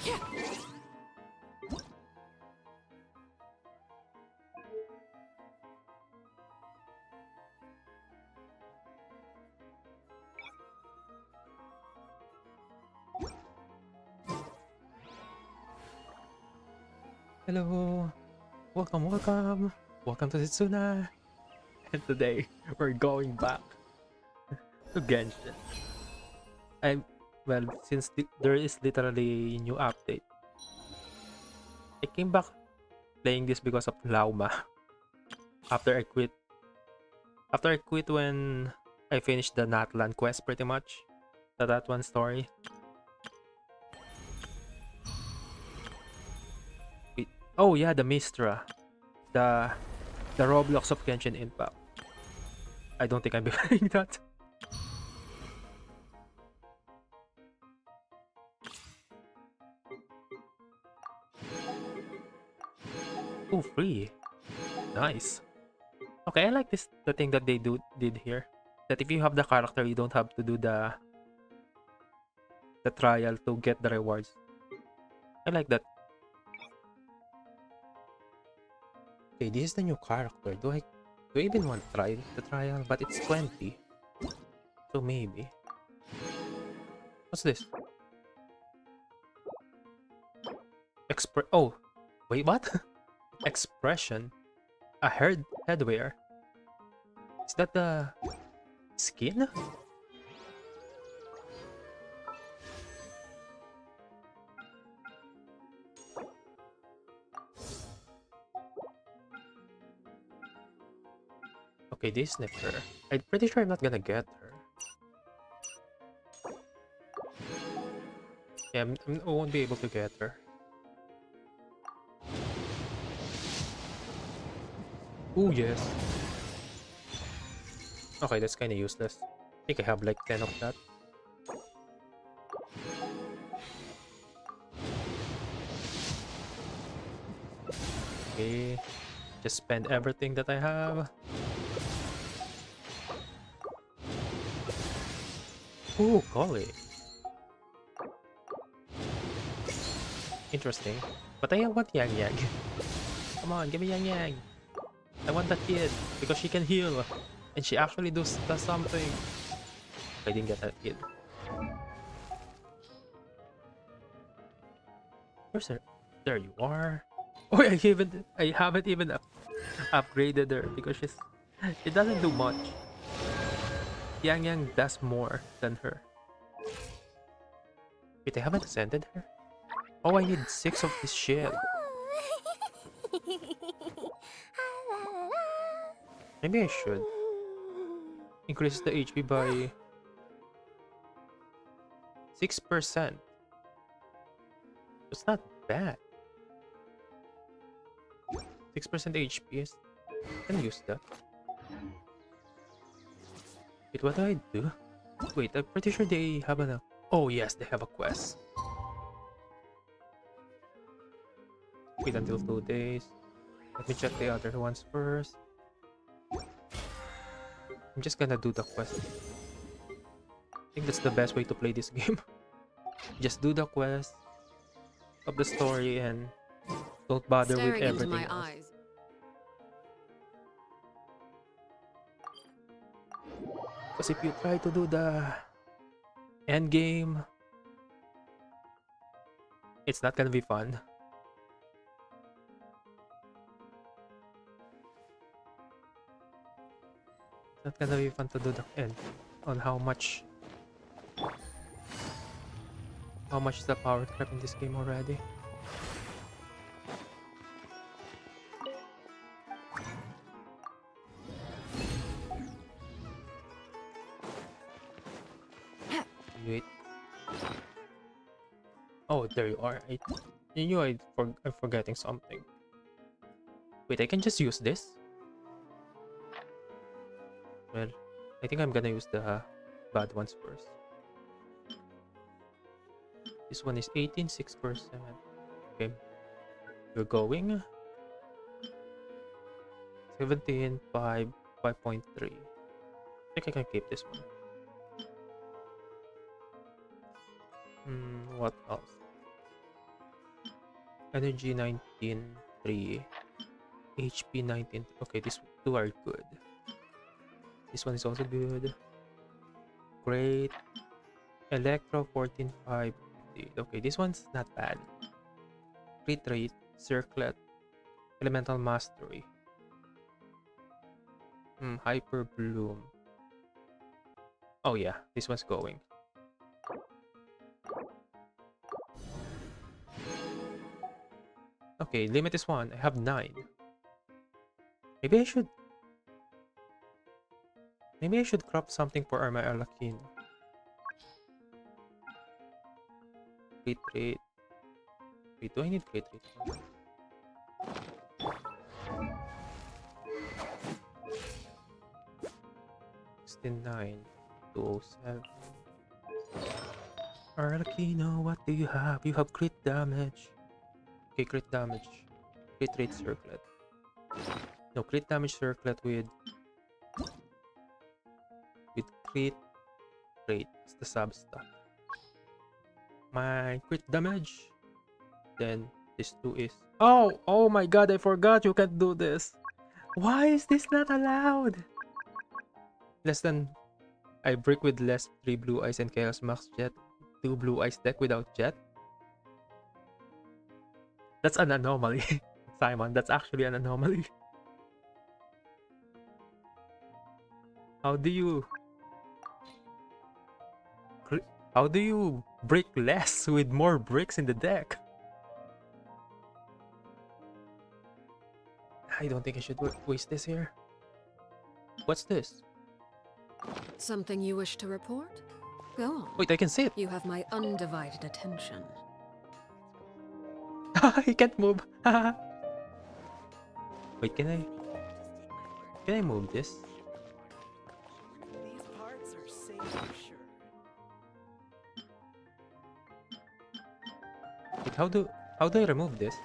Hello, welcome to Setsuna. And today we're going back to Genshin. I well, since there is literally a new update, I came back playing this because of Lauma. After I quit, when I finished the Natlan quest, pretty much that one story. Oh yeah, the Mistra, the Roblox of Genshin Impact. I don't think I'll be playing that. Oh, free. Nice. Okay, I like this the thing that they did here. That if you have the character, you don't have to do the trial to get the rewards. I like that. Okay, this is the new character. Do I even want to try the trial? But it's 20. So maybe. What's this? Oh, wait, what? Expression. A headwear. Is that the skin? Okay, this sniffer. I'm pretty sure I'm not gonna get her. Yeah, I won't be able to get her. Oh yes. Okay, that's kind of useless. I think I have like 10 of that. Okay, just spend everything that I have. Ooh, Collie. Interesting. But I want Yang Yang. Come on, give me Yang Yang. I want that kid because she can heal. And she actually does something. I didn't get that kid. Where's her? There you are. Oh, I haven't even upgraded her because she doesn't do much. Yang Yang does more than her. Wait, I haven't ascended her? Oh, I need 6 of this shit. Maybe I should. Increase the HP by 6%. It's not bad. 6% HP is... I can use that. Wait, what do I do? Wait, I'm pretty sure they have a... Oh yes, they have a quest. Wait until 2 days. Let me check the other ones first. I'm just gonna do the quest. I think that's the best way to play this game. Just do the quest of the story and don't bother with everything else. Because if you try to do the end game, it's not gonna be fun. It's not gonna be fun to do the end on how much is the power trap in this game already. Wait. Oh, there you are. I knew I'm forgetting something. Wait, I can just use this? Well, I think I'm gonna use the bad ones first. This one is 18, 6%. Okay. We're going 17, 5, 5.3. I think I can keep this one. What else? Energy 19, 3. HP 19. Okay, these two are good. This one is also good. Great. Electro 14, 5. Okay, this one's not bad. Crit rate, circlet, elemental mastery. Hyper bloom. Oh yeah, this one's going. Okay, limit is 1. I have 9. Maybe I should crop something for Arma Alakin. Crit rate. Wait, do I need crit rate? 69, 207. Arlecchino, what do you have? You have crit damage. Okay, crit damage. Crit rate circlet. No, crit damage circlet with crit rate. It's the substock. My crit damage. Then this 2 is... Oh my god, I forgot you can't do this. Why is this not allowed? Less than... I break with less 3 blue eyes and chaos max jet. 2 blue eyes deck without jet. That's an anomaly. Simon, that's actually an anomaly. How do you break less with more bricks in the deck? I don't think I should waste this here. What's this? Something you wish to report? Go on. Wait, I can see it. You have my undivided attention. He can't move. Wait, can I move this? These parts are safe for sure. Wait, how do I remove this?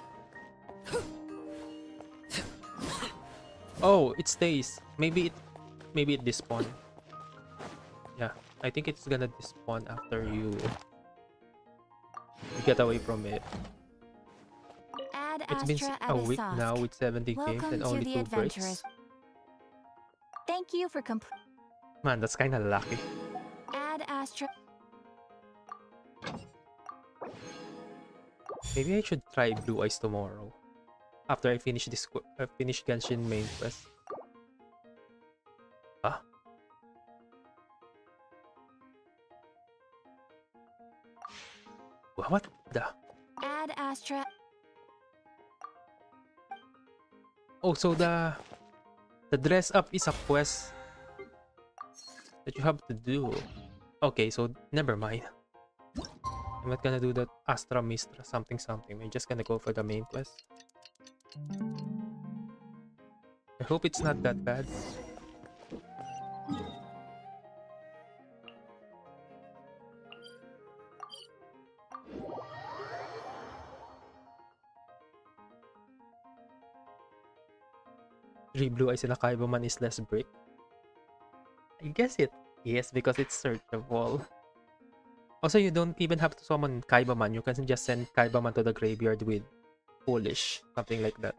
Oh, it stays. Maybe it despawn. Yeah, I think it's gonna despawn after you get away from it. It's been a week now with 70 games and only 2 breaks. Thank you for Man, that's kinda lucky. Add Astra. Maybe I should try Blue Eyes tomorrow. After I finish finish Genshin main quest. Huh? What the? Add Astra. Oh, so the dress up is a quest that you have to do. Okay, so never mind. I'm not gonna do that Astra Mistra something. I'm just gonna go for the main quest. I hope it's not that bad. Three blue eyes in a Kaibaman is less brick. I guess it is because it's searchable. Also, you don't even have to summon Kaibaman. You can just send Kaibaman to the graveyard with Foolish, something like that.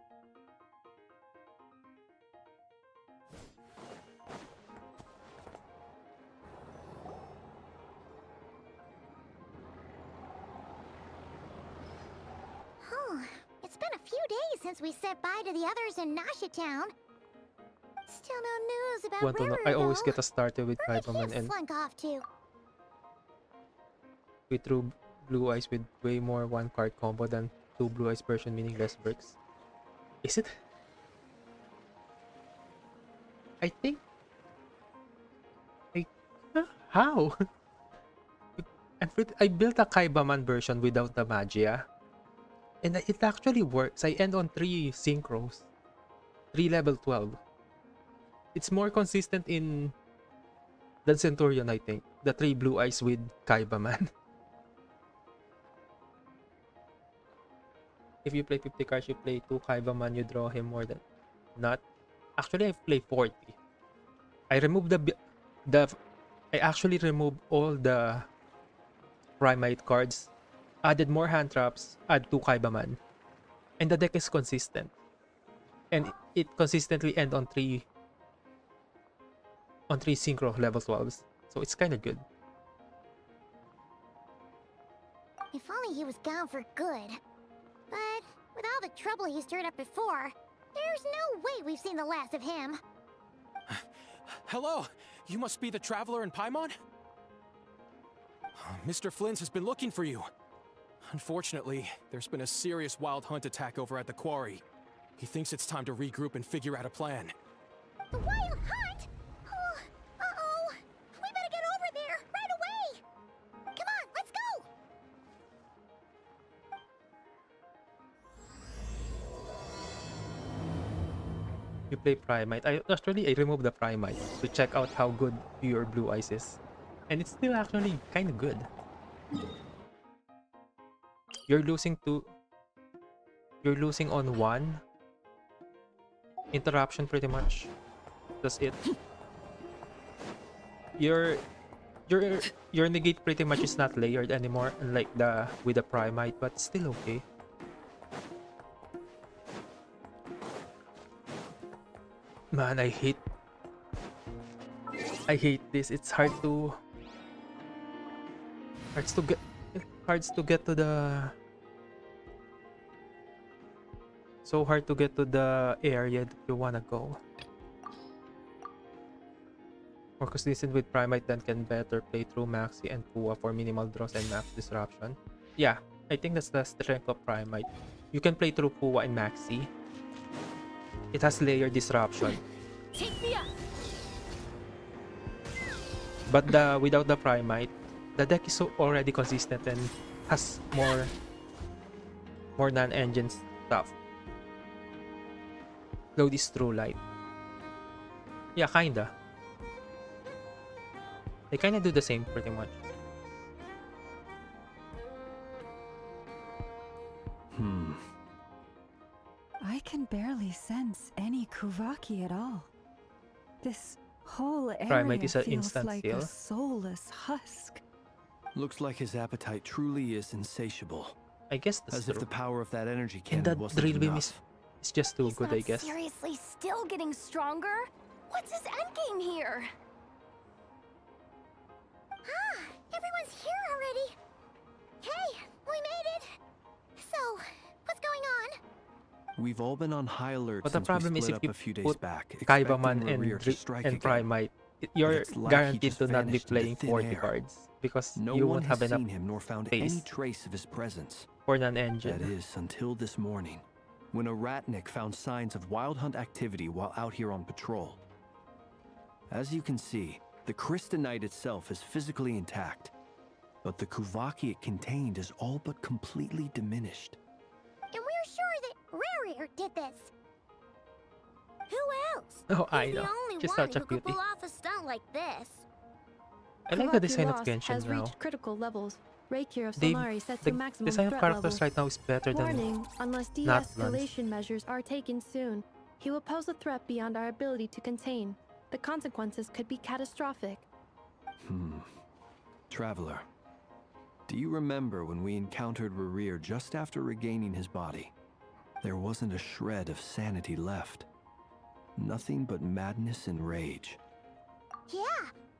It's been a few days since we said bye to the others in Nasha Town. Still no news about Want to know? River, I always though. get a starter with Where did Kaibaman he and slunk off to? we threw blue eyes with way more 1-card combo than 2 blue eyes version, meaning less bricks. Is it? I think. How? I built a Kaibaman version without the magia. And it actually works. I end on 3 synchros. 3 level 12. It's more consistent than Centurion, I think. The 3 blue eyes with Kaibaman. If you play 50 cards, you play 2 Kaibaman, you draw him more than... Not. Actually, I play 40. I removed I actually removed all the Primate cards. Added more hand traps. Add 2 Kaibaman. And the deck is consistent. And it consistently end on three synchro level 12s. So it's kind of good. If only he was gone for good. But with all the trouble he stirred up before, there's no way we've seen the last of him. Hello, you must be the traveler in Paimon? Mr. Flynn has been looking for you. Unfortunately, there's been a serious wild hunt attack over at the quarry. He thinks it's time to regroup and figure out a plan. The wild hunt? Oh, uh-oh. We better get over there right away. Come on, let's go. You play Primite. I removed the Primite to check out how good your Blue Eyes is. And it's still actually kind of good. You're losing on one interruption pretty much. That's it. Your negate pretty much is not layered anymore, unlike with the Primite, but still okay. Man, I hate this. It's hard to get to the area that you wanna go. More consistent with Primite then can better play through Maxi and Pua for minimal draws and max disruption. Yeah, I think that's the strength of Primite. You can play through Pua and Maxi. It has layer disruption. Take me up. But without the Primite, the deck is already consistent and has more non-engine stuff. Load is True Light. Yeah, kinda. They kinda do the same pretty much. I can barely sense any Kuvaki at all. This whole area Primate is an feels instant like heal. a soulless husk. Looks like his appetite truly is insatiable. I guess that's As if true. the power of that energy And cannon that wasn't drill beam enough. is just too He's good, not I guess. seriously still getting stronger? What's his endgame here? Ah, everyone's here already. Hey, we made it. So, what's going on? We've all been on high alert But the since problem we is split if up you a few days put back, Kaibaman expecting Rear to strike and again. Primite, you're it's like he guaranteed just to not be vanished into playing thin 40 air. cards because No you one won't has have enough seen him nor found any space trace of his presence. for non-engine. That is, until this morning, when a ratnik found signs of wild hunt activity while out here on patrol. As you can see, the Crystonite itself is physically intact, but the Kuvaki it contained is all but completely diminished. And we're sure that Rarier did this. Who else? Oh, I He's know. the only She's one such a who could cutie. pull off a stunt like this. I like the Kavaki design of loss Genshin has now. reached critical levels. Reiki of They- Solari set The to maximum design of threat characters level. right now is better than Warning, unless not de-escalation measures are taken soon, he will pose a threat beyond our ability to contain. The consequences could be catastrophic. Traveler, do you remember when we encountered Rerir just after regaining his body? There wasn't a shred of sanity left. Nothing but madness and rage. Yeah,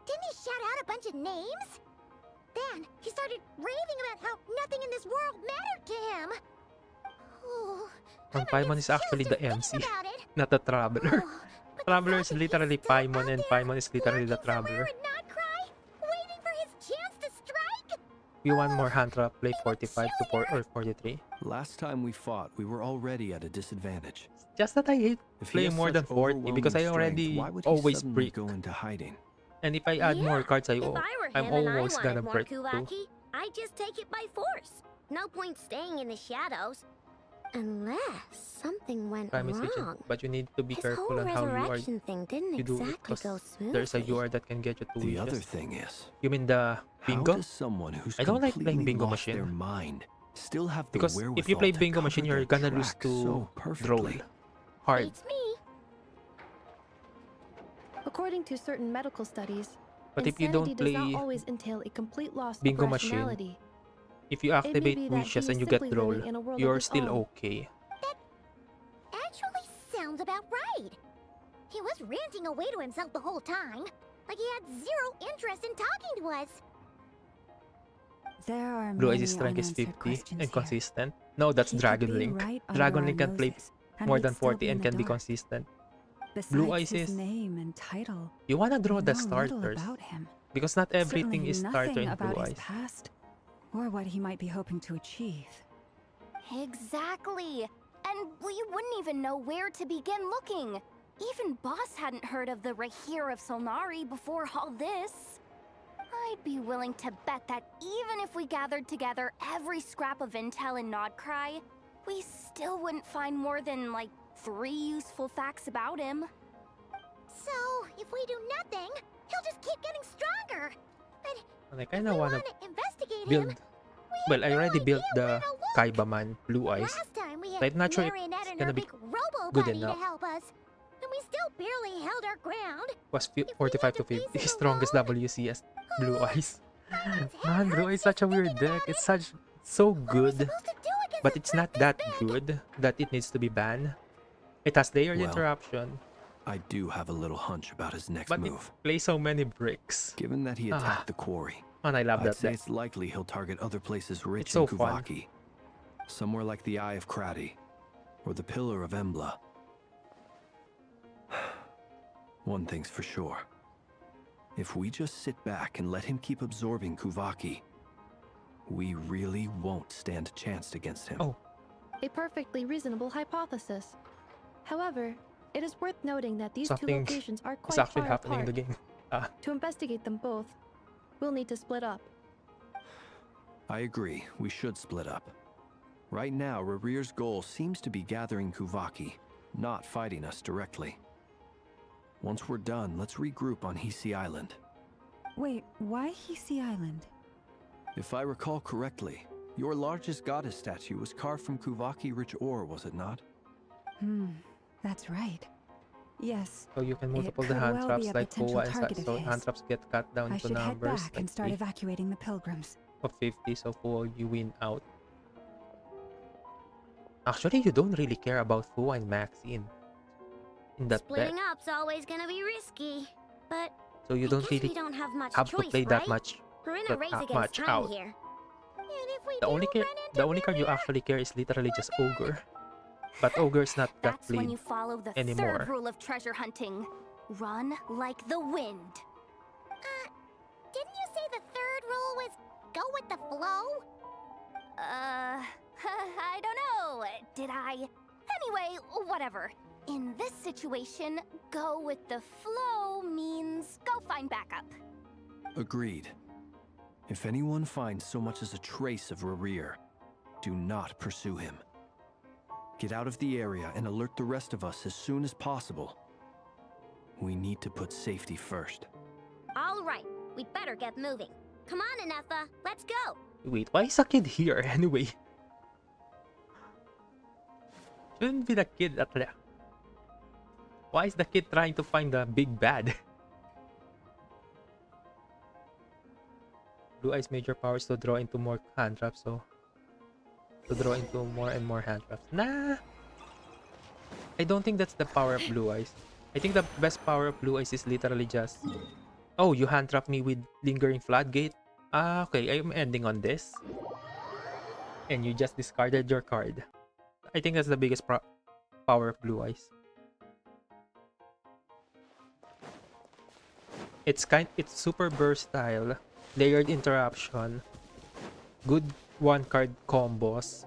didn't he shout out a bunch of names? Then he started raving about how nothing in this world mattered to him. Oh, And Paimon Paimon gets is actually chills the just MC, thinking about it. not the Traveler. Oh, but Traveler is Kavaki literally still out Paimon and there, Paimon is literally the lurking somewhere Traveler. and not cry, waiting for his chance to strike. You want more Hantra, play 45 to 4 or 43. Last time we fought, we were already at a disadvantage. Just that I hate If he playing has more such than 40 because I overwhelming already strength, why would he always suddenly break. go into hiding? And if I add more cards, If I were I'm him and I almost gonna wanted more break too. Kuvaki, I'd just take it by force. No point staying in the shadows. Unless something went Primacy Agent. wrong. But you need to be His careful whole on how resurrection thing didn't you do it exactly go because smoothly. there's a UR that can get you 2 The other wishes. thing is, You mean the how bingo? does someone who's I don't like playing completely bingo lost their machine. mind still have the Because if you wherewithal play to bingo cover machine, you're their gonna lose tracks to so Droll. perfectly? Hard. Beats me. According to certain medical studies, But if you don't insanity does play not always entail a complete loss bingo of machine, rationality. if you may activate be that wishes he and is you get simply Droll, living in a world of you're his still own. okay. Then about right. He was ranting away to himself the whole time, like he had zero interest in talking to us. There are Blue many Eyes' strength is unanswered 50 questions and here. consistent. No, that's He Dragon could be Link. right under Dragon our Link can play noses, and more we'd than still 40 be in and the can be dark. consistent. Besides Blue Eyes his is... name and title, You wanna we draw the know little starters. about him. Because not everything Certainly is starter nothing in about Blue his Eyes. past, or what he might be hoping to achieve. Exactly. And we wouldn't even know where to begin looking. Even Boss hadn't heard of the Rahir of Solnari before all this. I'd be willing to bet that even if we gathered together every scrap of intel in Nodcry, we still wouldn't find more than, like, 3 useful facts about him. So, if we do nothing, he'll just keep getting stronger. But And I if kinda we wanna want to investigate build... him, we Well, have I no already built idea the where to look. Kaibaman Blue Eyes. Last time we So had I'm not sure if Marionette it's and gonna her be big robo good buddy enough. to help us, and we still barely held our ground. Was we 45 had to to face 50. it Strongest alone? WCS Blue Eyes. Head Man, Blue hurts Eyes is such a just weird thinking deck. about It's it. such so What are we good, supposed to do against but a it's threat not this that big? good that it needs to be banned. It has layered Well, interruption, I do have a little hunch about his next but it move. plays so many bricks. Given that he Ah. attacked the quarry, Man, I love I'd that say deck. it's likely he'll target other places rich It's so in fun. Kuvaki. Somewhere like the Eye of Krati, or the Pillar of Embla. One thing's for sure. If we just sit back and let him keep absorbing Kuvaki, we really won't stand a chance against him. Oh. A perfectly reasonable hypothesis. However, it is worth noting that these Something two locations are It's quite actually far happening in apart. the game. To investigate them both, we'll need to split up. I agree, we should split up. Right now, Rarir's goal seems to be gathering Kuvaki, not fighting us directly. Once we're done, let's regroup on Hisi Island. Wait, why Hisi Island? If I recall correctly, your largest goddess statue was carved from Kuvaki-rich ore, was it not? That's right. Yes, So you can It multiple the could hand well traps be a like potential Poa and target of so his. hand traps get cut down I to should head numbers back like and start 3 evacuating the pilgrims. of 50, so Poa you win out. Actually, you don't really care about Poa and Maxine in that deck, Splitting up's always gonna be risky, but so you I don't guess really we don't have much have to choice, play that right? much. We're in a that race much against time out. here. And if we The do only run into the only card you Rarir, actually care is literally just Ogre. But Ogre is not that That's when played you follow the anymore. 3rd rule of treasure hunting. Run like the wind. didn't you say the 3rd rule was go with the flow? I don't know. Did I? Anyway, whatever. In this situation, go with the flow means go find backup. Agreed. If anyone finds so much as a trace of Rarir, do not pursue him. Get out of the area and alert the rest of us as soon as possible. We need to put safety first. All right, we'd better get moving. Come on, Anetha, let's go. Wait, why is a kid here anyway? Shouldn't be the kid at the... Why is the kid trying to find the big bad? Blue Eyes major powers to draw into more hand traps, so... To draw into more and more hand traps. Nah! I don't think that's the power of Blue Eyes. I think the best power of Blue Eyes is literally just... Oh, you hand trap me with Lingering Floodgate? Ah, okay, I'm ending on this. And you just discarded your card. I think that's the biggest power of Blue Eyes. It's super versatile, layered interruption, good one-card combos,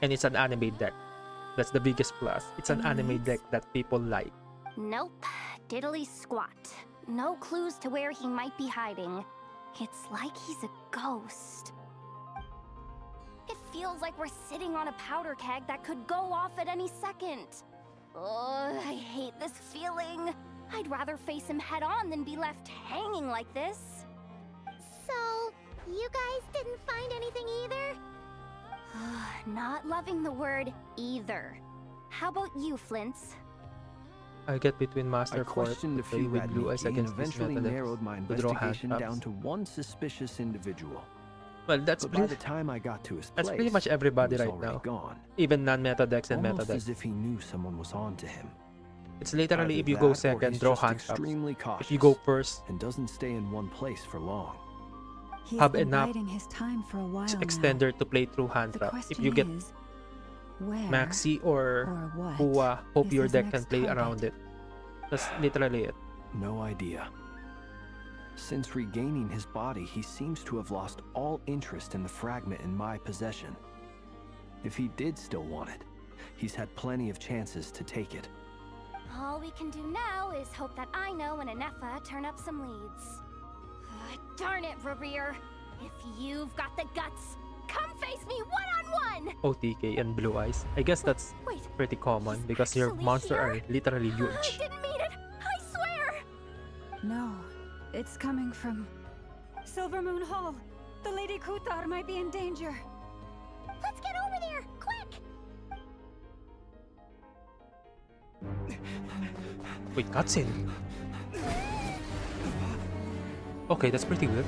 and it's an anime deck. That's the biggest plus. It's an anime deck that people like. Nope. Diddly squat. No clues to where he might be hiding. It's like he's a ghost. It feels like we're sitting on a powder keg that could go off at any second. Oh, I hate this feeling. I'd rather face him head on than be left hanging like this. So, you guys didn't find anything either? Not loving the word either. How about you, Flints? I get between I Master Court questioned to a play few with Blue Eyes Radniki and against this eventually meta narrowed my to draw hand investigation traps. down to one suspicious individual. Well, that's But by the time I got to his place, that's pretty much everybody he was right already now. gone. Even non-meta decks and meta Almost decks. as if he knew someone was on to him. It's literally Either if you go that or second, he's draw just hand traps. extremely If cautious you go first, and doesn't stay in one place for long. He's have been enough biding his time for a while now. extender to play through hand The trap. question If you get is, where Maxi or what Hua, hope is your his deck can next play target? around it. That's literally it. No idea. Since regaining his body, he seems to have lost all interest in the fragment in my possession. If he did still want it, he's had plenty of chances to take it. All we can do now is hope that Aino and Anefa turn up some leads. Darn it, Rerir. If you've got the guts, come face me one-on-one! OTK and Blue Eyes. I guess that's Wait, pretty common he's because your actually monster here? are literally I huge. didn't mean it! I swear! No, it's coming from Silver Moon Hall. The Lady Kuthar might be in danger. Let's get over there, quick! Wait, cutscene. Okay, that's pretty good.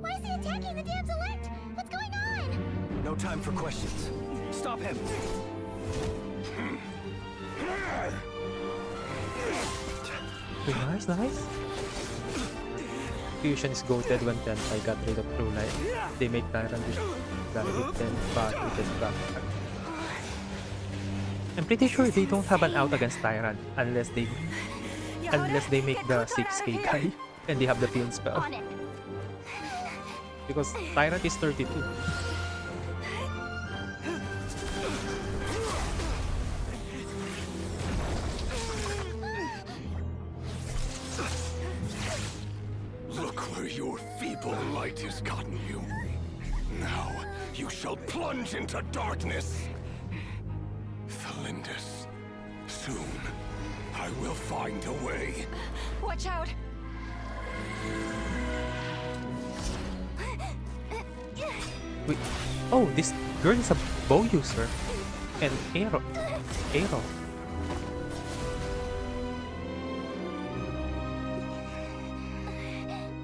Why is he attacking the damselette? What's going on? No time for questions. Stop him! Okay, nice. Fusion is goated when Tenpai got rid of Blue Light. They made Tyrant with Tenpai with his back. I'm pretty sure they don't have an out against Tyrant unless they make the 6k guy and they have the field spell. On it! Because Tyrant is 32. Look where your feeble light has gotten you. Now you shall plunge into darkness. Thalindus, soon I will find a way. Watch out! Wait. Oh, this girl is a bow user. And arrow.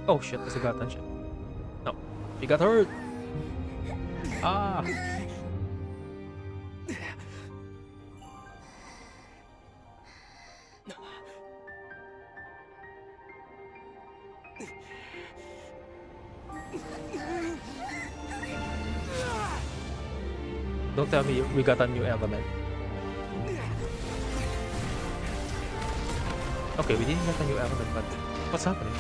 Oh shit, nasugatan siya. No. She got hurt! Ah! Don't tell me we got a new element. Okay, we didn't get a new element, but what's happening?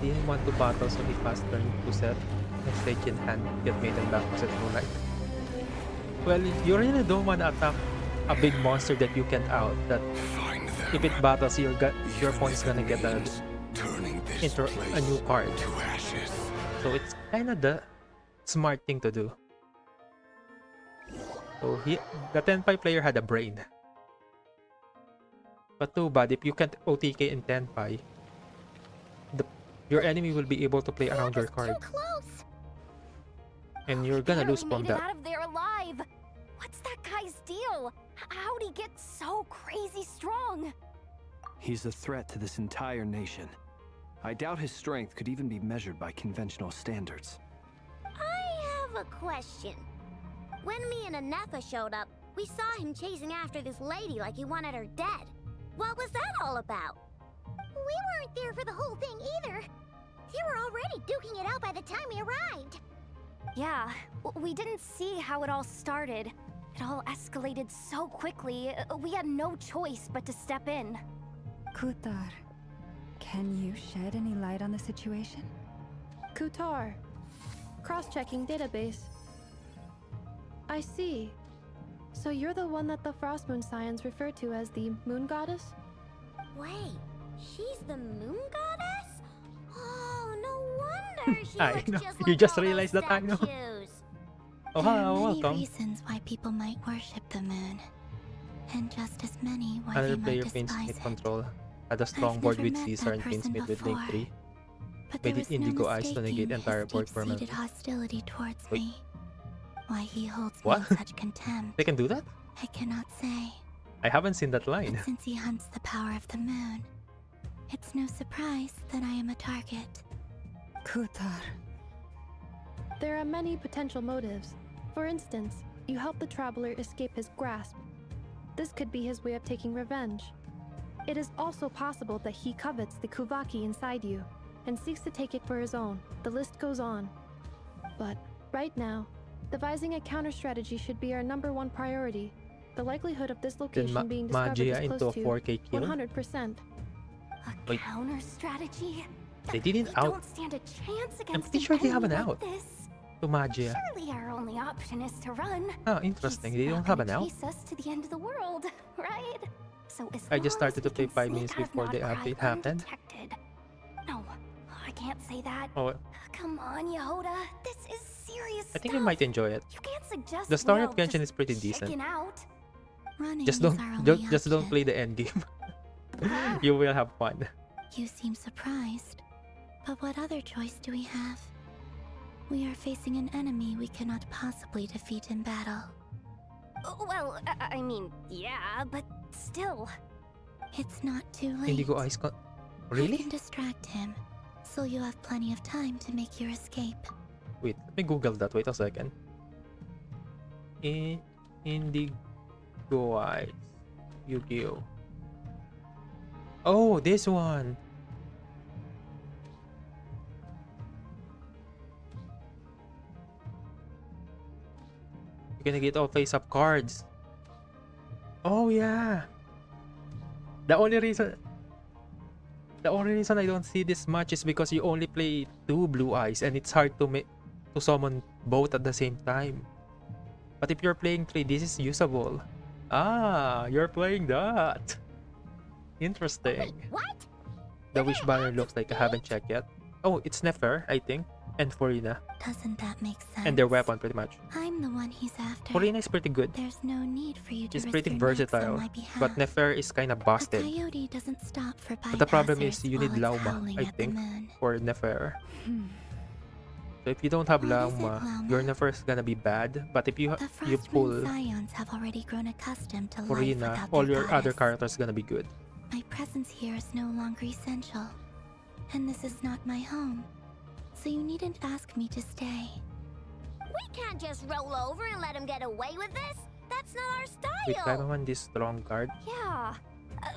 Didn't want to battle, so he fast turned to set and stake in hand, get maiden back was at Moonlight. Well, you really don't want to attack a big monster that you can't out. That Find them. if it battles, your opponent's gonna get Turning this into a place new card. to ashes. So it's kind of the smart thing to do. So the Tenpai player had a brain. But too bad, if you can't OTK in Tenpai, your enemy will be able to play around your card. Too close. And you're gonna lose Barely from made it that. out of there alive. What's that guy's deal? How'd he get so crazy strong? He's a threat to this entire nation. I doubt his strength could even be measured by conventional standards. I have a question. When me and Anefa showed up, we saw him chasing after this lady like he wanted her dead. What was that all about? We weren't there for the whole thing either. They were already duking it out by the time we arrived. Yeah, we didn't see how it all started. It all escalated so quickly, we had no choice but to step in. Kuthar, can you shed any light on the situation? Kutar. Cross-checking database. I see. So you're the one that the Frost Moon Scions refer to as the Moon Goddess? Wait, she's the moon goddess? Oh, no wonder she I looks know. just You like just all those realized that I know. statues. Oh, There hi, are many welcome. reasons why people might worship the moon, and just as many why Another they player might paints despise mid it. control. Had a I've strong board never with met Caesar that and paints person mid with Link before, 3. but there Made it was no indigo eyes to negate mistaking entire his board deep-seated permanently. hostility towards Wait. me. Why he holds What? me in such contempt, They can do that? I cannot say. I haven't seen that line. But since he hunts the power of the moon, it's no surprise that I am a target. Kutar. There are many potential motives. For instance, you help the traveler escape his grasp. This could be his way of taking revenge. It is also possible that he covets the Kuvaki inside you and seeks to take it for his own. The list goes on. But right now, devising a counter strategy should be our #1 priority. The likelihood of this Then location being discovered Magia is into close a to 4K kill? 100%. A Wait. counter strategy? They didn't We out don't stand a chance against I'm pretty an sure they have enemy an like out. This. to Magia. Surely our only option is to run. Oh, interesting. He's They not don't have an gonna out? chase us to the end of the world, right? So as I just long as started we to play can 5 sneak minutes out of before the Nodcry update happened. undetected. No, I can't say that. Oh, Come on, Yehoda. This is serious I think you stuff. might enjoy it. You can't suggest The story we of all Genshin just is pretty decent. chicken out. Running Just is don't our only just don't option. play the end game. You will have fun. You seem surprised. But what other choice do we have? We are facing an enemy we cannot possibly defeat in battle. Well, I mean, yeah, but still. It's not too late. Indigo Eyes I Really? can distract him, so you have plenty of time to make your escape. Wait, let me Google that. Wait a second. Indigo Eyes. Yu-Gi-Oh! Oh, this one! You're gonna get all face-up cards. Oh, yeah! The only reason I don't see this much is because you only play 2 blue eyes and it's hard to summon both at the same time. But if you're playing 3, this is usable. Ah, you're playing that. Interesting. Wait, what? The wish banner looks like I haven't checked yet. Oh, it's Nefer, I think, and Furina, Doesn't that make sense? and their weapon pretty much. I'm the one he's after. Furina is pretty good. There's no need for you to It's risk pretty your necks on versatile, my behalf. but Nefer is kind of A busted. coyote doesn't stop for But the problem is bypassers you need while it's Lauma, howling I at the think, moon. for Nefer. Hmm. So if you don't have What is it, Lauma, Lauma? your Nefer is gonna be bad. But if you The you Frost pull Moon Scions have already grown accustomed to life Furina, without all their your other goddess. characters gonna be good. My presence here is no longer essential, and this is not my home. So you needn't ask me to stay. We can't just roll over and let him get away with this. That's not our Wait, style. kaya naman this strong card. Yeah.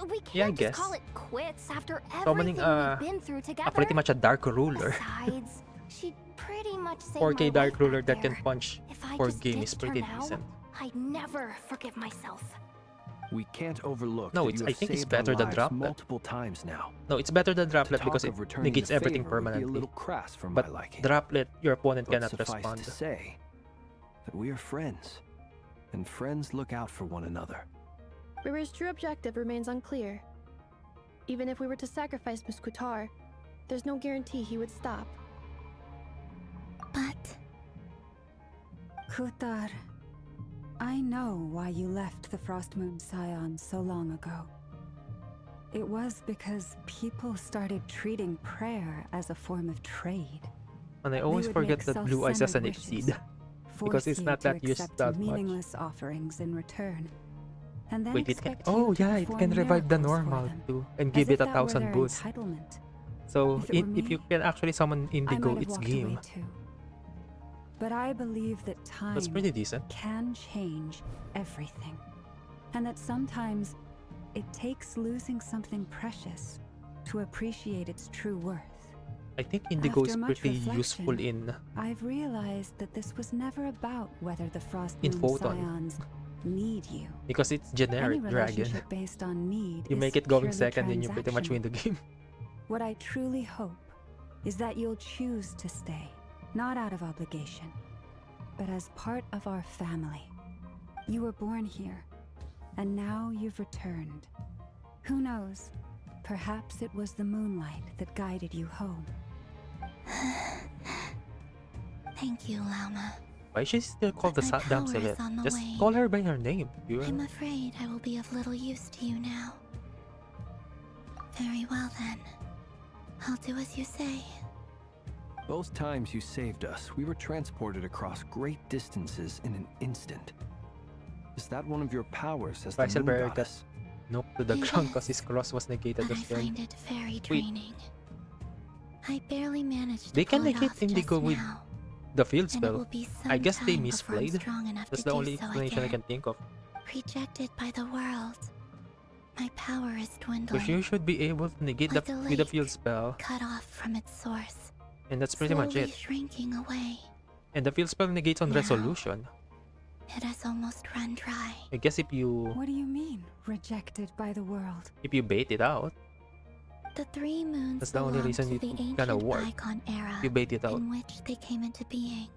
We Yeah, I can't guess. just call it quits after Summoning everything we've been through together. Pretty much a Dark Ruler. Besides, she'd pretty much say 4K my Dark life Ruler back that can there. punch If I 4 just game is ditched her pretty now, decent. I'd never forgive myself. We can't overlook No, that it's- you I have think it's saved our better than lives Droplet. multiple times now. No, it's better than To Droplet talk because it of returning negates the everything favor would be a permanently. little crass for my But liking. Droplet, your opponent But cannot suffice respond. to say that we are friends, and friends look out for one another. Rira's true objective remains unclear. Even if we were to sacrifice Muskutar, there's no guarantee he would stop. But Kutar, I know why you left the Frost Moon Scions so long ago. It was because people started treating prayer as a form of trade. And I They always would forget make that Blue Eyes doesn't self-centered exceed. wishes, Because force it's you not to that used accept that much. meaningless offerings in return, and then Wait, it can. expect you Oh to yeah, it perform can revive the miracles for normal them, too, and as give if it a that were 1000 their boost. entitlement. So If it were if you me, can actually summon I Indigo, might have it's walked away game. too. But I believe that time That's pretty decent. can change everything, and that sometimes it takes losing something precious to appreciate its true worth. I think Indigo After is much pretty useful reflection, in I've realized that this was never about whether the Frost In Moon Photon. Scions need you. because it's Any generic dragon. relationship based on need You is make it going purely second, and you pretty much win the transactional. game. What I truly hope is that you'll choose to stay, not out of obligation, but as part of our family. You were born here, and now you've returned. Who knows? Perhaps it was the moonlight that guided you home. Thank you, Lama. Why is she still called the But my damsel? power is on the Just wane. call her by her name. I'm afraid I will be of little use to you now. Very well then. I'll do as you say. Both times you saved us, we were transported across great distances in an instant. Is that one of your powers as the moon Weiselberg got goddess? knocked to the It ground because is, his cross was negated But I as well. find it very draining. I barely managed to They can pull it negate off Indigo just with now, the field and it spell. will be some I guess they time before I'm misplayed. strong enough That's to the do only so explanation I again. can think of. Rejected by the world. My power is Because dwindling. you should be able to negate Like the a with the lake, field spell, cut off from its source. and that's pretty much Slowly it. shrinking away. And the field spell negates on Now. resolution. It has almost run dry. I guess if you What do you mean, rejected by the world? bait it out, The three moons that's the only belong reason to it the would kinda ancient work. icon era If you bait it out. in which they came into being.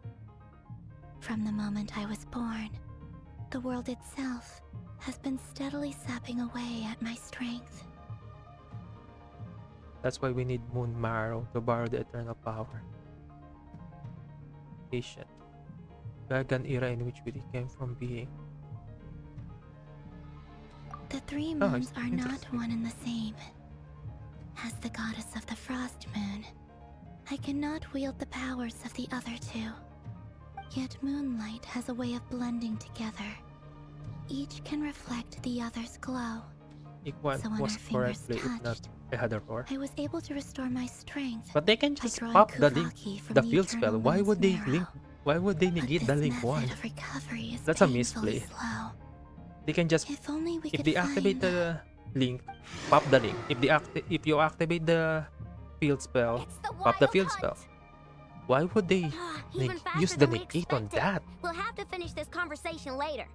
From the moment I was born, the world itself has been steadily sapping away at my strength. That's why we need Moon Marrow to borrow the eternal power. Patient. Dragon era in which we came from being. The three Oh, moons are not interesting. one and the same. As the goddess of the frost moon, I cannot wield the powers of the other two. Yet moonlight has a way of blending together. Each can reflect the other's glow. Ikwan So when was our fingers correctly, if not, touched, I had a roar. I was able to restore my strength. But they can by just drawing pop the link, Kuvaki from the field spell. eternal Why moon's would they marrow. link? Why would they But negate this the link method one? of recovery is That's a painfully misplay. slow. They can just If only we if could they activate find the link, pop the link. If you activate the field spell, It's the pop the wild field hunt. spell. Why would they Even faster use the than we negate on expected. that? We'll have to finish this conversation later.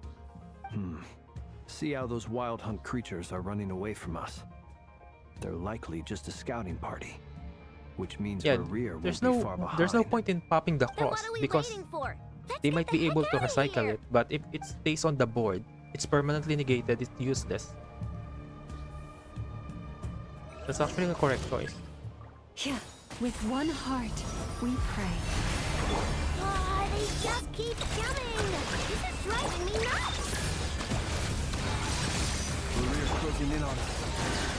See how those wild hunt creatures are running away from us. They're likely just a scouting party, which means Yeah, our rear won't there's be far behind. no point in popping the Then cross what are we because waiting for? Let's they get might the be heck able to outta recycle here. it, but if it stays on the board, it's permanently negated, it's useless. That's actually the correct choice. Yeah. With one heart, we pray. They just keep coming. This is driving me nuts. The rear's closing in on us.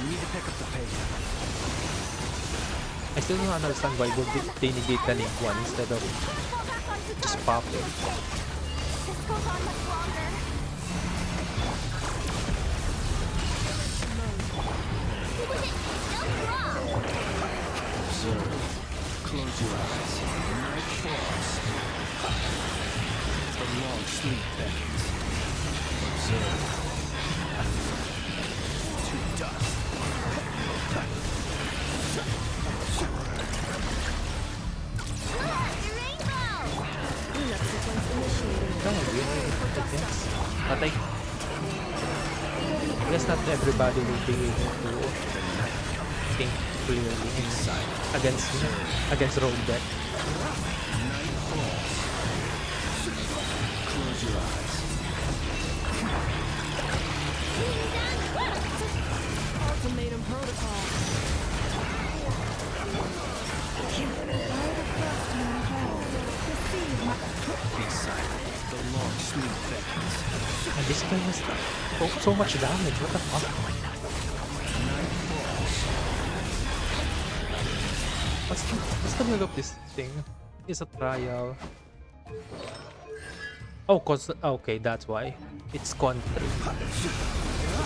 We need to pick up the pace. I still don't understand why would they negate the link one instead of Fall back onto just target. pop it. This goes on much longer. Was it still wrong? Observe. Close your eyes. Night falls. The long sleep beckons. Observe. To dust. Look, the rainbow! No, we really put the things. But I guess not everybody will be able to think clearly against rogue deck. Night falls. Close your eyes. Ultimatum protocol. Be silent. The long sleep beckons. And this guy has so much damage. What the fuck? Night falls. What's the name of this thing? It's a trial. Oh, okay, that's why. It's country.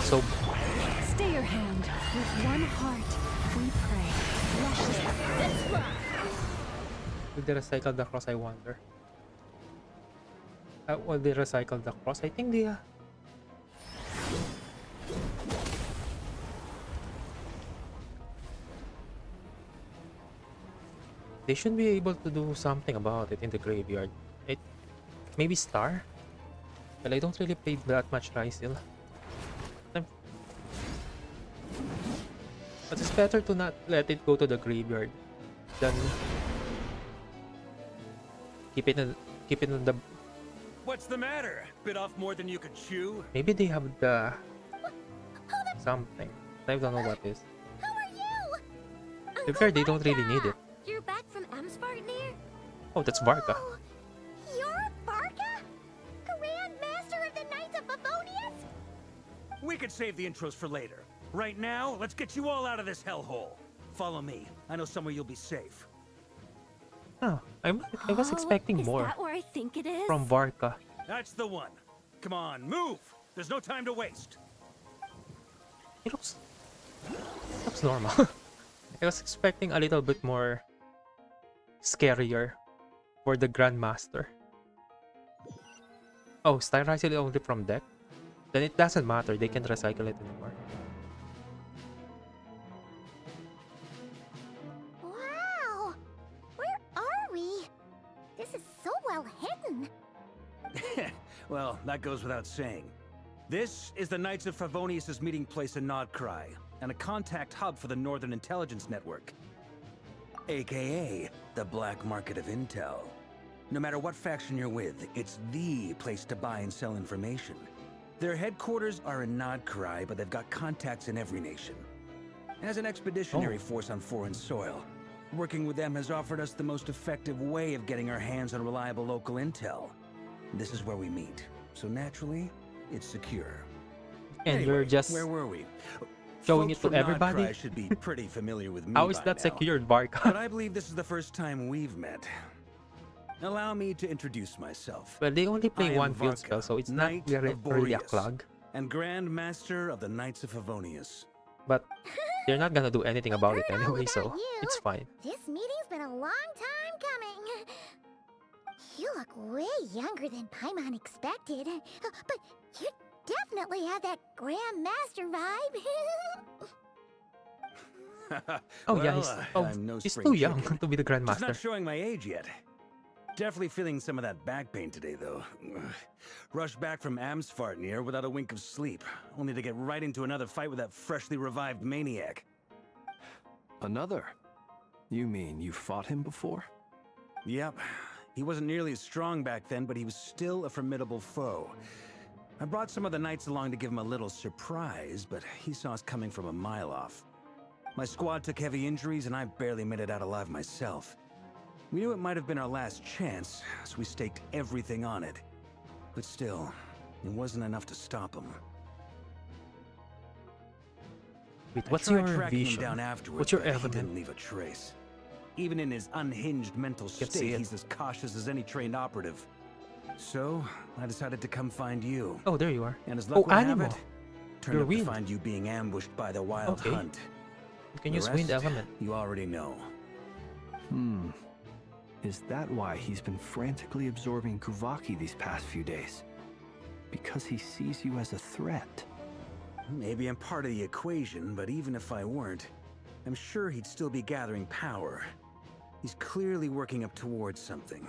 So Stay your hand. With one heart, we pray. will they recycle the cross, I wonder? Will they recycle the cross? I think they they should be able to do something about it in the graveyard. Maybe Star? Well, I don't really play that much Rysil. But it's better to not let it go to the graveyard than keep it in the What's the matter? Bit off more than you could chew? Maybe they have the something. I don't know what is. Who are you? To be fair, they don't really need it. You're back from Amspartnir? Oh, that's Varka. Oh, you're Varka? Grand Master of the Knights of Favonius? We could save the intros for later. Right now, let's get you all out of this hellhole. Follow me. I know somewhere you'll be safe. Oh, I was expecting is more that where I think it is? from Varka. That's the one. Come on, move! There's no time to waste. It looks normal. I was expecting a little bit more scarier for the Grandmaster. Oh, stylize it only from deck? Then it doesn't matter, they can't recycle it anymore. Wow! Where are we? This is so well hidden. Well, that goes without saying. This is the Knights of Favonius' meeting place in Nodcry, and a contact hub for the Northern Intelligence Network. AKA, the black market of intel. No matter what faction you're with, it's the place to buy and sell information. Their headquarters are in Nodcry, but they've got contacts in every nation. As an expeditionary force on foreign soil, working with them has offered us the most effective way of getting our hands on reliable local intel. This is where we meet, so naturally, it's secure. And Anyway, you're just where were we? showing Folks it to from everybody? Nodcry should be pretty familiar with me How is by that now. secured, Varka? But I believe this is the first time we've met. Allow me to introduce myself. Well, they only I play am one field Varka, spell, so it's Knight not really of a Boreas, clog. and Grand Master of the Knights of Favonius. But they're not gonna do anything about it Heard all anyway, about so you. it's fine. This meeting's been a long time coming. You look way younger than Paimon expected. But you definitely have that Grand Master vibe. Oh yeah, Well, I'm no he's spring too young chicken. to be the Just not Grandmaster. showing my age yet. Definitely feeling some of that back pain today, though. Rushed back from Amsfartnir without a wink of sleep, only to get right into another fight with that freshly revived maniac. Another? You mean you fought him before? Yep. He wasn't nearly as strong back then, but he was still a formidable foe. I brought some of the knights along to give him a little surprise, but he saw us coming from a mile off. My squad took heavy injuries, and I barely made it out alive myself. We knew it might have been our last chance, so we staked everything on it. But still, it wasn't enough to stop him. Wait, I what's tried your tracking him vision? down afterwards, What's your but he element? didn't leave a trace. Even in his unhinged mental Can't see state, it. he's as cautious as any trained operative. So, I decided to come find you. Oh, there you are. And as Oh, luck would have animal. it, turned You're up to wind. find you being ambushed by the wild Okay. hunt. You can The use wind rest, element. You already know. Is that why he's been frantically absorbing Kuvaki these past few days? Because he sees you as a threat. Maybe I'm part of the equation, but even if I weren't, I'm sure he'd still be gathering power. He's clearly working up towards something.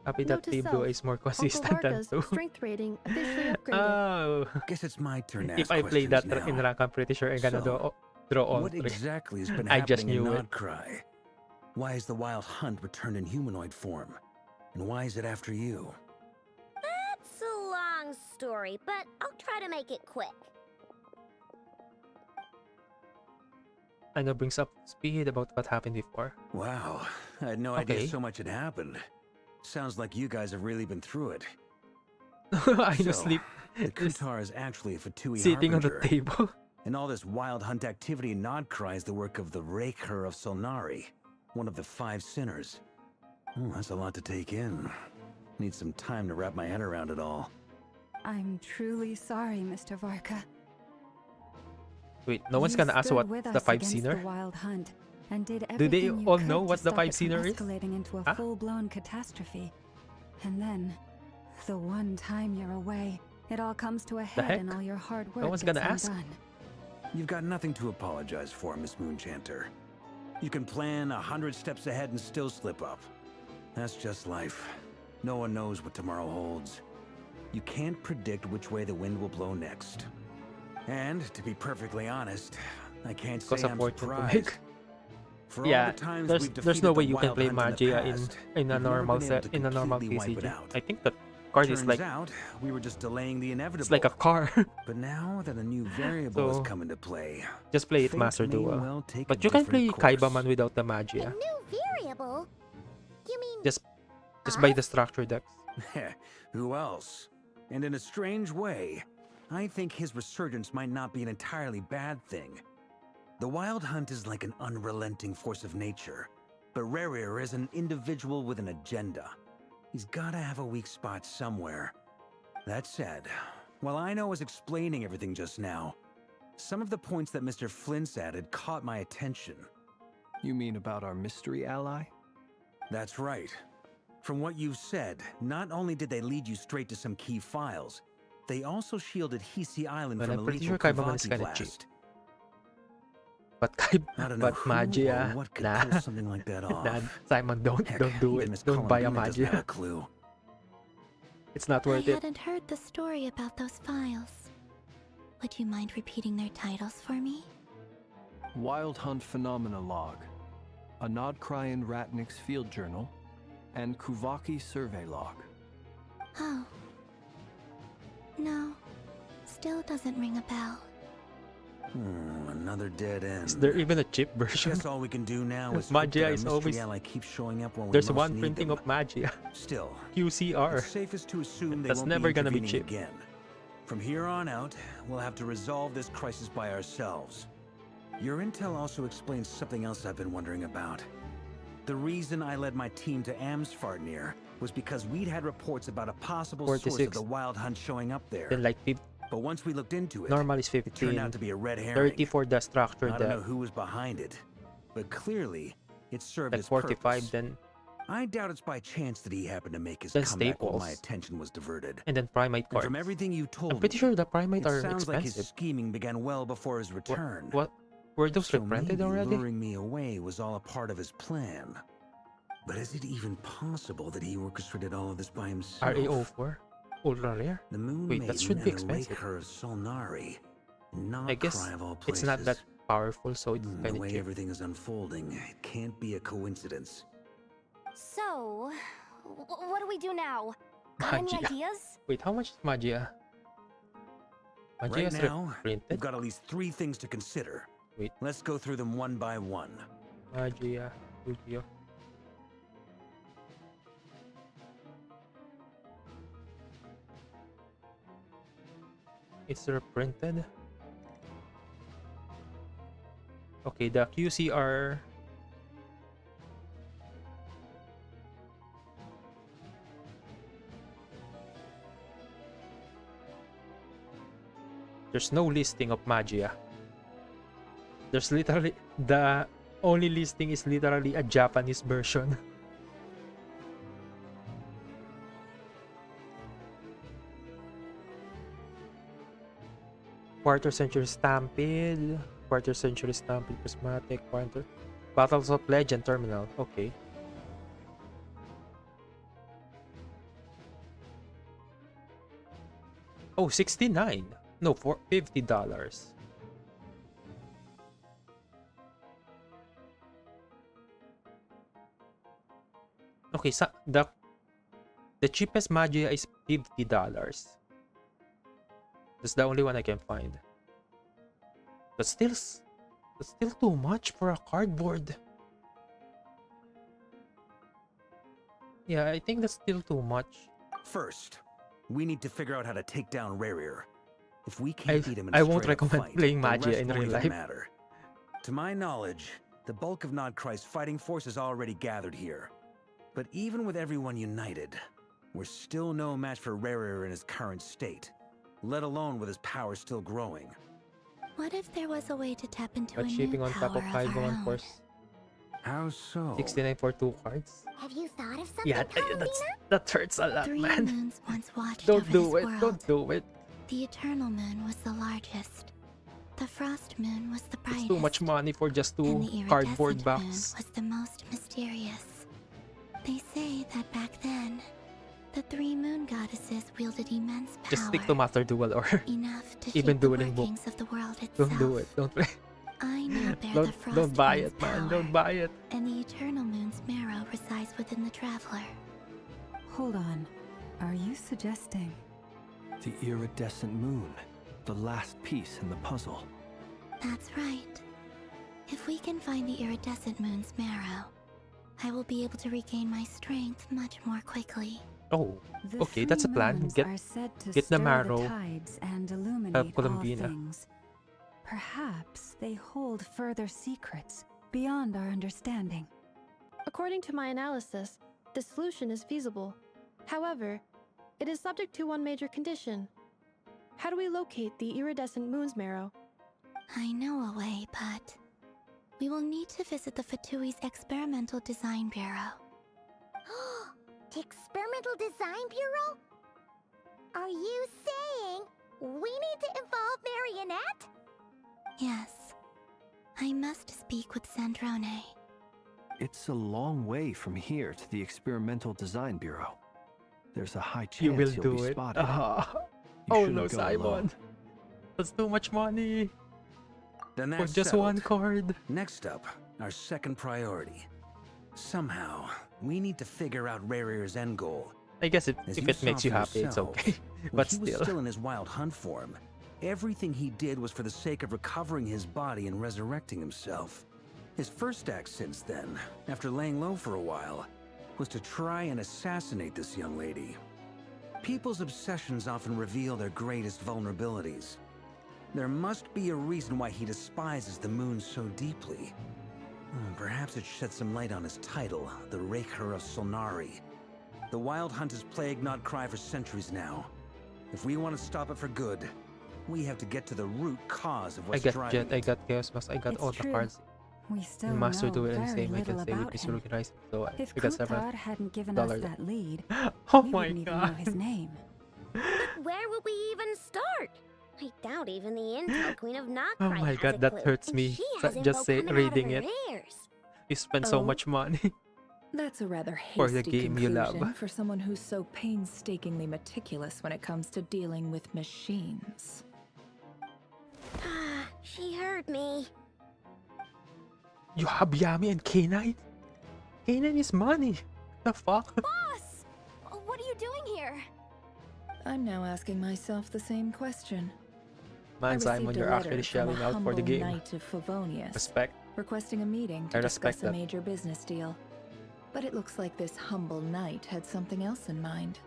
Happy Note that to Tiblo self, is more Uncle consistent than Varka's two. strength rating officially upgraded. Oh, Guess it's my turn to if ask I play that questions in now. rank, I'm pretty sure I'm gonna So, draw all What three. exactly has been I just happening in knew it. Nodcry? Why is the wild hunt returned in humanoid form? And why is it after you? That's a long story, but I'll try to make it quick. I know brings up speed about what happened before. Wow, I had no Okay. idea so much had happened. Sounds like you guys have really been through it. I know So, sleep The is Kutar is actually a Fatui sitting on the harbinger. table. And all this wild hunt activity in Nodcry is the work of the Raker of Solnari, one of the 5 sinners. Oh, that's a lot to take in. Need some time to wrap my head around it all. I'm truly sorry, Mr. Varka. Wait, no one's You gonna ask stood what with the us Five against Sinner? the wild hunt and did Do they everything you all could know to what the stop Five it from Sinner is? escalating into a Huh? full-blown catastrophe. And then, the one time you're away, it all comes to a head heck? and all your hard work No one's gets gonna ask. undone. You've got nothing to apologize for, Miss Moonchanter. You can plan 100 steps ahead and still slip up. That's just life. No one knows what tomorrow holds. You can't predict which way the wind will blow next. And, to be perfectly honest, I can't say Because of I'm fortune to surprised. make. For Yeah, all the times there's we've no defeated way the you can wild play hunt in the Magia past, in a we've never normal been able set to in a normal completely wipe it TCG. out. I think that card Turns is like out, we were just delaying the inevitable. it's like a car. But now that a new variable has So, come into play, just play it fate Master may Duel. well take But a you can play different course. Kaibaman without the A magia. new variable? You mean Just buy us? the structure decks. Who else? And in a strange way, I think his resurgence might not be an entirely bad thing. The Wild Hunt is like an unrelenting force of nature, but Rerir is an individual with an agenda. He's gotta have a weak spot somewhere. That said, while Aino was explaining everything just now, some of the points that Mr. Flint's added caught my attention. You mean about our mystery ally? That's right. From what you've said, not only did they lead you straight to some key files, they also shielded Hisi Island Well, from I'm a pretty lethal sure Kaibaman is Kavaki kinda cheap. blast. But I don't know but who magia, or what could nah. pull something like that off. Nah, Simon, don't Heck, do even it. Miss Don't buy a Columbina doesn't have a magia. clue. It's not I worth it. hadn't heard the story about those files. Would you mind repeating their titles for me? Wild Hunt Phenomena Log, a Nodcrian Ratnik's Field Journal, and Kuvaki Survey Log. Oh. No. Still doesn't ring a bell. Another dead end. Is there even a cheap version? Guess all we can do now is Magia hope that our is mystery always- ally keeps showing up when There's we most one need printing them. of magia. Still, QCR. it's safest to assume they That's won't never be gonna be intervening cheap. again. From here on out, we'll have to resolve this crisis by ourselves. Your intel also explains something else I've been wondering about. The reason I led my team to Amsfartnir was because we'd had reports about a possible source of 46. the Wild Hunt showing up there. Then like But once we looked into it, normal is it turned 15. out to be a red herring. 30 for the structure I don't know deck. who was behind it, but clearly it served Like its 45 purpose. then. I doubt it's by chance that he happened to make his Then comeback while my staples. attention was diverted. And then primate And cards. from everything you told I'm pretty me, sure the primate it are sounds like his expensive. scheming began well before his return. What? Were those So reprinted maybe already? luring me away was all a part of his plan. But is it even possible that he orchestrated all of this by himself? RA04? Ultra rare? The moon Wait, that maiden should be and the wake expensive. her of Solnari. Not I guess cry of all it's not that places. powerful, so it's The kind of way cheap. everything is unfolding, it can't be a coincidence. So, what do we do now? Got any Magia. ideas? Wait, how much is magia? Magia Right is now, we've reprinted? got at least 3 things to consider. Wait. Let's go through them one by one. Magia. Yu-Gi-Oh. It's reprinted. Okay, the QCR. There's no listing of Magia. There's literally the only listing is literally a Japanese version. Quarter Century Stampede, Quarter Century Stampede Prismatic, Quarter Battles of Legend Terminal. Okay. Oh, 69. No, for $50. Okay, so the cheapest Magia is $50. That's the only one I can find. But that's still too much for a cardboard. Yeah, I think that's still too much. First, we need to figure out how to take down Rerir. If we can't beat him in a I won't straight-up recommend fight, playing the Magia rest in won't real even life. matter. To my knowledge, the bulk of Nodcry's fighting force is already gathered here. But even with everyone united, we're still no match for Rerir in his current state, let alone with his power still growing. What if there was a way to tap into But a shipping new on top power of of 5 our one own? force. How so? 69 for 2 cards. Have you thought of something, Yeah, Carolina? that hurts a lot, 3 man. moons once watched Don't over do this it. world. Don't do it. The Eternal Moon was the largest. The Frost Moon was the brightest. It's too much money for just and 2 the cardboard iridescent moon box. was the most mysterious. They say that back then, the 3 moon goddesses wielded immense power. Just stick to Master Duel or enough to even shape the dueling book. workings of the world itself. Don't do it. Don't play. I now bear the Frost Don't buy Moon's it, man. power, Don't buy it. and the Eternal Moon's marrow resides within the Traveler. Hold on. Are you suggesting? The iridescent moon, the last piece in the puzzle. That's right. If we can find the iridescent moon's marrow, I will be able to regain my strength much more quickly. Oh, The okay, that's a three plan. moons Get are said to get the stir marrow, the tides and illuminate all Columbina. things. Perhaps they hold further secrets beyond our understanding. According to my analysis, the solution is feasible. However, it is subject to one major condition. How do we locate the iridescent moon's marrow? I know a way, but we will need to visit the Fatui's Experimental Design Bureau. The Experimental Design Bureau? Are you saying we need to involve Marionette? Yes. I must speak with Sandrone. It's a long way from here to the Experimental Design Bureau. There's a high chance You will you'll do be it. spotted. You Oh shouldn't no, go Simon. alone. That's too much money Then for that's just settled. one card. Next up, our second priority. Somehow, we need to figure out Rare's end goal. I guess As if you it makes saw you for happy, it's yourself, okay. When But he was still. still in his wild hunt form, everything he did was for the sake of recovering his body and resurrecting himself. His first act since then, after laying low for a while, was to try and assassinate this young lady. People's obsessions often reveal their greatest vulnerabilities. There must be a reason why he despises the moon so deeply. Perhaps it sheds some light on his title, the Raker of Solnari. The Wild Hunt has plagued Nodcry for centuries now. If we want to stop it for good, we have to get to the root cause of I what's got driving Jet, I it. got Chaos Mask, I got It's all the true. cards. We still You master know do it and very same I can little say with about this him. organized. So If we got $7. Kuthar hadn't given us that lead, Oh we my wouldn't even know god. his name. Where would we even start? I doubt even the Intel Queen of Notcry Oh my has god, a that clue, hurts and me. she So- has just info say coming out of reading her it. ears. You spend so Oh. much money. That's a rather hasty For the game you love. conclusion for someone who's so painstakingly meticulous when it comes to dealing with machines. Ah, she heard me. You have Yami and K9? K9 is money. The fuck? Boss! What are you doing here? I'm now asking myself the same question. Man, I Simon, received a you're letter actually from shelling a out for the humble game. knight of Favonius, Respect. requesting a meeting I to respect discuss a that. major business deal. But it looks like this humble knight had something else in mind.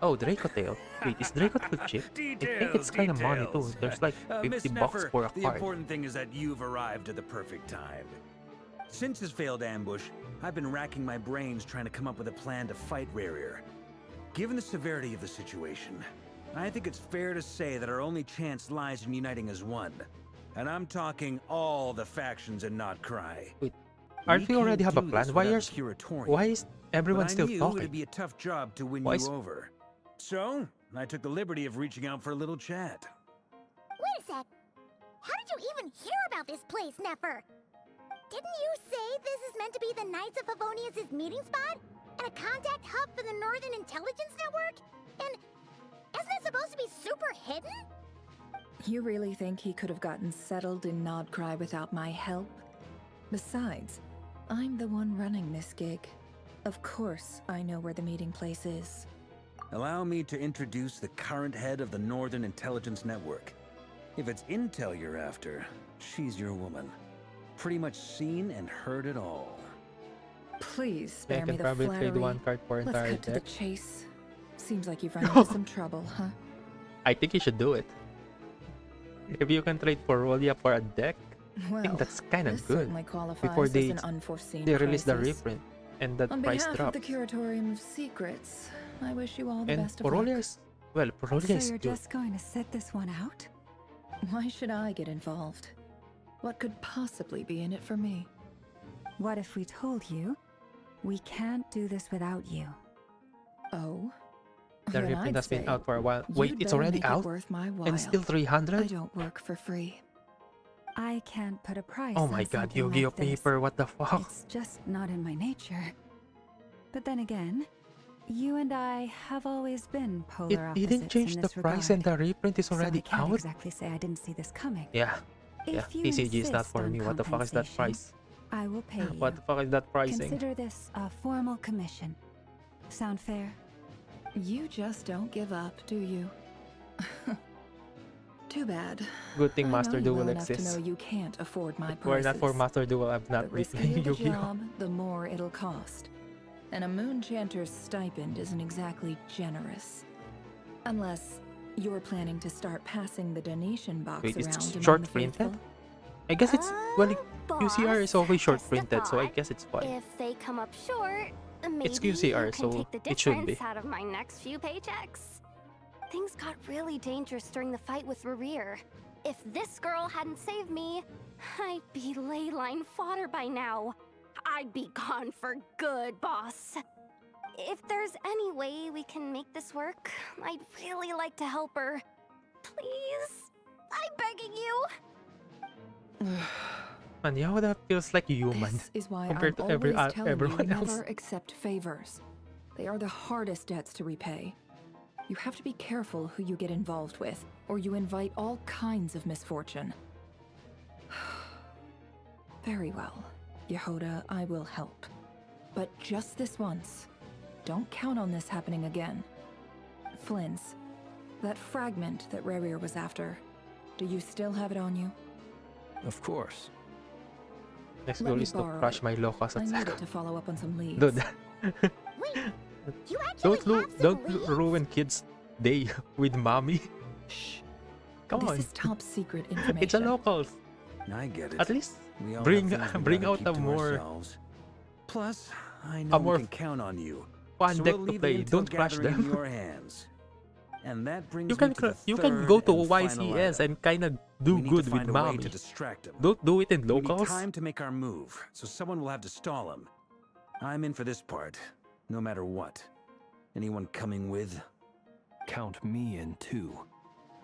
Oh, Draco Tail. Wait, is Draco Tail cheap? I think it's kind of money too. There's like Miss 50 bucks Nefer, for a the card. important thing is that you've arrived at the perfect time. Since his failed ambush, I've been racking my brains trying to come up with a plan to fight Rarier. Given the severity of the situation, I think it's fair to say that our only chance lies in uniting as one. And I'm talking all the factions in Notcry. Wait, aren't we already have a plan? Why is everyone still I knew talking? it'd be a tough job to win Why you is- over. So, I took the liberty of reaching out for a little chat. Wait a sec. How did you even hear about this place, Nefer? Didn't you say this is meant to be the Knights of Favonius' meeting spot? And a contact hub for the Northern Intelligence Network? And isn't it supposed to be super hidden? You really think he could have gotten settled in Nodcry without my help? Besides, I'm the one running this gig. Of course I know where the meeting place is. Allow me to introduce the current head of the Northern Intelligence Network. If it's intel you're after, she's your woman. Pretty much seen and heard it all. Please I spare me can the probably flattery. trade one card for Let's entire cut to the deck. chase. Seems like you've run into some trouble, huh? I think you should do it. If you can trade for Rolia for a deck, Well, I think that's kind this of good. certainly qualifies Before as they an unforeseen release the crisis. reprint and that On price behalf drops. of the Curatorium of Secrets, I wish you all the And best of luck. Porolia is well, Porolia So is you're good. just going to sit this one out? Why should I get involved? What could possibly be in it for me? What if we told you we can't do this without you? Oh? The Then reprint I'd has been say out for a while. Wait, you'd it's better already make it out? worth my while. And still I 300? don't work for free. I can't put a price Oh on my god, something Yu-Gi-Oh like this. paper, what the fuck? It's just not in my nature. But then again, you and I have always been polar It opposites didn't change in the this price regard. and the reprint is So I already can't out? exactly say I didn't see this coming. Yeah. Yeah, If you TCG is not insist for on me. What the fuck is that compensation, price? I will pay you. What the fuck is that pricing? Consider this a formal commission. Sound fair? You just don't give up, do you? Too bad. Good thing I Master know you Duel well enough to exists. know you can't afford my If we're not for prices. Master Duel, I've The not been riskier playing the Yu-Gi-Oh! job, the more it'll cost. And a moon chanter's stipend isn't exactly generous. Unless you're planning to start passing the donation box Wait, around it's among short the printed? faithful. I guess it's well, QCR is Boss, always short just a printed, so I thought. guess it's fine. If they come up short, maybe It's QCR, you can so take the it should be. difference out of my next few paychecks. Things got really dangerous during the fight with Rerir. If this girl hadn't saved me, I'd be ley line fodder by now. I'd be gone for good, boss. If there's any way we can make this work, I'd really like to help her. Please? I'm begging you. Man, yeah, that feels like human This is why compared I'm to always telling everyone you else. never accept favors. They are the hardest debts to repay. You have to be careful who you get involved with, or you invite all kinds of misfortune. Very well, Yehoda, I will help. But just this once. Don't count on this happening again. Flynn's, that fragment that Rerir was after, do you still have it on you? Of course. Next Let goal me is to borrow crush it. my locust I at need second. it to follow up on some leads. Dude, You actually have some don't leads? ruin kids' day with mommy. Shh. Come This on, is top secret information. it's a locals. I get it. At least We all bring have things we bring gotta out keep a to more ourselves. Plus, I know more we can count on you. fun So deck we'll to leave play. the intel Don't crush gathering in them. your hands. And that brings You me can to the you can go third to and final YCS item. and kind of do We need good to with find a way mommy. to distract him. Don't do it in We need locals. time to make our move, so someone will have to stall him. I'm in for this part, no matter what. Anyone coming with? Count me in too.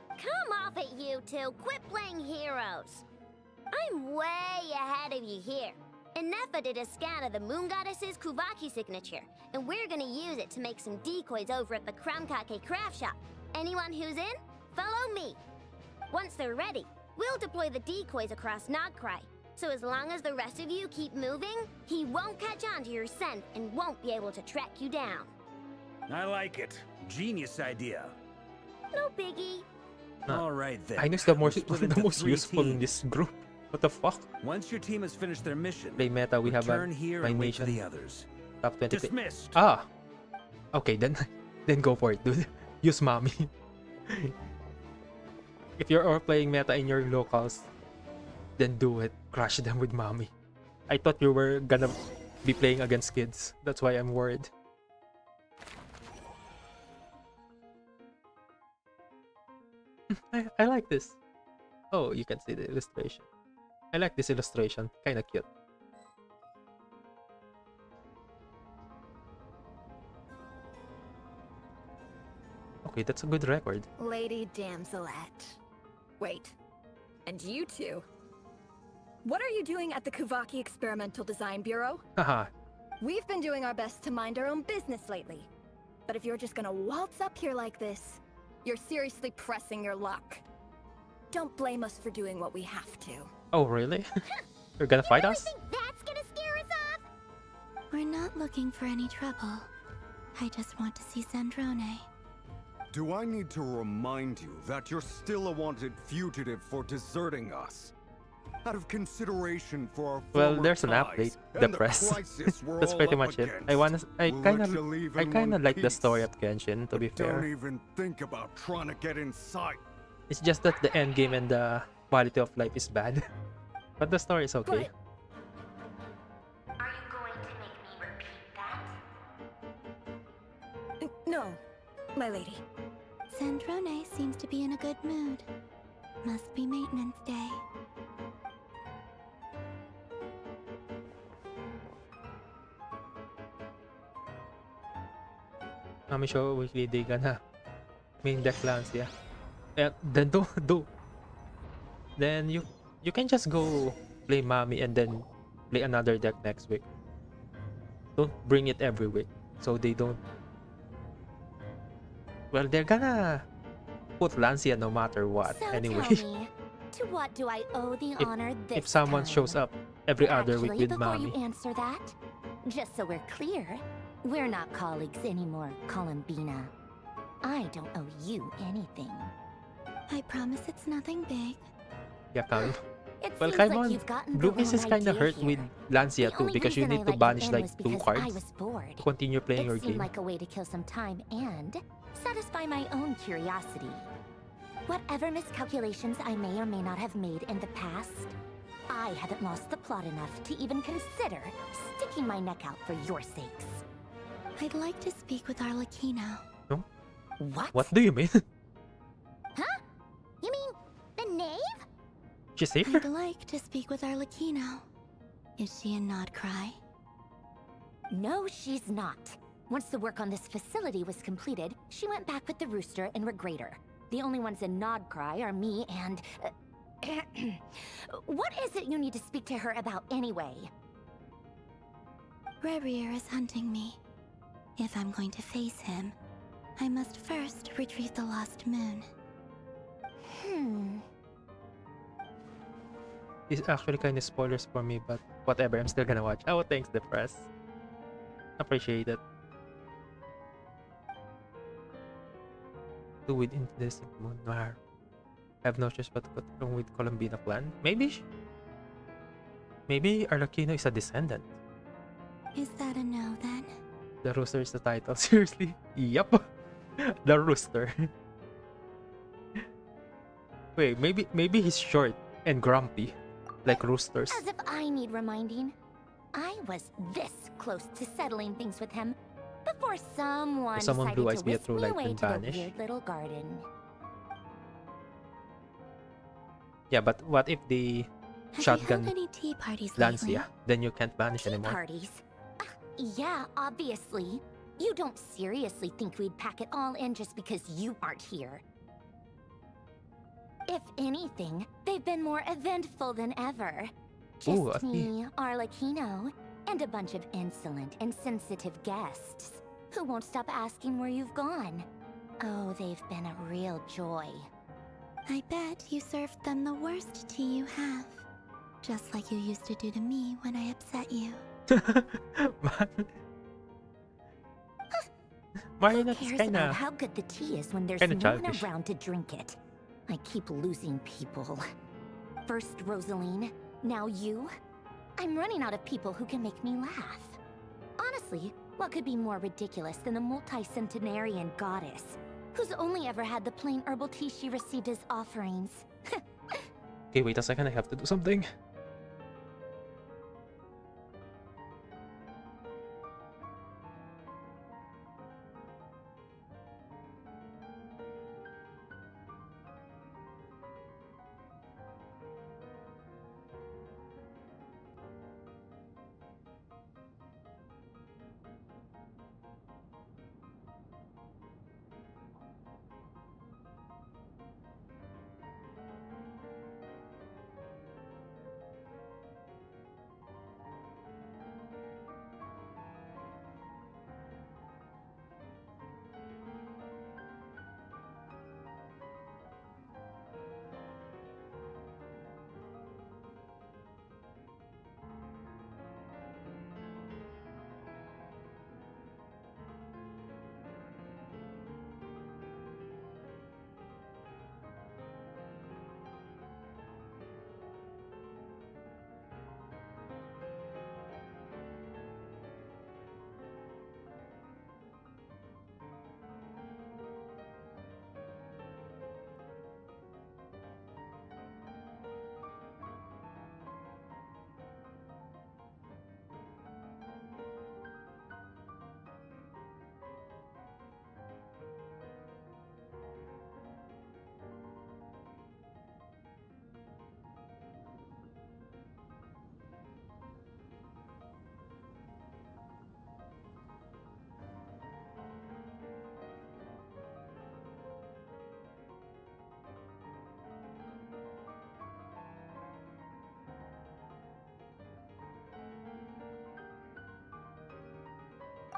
Come off it, you two. Quit playing heroes. I'm way ahead of you here. Nefa did a scan of the Moon Goddess's Kuvaki signature, and we're gonna use it to make some decoys over at the Kramkake craft shop. Anyone who's in, follow me. Once they're ready, we'll deploy the decoys across Nogcry. So as long as the rest of you keep moving, he won't catch on to your scent and won't be able to track you down. I like it. Genius idea. No biggie. All right then. I know it's the We'll most split the into most 3 useful in teams. this group. What the fuck? Once your team has finished their mission, Play meta. We have a return here my and wait for nation the others. top 20. Dismissed. Ah, okay then. Then go for it, dude. Use mommy. If you're all playing meta in your locals, then do it. Crush them with mommy. I thought you were gonna be playing against kids. That's why I'm worried. I like this. Oh, you can see the illustration. I like this illustration. Kinda cute. Okay, that's a good record. Lady Damselette. Wait. And you two? What are you doing at the Kuvaki Experimental Design Bureau? Haha. We've been doing our best to mind our own business lately. But if you're just gonna waltz up here like this, you're seriously pressing your luck. Don't blame us for doing what we have to. Oh, really? You're gonna fight us? Think that's gonna scare us off? We're not looking for any trouble. I just want to see Zandrone. Do I need to remind you that you're still a wanted fugitive for deserting us? Out of consideration for our Well, former there's an ties update. and The the press. crisis we're That's all pretty up much it. against. I We'll kind let you leave in one like the story piece. of Genshin. To be But don't fair, even think about trying to get inside. it's just that the end game and the quality of life is bad. But the story is okay. Are you going to make me repeat that? No, my lady. Zandrone seems to be in a good mood. Must be maintenance day. Mami show weekly day ka na. Main deck lands, yeah. Then do. Then you can just go play Mami and then play another deck next week. Don't bring it every week, so they don't. Well, they're gonna put Lancia no matter what So anyway. tell me, to what do I owe the If- honor this If someone time? shows up every other week Actually, with before Mami. you answer that, just so we're clear, we're not colleagues anymore, Columbina. I don't owe you anything. I promise it's nothing big. Yeah, Kami. It Well, seems kind like of. you've gotten Blue the Kiss is wrong kind of idea hurt here. with Lancia The too only because you reason I need to let banish in like was 2 because cards I was bored. to continue playing your It seemed game. like a way to kill some time and satisfy my own curiosity. Whatever miscalculations I may or may not have made in the past, I haven't lost the plot enough to even consider sticking my neck out for your sakes. I'd like to speak with Arlecchino. No? What? What do you mean? Huh? You mean the knave? She's here? I'd like to speak with Arlecchino. Is she in Nodcry? No, she's not. Once the work on this facility was completed, she went back with the Rooster and Regrator. The only ones in Nodcry are me and... what is it you need to speak to her about anyway? Rerir is hunting me. If I'm going to face him, I must first retrieve the lost moon. It's actually kind of spoilers for me, but whatever, I'm still gonna watch. Oh, thanks, the press. Appreciate it. Do with this moon noir. Have no choice but to go wrong with Columbina clan. Maybe Arlecchino is a descendant. Is that a no then? The Rooster is the title. Seriously? Yup. The Rooster. Wait, maybe he's short and grumpy, like roosters. As if I need reminding. I was this close to settling things with him before someone decided blue to eyes be a whisk true me light away and to the vanish? weird little garden. Yeah, but what if the Have you shotgun held any tea parties Lancia? lately? Then you can't vanish Tea anymore. parties? Yeah, obviously. You don't seriously think we'd pack it all in just because you aren't here. If anything, they've been more eventful than ever. Just Ooh, a tea. me, Arlecchino, and a bunch of insolent and sensitive guests who won't stop asking where you've gone. Oh, they've been a real joy. I bet you served them the worst tea you have. Just like you used to do to me when I upset you. Marionette Who is cares about kinda... how good the tea is when there's kinda no one childish. around to drink it? I keep losing people. First Rosaline, now you. I'm running out of people who can make me laugh. Honestly, what could be more ridiculous than a multi-centenarian goddess who's only ever had the plain herbal tea she received as offerings? Okay, wait a second, I have to do something.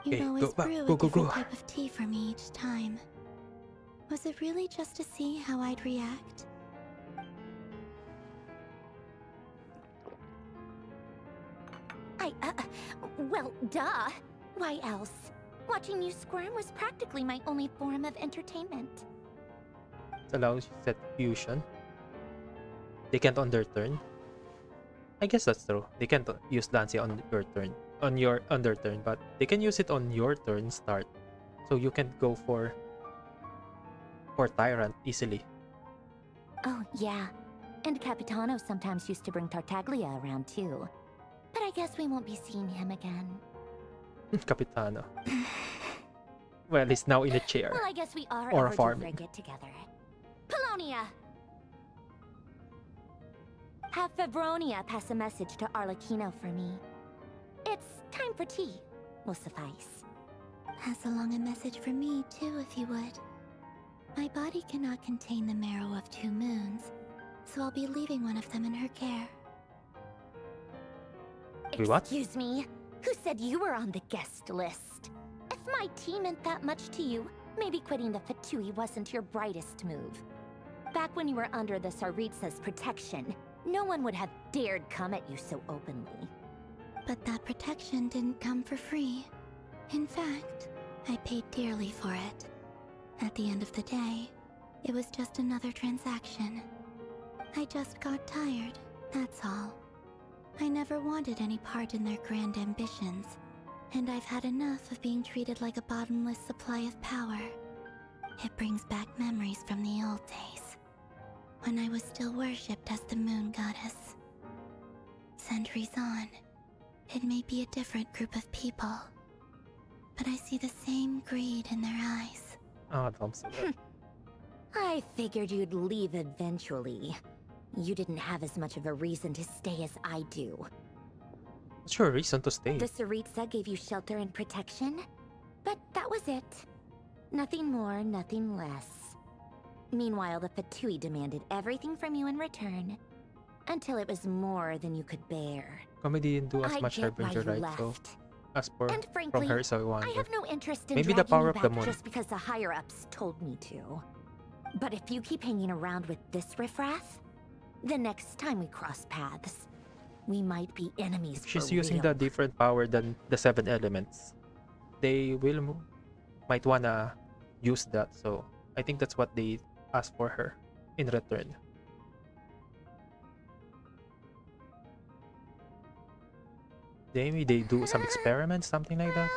You'd Okay, always go back. brew Go, a go, different go. type of tea for me each time. Was it really just to see how I'd react? Well, duh. Why else? Watching you squirm was practically my only form of entertainment. It allows you set fusion. They can't on their turn. I guess that's true. They can't use Lancia on your turn, on their turn, but they can use it on your turn start. So you can go for Tyrant easily. Oh, yeah. And Capitano sometimes used to bring Tartaglia around too. But I guess we won't be seeing him again. Capitano. Well, he's now in a chair. Well, I guess we are Or overdue farming. for a get-together. Polonia! Have Febronia pass a message to Arlecchino for me. It's time for tea. Will suffice. Pass along a message for me, too, if you would. My body cannot contain the marrow of 2 moons, so I'll be leaving one of them in her care. Wait, what? Excuse me? Who said you were on the guest list? If my tea meant that much to you, maybe quitting the Fatui wasn't your brightest move. Back when you were under the Tsaritsa's protection, no one would have dared come at you so openly. But that protection didn't come for free. In fact, I paid dearly for it. At the end of the day, it was just another transaction. I just got tired, that's all. I never wanted any part in their grand ambitions, and I've had enough of being treated like a bottomless supply of power. It brings back memories from the old days, when I was still worshipped as the moon goddess. Centuries on, it may be a different group of people, but I see the same greed in their eyes. Oh, Thompson. I figured you'd leave eventually. You didn't have as much of a reason to stay as I do. What's your reason to stay? The Tsaritsa gave you shelter and protection, but that was it. Nothing more, nothing less. Meanwhile, the Fatui demanded everything from you in return, until it was more than you could bear. Comedy didn't do as I much get why harbinger, you right? So, left. as for And from frankly, her, so I I wonder. have no interest in Maybe the dragging power you of the back moon. just because the higher-ups told me to. But if you keep hanging around with this riffraff, the next time we cross paths, we might be enemies She's for using real. the different power than the 7 elements. They might wanna use that, so I think that's what they asked for her in return. Maybe they do some experiments, something like that,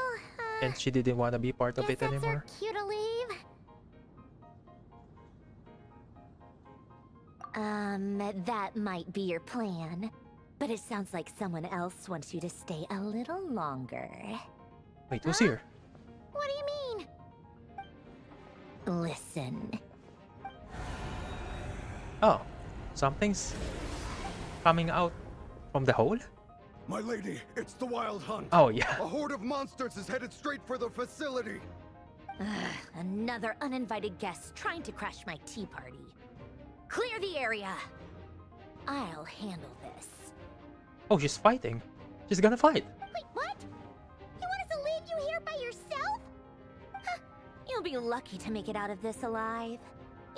and she didn't want to be part of it Guess that's anymore. our cue to leave. That might be your plan. But it sounds like someone else wants you to stay a little longer. Wait, who's here? What do you mean? Listen. Oh, something's coming out from the hole? My lady, it's the Wild Hunt. Oh, yeah. A horde of monsters is headed straight for the facility. Another uninvited guest trying to crash my tea party. Clear the area. I'll handle this. Oh, she's fighting. She's gonna fight. Wait, what? You want us to leave you here by yourself? You'll be lucky to make it out of this alive.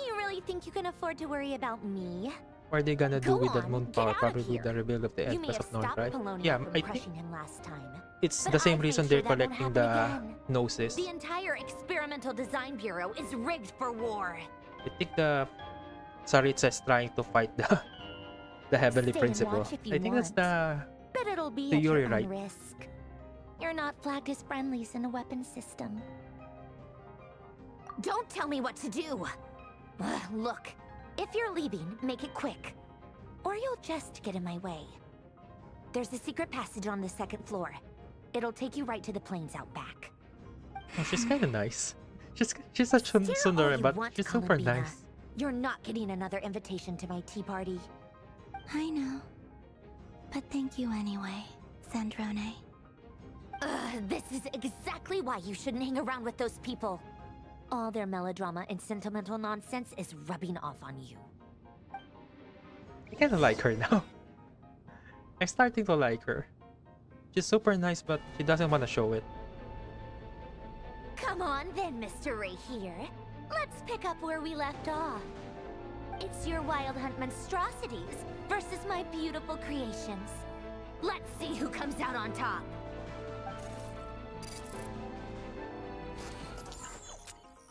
You really think you can afford to worry about me? What are they gonna do Go with that on, moon get power? out of Probably with here. the rebuild of the You may Empress have of North, stopped right? Polonia Yeah, from I think crushing him last time. it's But the same I've made reason sure they're that won't collecting happen the again. noses. The entire experimental design bureau is rigged for war. I think the Tsaritsa is trying to fight the Heavenly Stay and Principle. watch if you I think that's the But it'll be the at your Yuri, own right? risk. You're not flagged as friendlies in the weapon system. Don't tell me what to do! Look, if you're leaving, make it quick. Or you'll just get in my way. There's a secret passage on the 2nd floor. It'll take you right to the plains out back. Oh, she's kind of nice. She's such a Stare all Sundara, you but want, she's super Columbina. nice. You're not getting another invitation to my tea party. I know. But thank you anyway, Sandrone. This is exactly why you shouldn't hang around with those people. All their melodrama and sentimental nonsense is rubbing off on you. I kind of like her now. I'm starting to like her. She's super nice, but she doesn't want to show it. Come on then, Mr. Ray here. Let's pick up where we left off. It's your Wild Hunt monstrosities versus my beautiful creations. Let's see who comes out on top.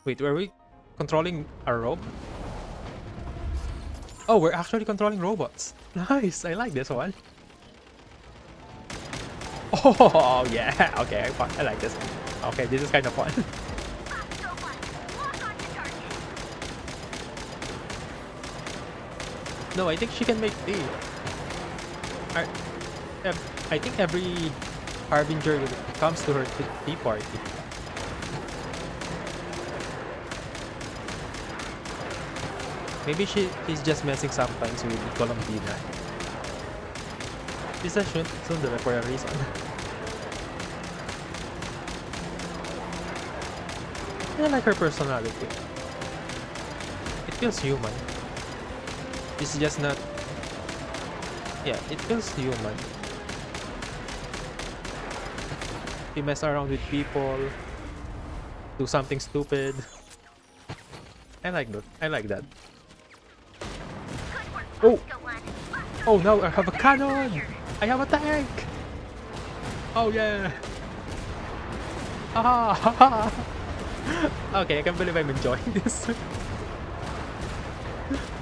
Wait, were we controlling a rope? Oh, we're actually controlling robots. Nice, I like this one. Oh, yeah. Okay, I like this one. Okay, this is kind of fun. No, I think she can make tea. I think every harbinger comes to her tea party. Maybe she's just messing sometimes with Colombina. She's a tsundere for a reason. I like her personality. It feels human. It's just not... Yeah, it feels human. She mess around with people, do something stupid. I like that. I like that. Oh! Oh, now I have a cannon! I have a tank! Oh yeah! Ah! Okay, I can't believe I'm enjoying this.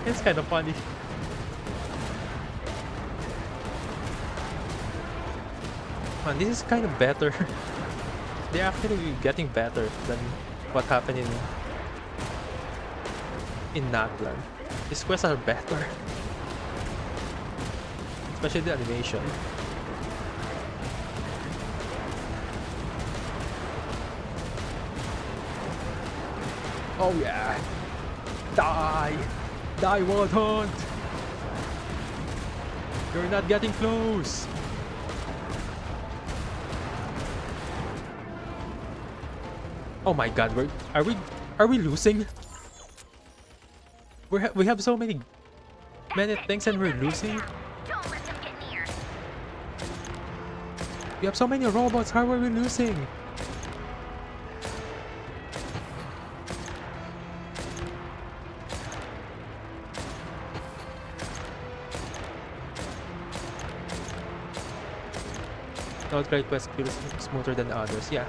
It's kind of funny. Man, this is kind of better. They're actually getting better than what happened in Natlan. These quests are better. Especially the animation. Oh yeah! Die! Die, Wild Hunt! You're not getting close! Oh my god, are we losing? We have so many things and we're losing. We have so many robots, how are we losing? Outcry quest feels smoother than others, yeah.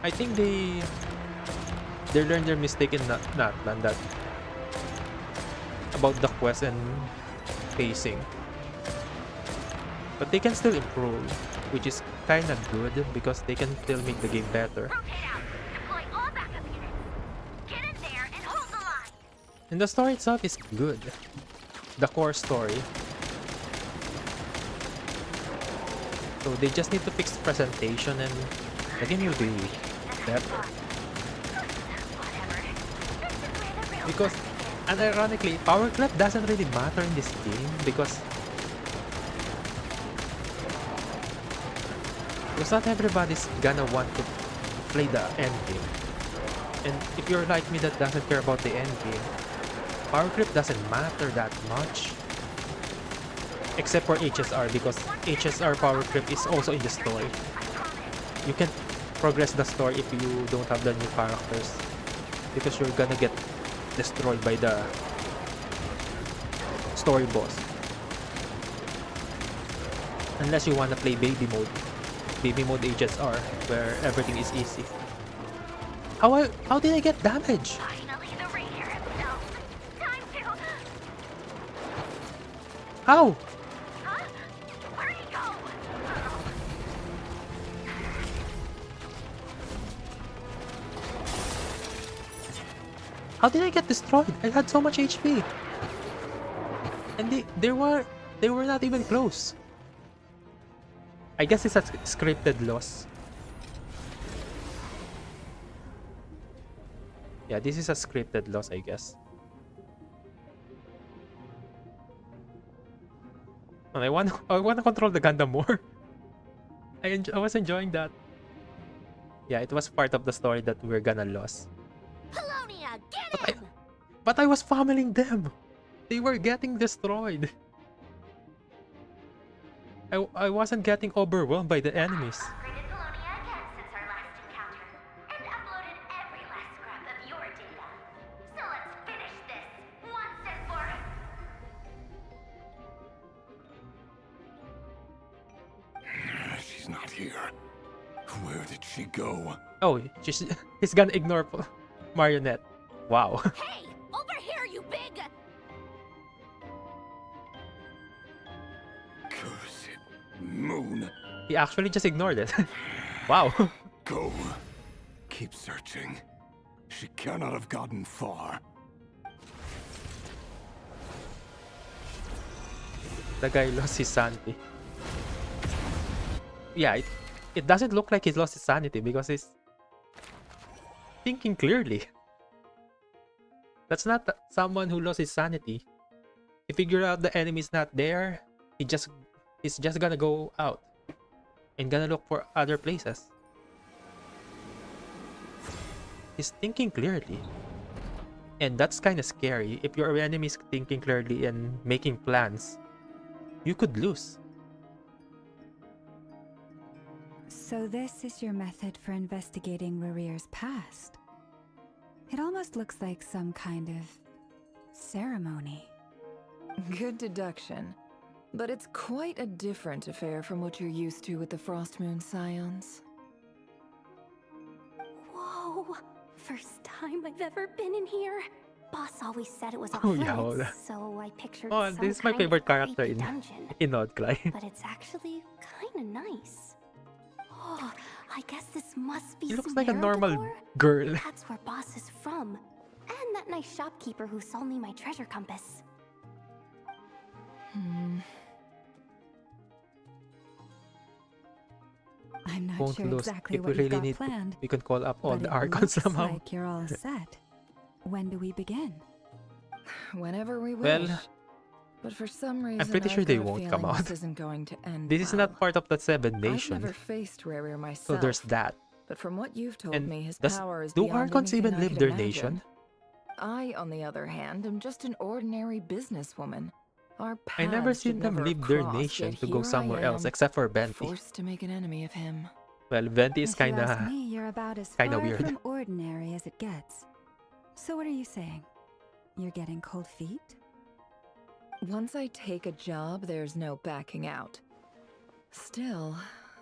I think they learned their mistake in Natlan, that about the quest and pacing. But they can still improve, which is kinda good because they can still make the game better. And the story itself is good. The core story. So they just need to fix the presentation and the game will be better. Because, and ironically, power creep doesn't really matter in this game because not everybody's gonna want to play the end game. And if you're like me that doesn't care about the end game, power creep doesn't matter that much. Except for HSR, because HSR power creep is also in the story. You can progress the story if you don't have the new characters, because you're gonna get destroyed by the story boss. Unless you wanna play baby mode HSR, where everything is easy. How did I get damage? How? How did I get destroyed? I had so much HP. And they were not even close. I guess it's a scripted loss. Yeah, this is a scripted loss, I guess. And I wanna control the Gundam more. I was enjoying that. Yeah, it was part of the story that we're gonna lose. But I was family them. They were getting destroyed. I wasn't getting overwhelmed by the enemies. She's not here. Where did she go? Oh, he's gonna ignore marionette. Wow. Hey! Over here, you big... Curse it, Moon. He actually just ignored it. Wow. Go. Keep searching. She cannot have gotten far. The guy lost his sanity. Yeah, it doesn't look like he's lost his sanity because he's thinking clearly. That's not someone who lost his sanity. He figured out the enemy's not there. He's just gonna go out and gonna look for other places. He's thinking clearly. And that's kind of scary. If your enemy is thinking clearly and making plans, you could lose. So this is your method for investigating Rarir's past. It almost looks like some kind of ceremony. Good deduction. But it's quite a different affair from what you're used to with the Frostmoon Scions. Whoa! First time I've ever been in here. Boss always said it was off Oh, limits, yeah. so I pictured Oh, some this is my kind of favorite character creepy in dungeon. in Outcry. But it's actually kind of nice. Oh, I guess this must be He looks like a Sierra normal decor? girl. That's where Boss is from. And that nice shopkeeper who sold me my treasure compass. I'm not Won't sure lose. exactly If we what you've really got need, planned, we can call up all but the it Archons looks somehow. like you're all set. When do we begin? Whenever we Well, wish. But for some reason, pretty sure I've they got a won't come feeling out. This isn't going to end This is well. not part of the Seven I've Nation. never faced Rarir myself. So there's that. But from what you've told And me, his does- power is do beyond Archons anything even I leave could their imagine. nation? I, on the other hand, am just an ordinary businesswoman. Our I never paths should seen them never leave have their crossed, nation yet to go here somewhere I else, am, except for Venti. forced to make an enemy of him. Well, Venti is If you ask kinda me, you're about as kinda far weird. from ordinary as it gets. So what are you saying? You're getting cold feet? Once I take a job, there's no backing out. Still,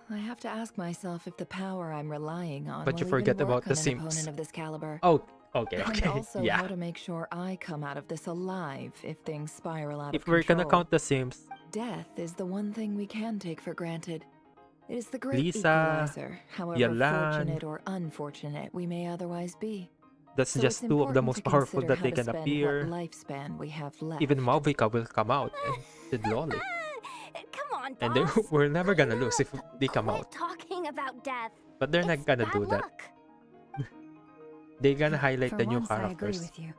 I have to ask myself if the power I'm relying on But you will forget even work about the on an Sims. opponent of this caliber. Oh, okay, And okay. also Yeah. how to make sure I come out of this alive if things spiral out If of we're control. gonna count the Sims, Death is the one thing we can take for granted. It is the great Lisa, equalizer, however Yalan. fortunate or unfortunate we may otherwise be. that's So just it's two of the important most to powerful consider that they how to can spend appear. What lifespan we have left. Even Malvika will come out and Sid Lolly. Come on, And Boss. we're never gonna lose if they come Quit out. talking about death. But they're not It's gonna bad do that. luck. They're gonna highlight For the new once, I agree characters. with you.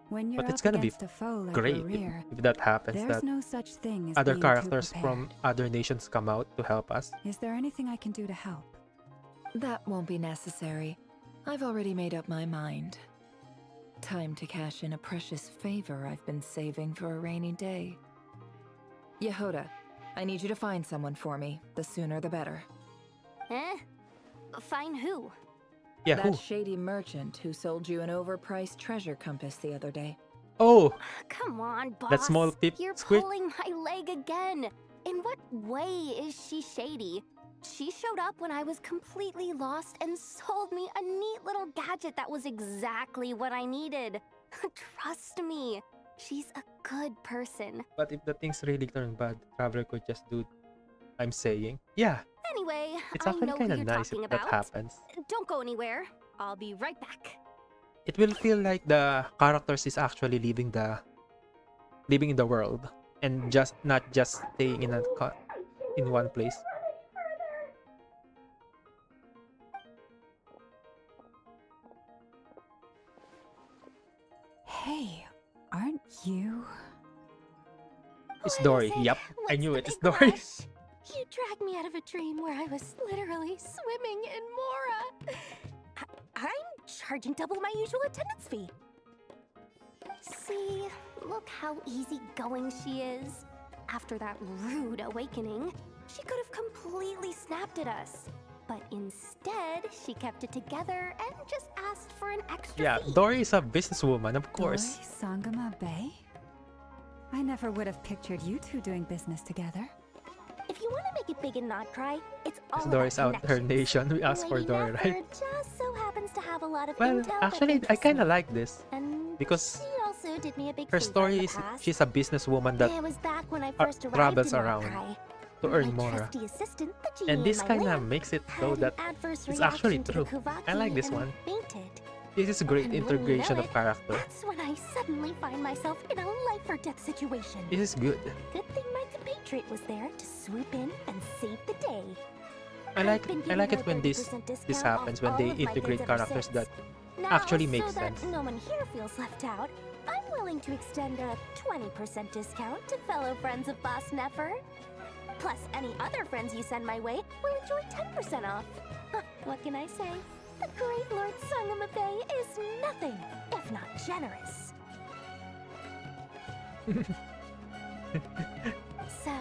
When you're But it's up gonna be against a foe like great Rarir, if that happens, there's that no such thing as other being too characters from prepared. other nations come out to help us. Is there anything I can do to help? That won't be necessary. I've already made up my mind. Time to cash in a precious favor I've been saving for a rainy day. Yehoda, I need you to find someone for me. The sooner the better. Eh? Find who? Yeah, that who? shady merchant who sold you an overpriced treasure compass the other day. Oh, Come on, Boss. that small pip You're squid. pulling my leg again. In what way is she shady? She showed up when I was completely lost and sold me a neat little gadget that was exactly what I needed. Trust me, she's a good person. But if the things really turn bad, Traveler could just do. I'm saying, yeah, Anyway, it's I actually know who kind of you're nice talking if that about. happens. Don't go anywhere. I'll be right back. It will feel like the characters is actually living in the world and just not just staying in one place. Hey, aren't you? It's What Dory. is it? Yep, I What's knew the it. It's big Dory. rush? You dragged me out of a dream where I was literally swimming in Mora. I'm charging double my usual attendance fee. See, look how easygoing she is. After that rude awakening, she could have completely snapped at us. But instead, she kept it together and just asked for an extra Yeah, fee. Dory is a businesswoman, of course. Dory Sangama Bay? I never would have pictured you two doing business together. If you want to make it big and not cry, it's all Dory's about out her connections. nation. We asked for Lady Dory, Nefer right? just so happens to have a a lot of Well, intel actually, that I interests kind of me. like this And because she also did me a big her favor in story the is past. she's a businesswoman that It was back when I first arrived travels in around Outcry. to earn My more. trusty assistant, the And genie this in my kind of lamp, makes it had so an that adverse it's actually reaction to true. the Kuvaki I like this and one. fainted. This is great And wouldn't you integration know of it, character. That's when I suddenly find myself in a life or death situation. This is good. Good thing my compatriot was there to swoop in and save the day. I like it when this happens, when they integrate characters that actually make so sense. that no one here feels left out, I'm willing to extend a 20% discount to fellow friends of Boss Nefer. Plus, any other friends you send my way will enjoy 10% off. What can I say? The great Lord Sangamabe is nothing if not generous. So,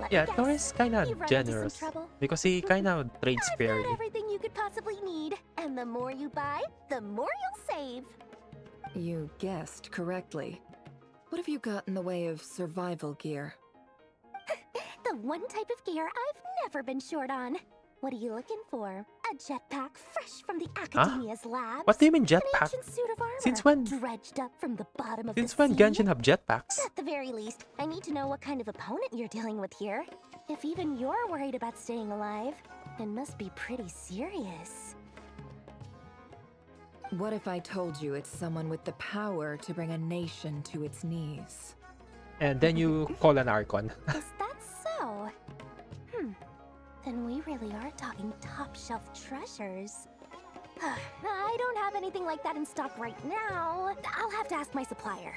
let me Yeah, guess. Thor is kind of You've run into some generous trouble? because he kind of trades I've fairly. got everything you could possibly need, and the more you buy, the more you'll save. You guessed correctly. What have you got in the way of survival gear? The one type of gear I've never been short on. What are you looking for? A jetpack fresh from the Academia's labs? What do you mean An jetpack? ancient suit of armor Since when? dredged up from the bottom of Since the when sea? Genshin have jetpacks? At the very least, I need to know what kind of opponent you're dealing with here. If even you're worried about staying alive, it must be pretty serious. What if I told you it's someone with the power to bring a nation to its knees? And then you call an Archon. Is that so? Then we really are talking top-shelf treasures. I don't have anything like that in stock right now. I'll have to ask my supplier.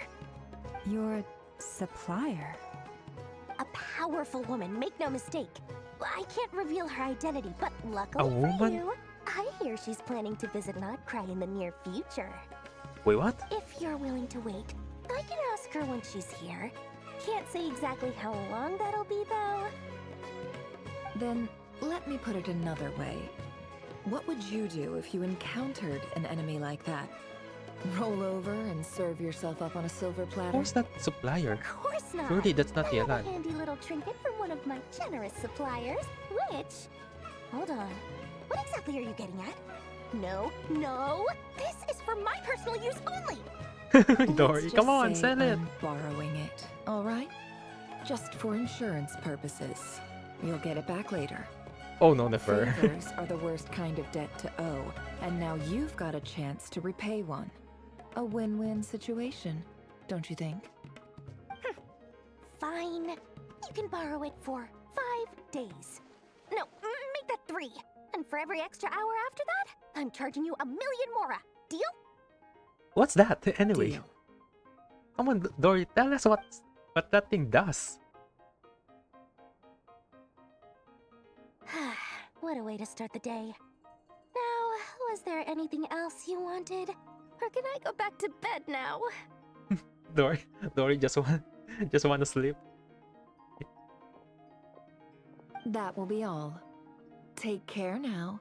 Your supplier? A powerful woman, make no mistake. I can't reveal her identity, but luckily A for woman? you, I hear she's planning to visit Notcry in the near future. Wait, what? If you're willing to wait, I can ask her when she's here. Can't say exactly how long that'll be, though. Then, let me put it another way. What would you do if you encountered an enemy like that? Roll over and serve yourself up on a silver platter? Who's that supplier? Of course not. Surely that's not I have a Yelan. handy little trinket from one of my generous suppliers, which... Hold on. What exactly are you getting at? No, no! This is for my personal use only! Dory, Let's come just on, say sell it. I'm borrowing it, all right? Just for insurance purposes. You'll get it back later. Oh no, never. Favors are the worst kind of debt to owe, and now you've got a chance to repay one. A win-win situation, don't you think? Fine. You can borrow it for 5 days. No, make that 3. And for every extra hour after that, I'm charging you 1,000,000 mora. Deal? What's that anyway? Deal. Come on, Dory, tell us what that thing does. What a way to start the day. Now, was there anything else you wanted? Or can I go back to bed now? Dory just want to sleep. That will be all. Take care now.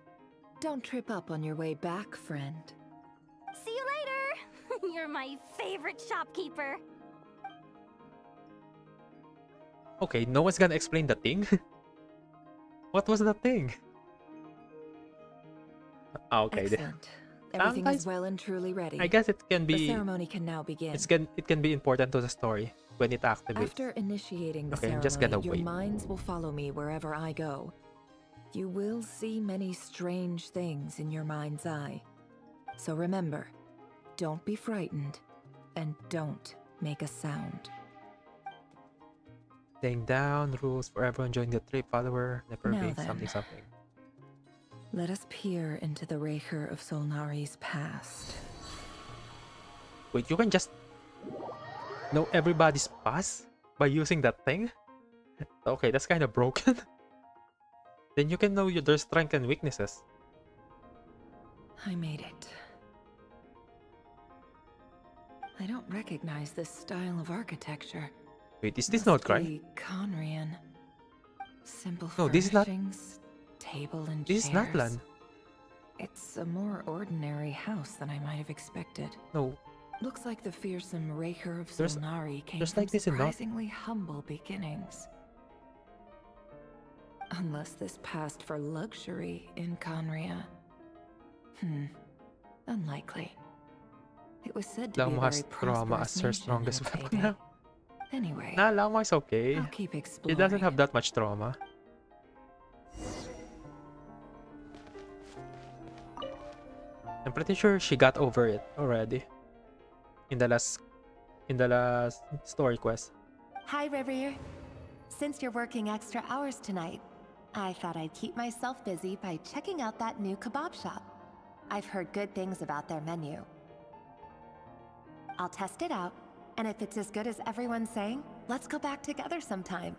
Don't trip up on your way back, friend. See you later! You're my favorite shopkeeper. Okay, no one's gonna explain the thing. What was the thing? Okay. Excellent. Everything Sometimes- is well and truly ready. I guess it can The be ceremony can now begin. it can be important to the story when it activates. After initiating the Okay, I'm ceremony, just gonna your wait. minds will follow me wherever I go. You will see many strange things in your mind's eye. So remember, don't be frightened, and don't make a sound. Laying down rules for everyone joining the trip. Follower never Now be then. something. Let us peer into the Raker of Solnari's past. Wait, you can just know everybody's past by using that thing? Okay, that's kind of broken. Then you can know their strengths and weaknesses. I made it. I don't recognize this style of architecture. Wait, is this Must Notcry? be Conrian. Simple No, this is not- furnishings, table and This is chairs. Natlan. It's a more ordinary house than I might have expected. No, Looks like the fearsome Raker of There's- Solnari came there's from like this in Not- surprisingly humble beginnings. Unless this passed for luxury in Conria. Unlikely. It was said to Lang be a mo very has trauma prosperous as her nation in strongest its weapon heyday. now. Anyway, Nah, Lang mo is okay. I'll keep She exploring. doesn't have that much trauma. I'm pretty sure she got over it already. In the last story quest. Hi, River. Since you're working extra hours tonight, I thought I'd keep myself busy by checking out that new kebab shop. I've heard good things about their menu. I'll test it out, and if it's as good as everyone's saying, let's go back together sometime.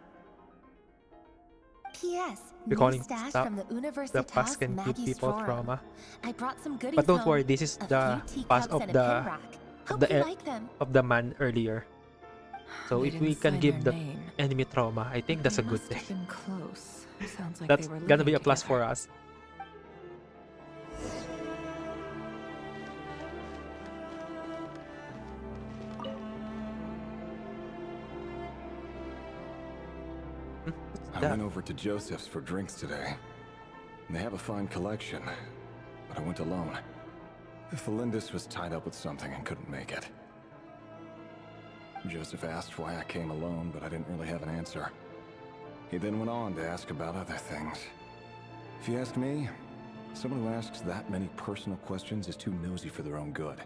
P.S. New Recalling stash stuff, from the the Universitas past can give Magis people Forum. trauma. I brought some goodies But don't home. worry, this is A the few past teacups of and a the pin rack. of Hope the you like them. of the man earlier. So They if we didn't can sign give their the name. enemy trauma, I think that's They a good must thing. have been close. Sounds like That's they were gonna be living a plus together. for us. I went over to Joseph's for drinks today. They have a fine collection, but I went alone. Felindis was tied up with something and couldn't make it. Joseph asked why I came alone, but I didn't really have an answer. He then went on to ask about other things. If you ask me, someone who asks that many personal questions is too nosy for their own good.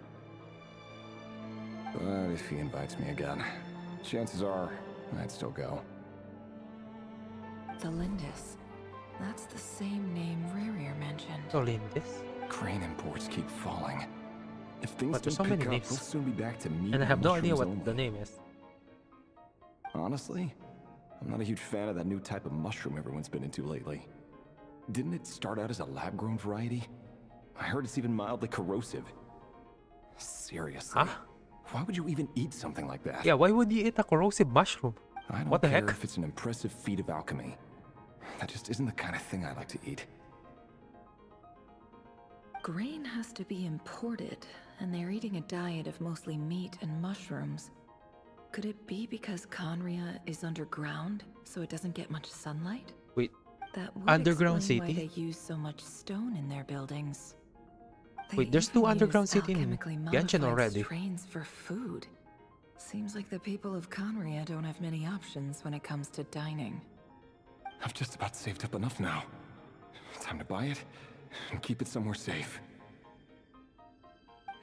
But if he invites me again, chances are I'd still go. Felindis. That's the same name Ririer mentioned. Felindis? Crane imports keep falling. If things But there's don't so many pick up, names. we'll soon be back to meat And I have no idea mushrooms what the only. name is. Honestly, I'm not a huge fan of that new type of mushroom everyone's been into lately. Didn't it start out as a lab-grown variety? I heard it's even mildly corrosive. Seriously? Huh? Why would you even eat something like that? Yeah, why would you eat a corrosive mushroom? I don't What the care heck? if it's an impressive feat of alchemy. That just isn't the kind of thing I like to eat. Grain has to be imported, and they're eating a diet of mostly meat and mushrooms. Could it be because Conria is underground, so it doesn't get much sunlight? Wait, That would underground explain city? why they use so much stone in their buildings. Wait, there's two even underground use city in alchemically Genshin modified already. strains for food. Seems like the people of Conria don't have many options when it comes to dining. I've just about saved up enough now. Time to buy it and keep it somewhere safe.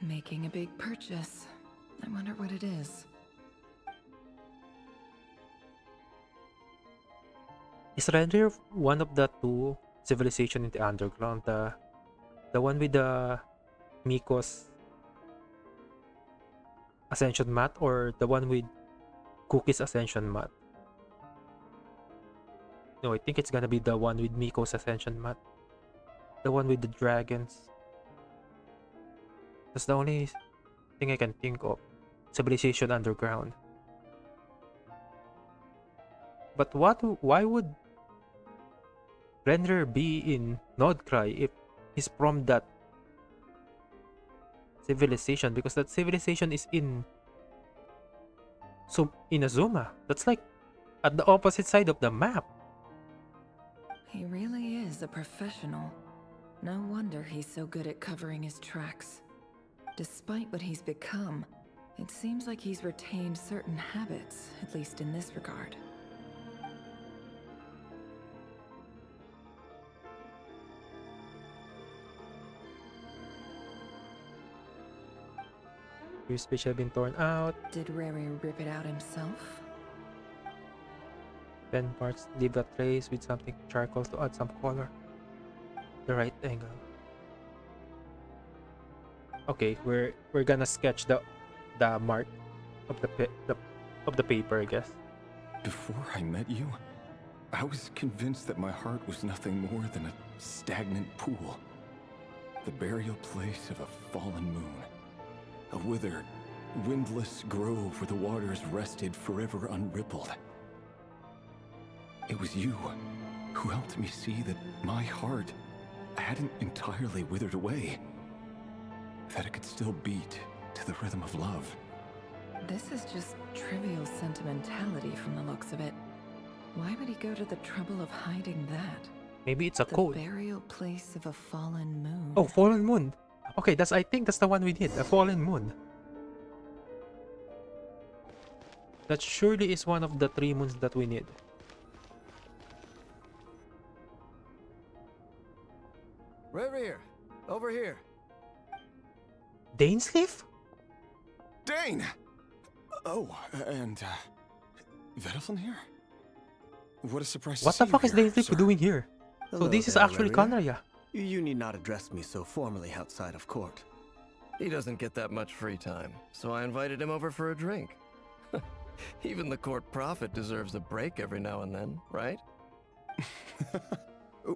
Making a big purchase. I wonder what it is. Is Render one of the two civilizations in the underground? The one with the Miko's Ascension Mat, or the one with Cookie's Ascension Mat? No, I think it's gonna be the one with Miko's Ascension Mat. The one with the dragons. That's the only thing I can think of. Civilization underground. But why would Render be in Nordcry if he's from that civilization? Because that civilization is in Azuma. That's like at the opposite side of the map. He really is a professional. No wonder he's so good at covering his tracks. Despite what he's become, it seems like he's retained certain habits, at least in this regard. Your speech had been torn out. Did Rary rip it out himself? 10 parts. Leave a trace with something charcoal to add some color. The right angle. Okay, we're gonna sketch the mark of the paper, I guess. Before I met you, I was convinced that my heart was nothing more than a stagnant pool. The burial place of a fallen moon. A withered, windless grove where the waters rested forever unrippled. It was you who helped me see that my heart hadn't entirely withered away. That it could still beat to the rhythm of love. This is just trivial sentimentality from the looks of it. Why would he go to the trouble of hiding that? Maybe it's a The code. burial place of a fallen moon. Oh, fallen moon. Okay, I think that's the one we need. A fallen moon. That surely is one of the 3 moons that we need. Reverie, over here. Dainsleif? Dane! Oh, and, Vedaflin here? What a surprise What to the see fuck you is here, Dainsleif sir. doing here? So Hello this is there, actually Reverie. Kanaria. You need not address me so formally outside of court. He doesn't get that much free time, so I invited him over for a drink. Even the court prophet deserves a break every now and then, right?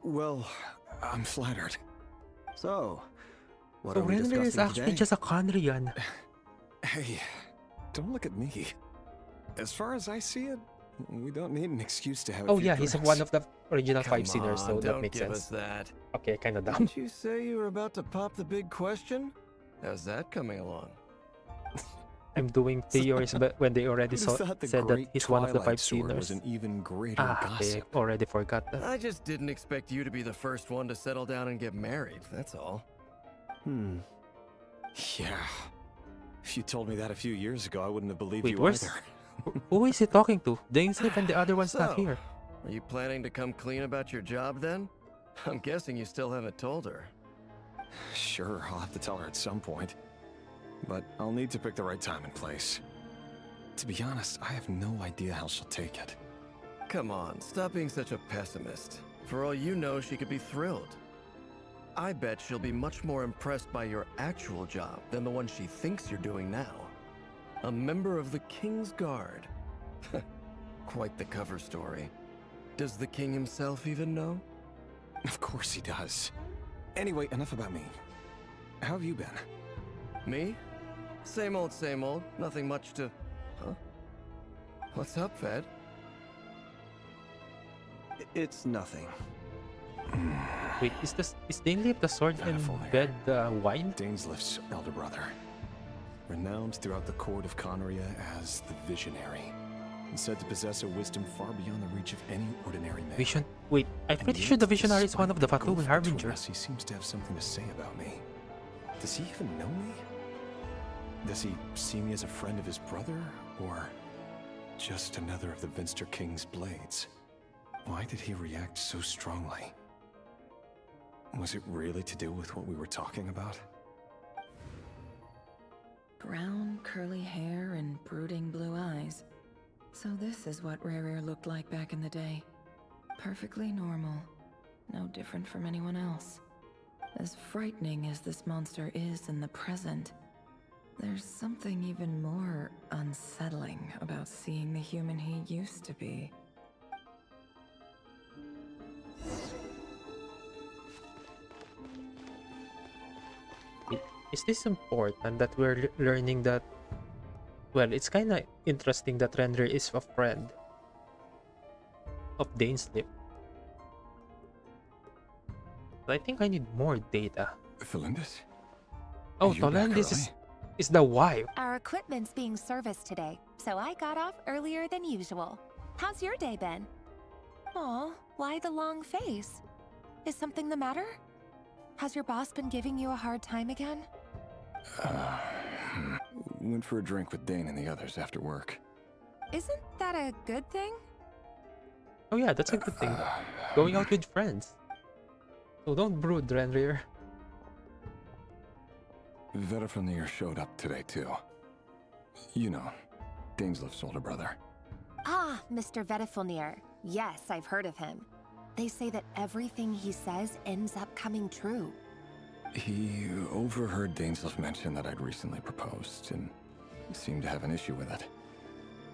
Well, I'm flattered. So, what So are we Renrir discussing is actually today? just a Kandrian. Hey, don't look at me. As far as I see it, we don't need an excuse to have a Oh few yeah, he's drinks. one of the original Come 5 sinners, so on, that don't makes give sense. us that. Okay, kind of dumb. Didn't you say you were about to pop the big question? How's that coming along? I'm doing theories, but when they already Who'd have thought the said that great he's one of the Twilight 5 Sword was sinners. an even greater They gossip. already forgot that. I just didn't expect you to be the first one to settle down and get married, that's all. Yeah. If you told me that a few years ago, I wouldn't have believed Wait, you where's... either. Who is he talking to? Dainsleif and the other one's not So, here. Are you planning to come clean about your job then? I'm guessing you still haven't told her. Sure, I'll have to tell her at some point. But I'll need to pick the right time and place. To be honest, I have no idea how she'll take it. Come on, stop being such a pessimist. For all you know, she could be thrilled. I bet she'll be much more impressed by your actual job than the one she thinks you're doing now. A member of the King's Guard. Quite the cover story. Does the king himself even know? Of course he does. Anyway, enough about me. How have you been? Me? Same old, same old. Nothing much to... Huh? What's up, Ved? It's nothing. Wait, is Dainsleif the sword and bed wine? Dainsleif's elder brother. Renowned throughout the court of Conria as the Visionary. And said to possess a wisdom far beyond the reach of any ordinary man. Vision... Wait, I'm And pretty yet, sure the Visionary is despite one of the gulf Fatui between Harbinger. us, he seems to have something to say about me. Does he even know me? Does he see me as a friend of his brother? Or just another of the Vinster King's blades? Why did he react so strongly? Was it really to do with what we were talking about? Brown, curly hair and brooding blue eyes. So this is what Rerir looked like back in the day. Perfectly normal. No different from anyone else. As frightening as this monster is in the present, there's something even more unsettling about seeing the human he used to be. Is this important that we're learning that... Well, it's kind of interesting that Renrir is a friend of Dainsleif. But I think I need more data. Felindis? Oh, You back Tolendis early? is the wife. Our equipment's being serviced today, so I got off earlier than usual. How's your day been? Aw, why the long face? Is something the matter? Has your boss been giving you a hard time again? Went for a drink with Dane and the others after work. Isn't that a good thing? Oh yeah, that's a good thing. Going out with friends. So don't brood, Renrir. Vedaflin showed up today too. You know, Dainsleif's older brother. Ah, Mr. Vedafilnir. Yes, I've heard of him. They say that everything he says ends up coming true. He overheard Dainsleif mention that I'd recently proposed and seemed to have an issue with it.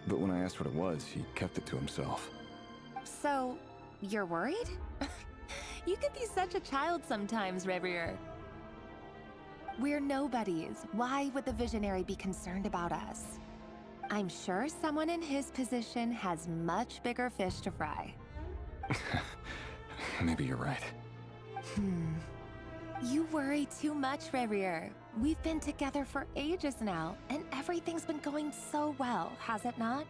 But when I asked what it was, he kept it to himself. So, you're worried? You can be such a child sometimes, Reverie. We're nobodies. Why would the Visionary be concerned about us? I'm sure someone in his position has much bigger fish to fry. Maybe you're right. You worry too much, Reverie. We've been together for ages now, and everything's been going so well, has it not?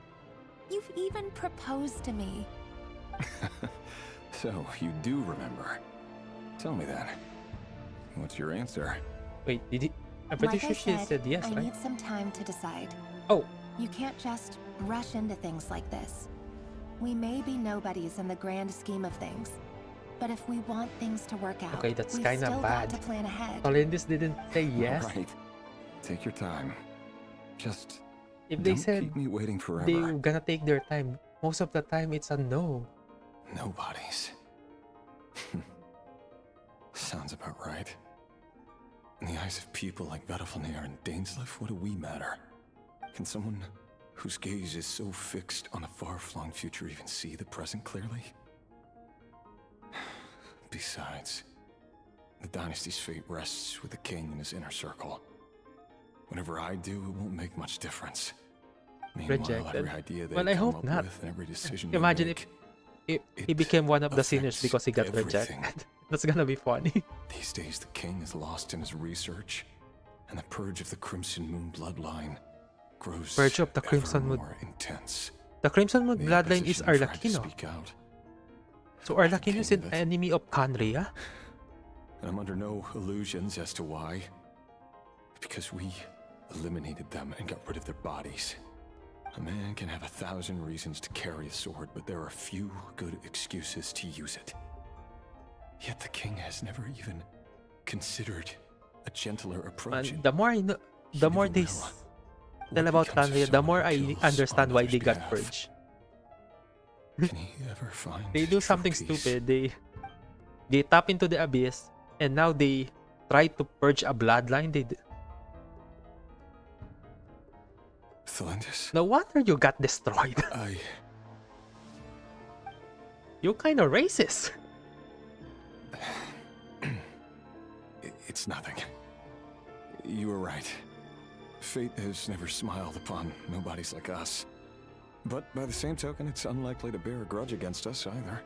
You've even proposed to me. So, you do remember. Tell me then. What's your answer? Wait, did he? I'm pretty Like sure I she said yes, I right? need some time to decide. Oh. You can't just rush into things like this. We may be nobodies in the grand scheme of things, but if we want things to work out, Okay, that's we've kind still of got bad. to plan ahead. Solindis didn't say yes. All right. Take your time. Just If they don't said keep me waiting forever. they were gonna take their time, most of the time it's a no. Nobodies. Sounds about right. In the eyes of people like Vedalfnir and Dainsleif, what do we matter? Can someone whose gaze is so fixed on a far-flung future even see the present clearly? Besides, the dynasty's fate rests with the king and his inner circle. Whatever I do, it won't make much difference. Meanwhile, Rejected. every idea they Well, I come hope up not. with and every decision they Imagine make, if he became one of the sinners affects because he got everything. rejected. That's gonna be funny. These days, the king is lost in his research, and the purge of the Crimson Moon bloodline grows Purge of the ever Crimson Moon. more intense. The Crimson Moon The bloodline is opposition tried to Arlecchino. speak out, So Arlecchino is an King of it. enemy of Canria? and I'm under no illusions as to why. Because we eliminated them and got rid of their bodies. A man can have 1,000 reasons to carry a sword, but there are few good excuses to use it. Yet the king has never even considered a gentler approach. And the more I know, the more they tell about becomes of Canria, the someone more who I kills understand on why others' they got behalf? purged. Can he ever find They do true something peace? stupid. They tap into the abyss, and now they try to purge a bloodline. Thalendis, No wonder you got destroyed. You kind of racist. It's nothing. You were right. Fate has never smiled upon nobodies like us. But by the same token, it's unlikely to bear a grudge against us either.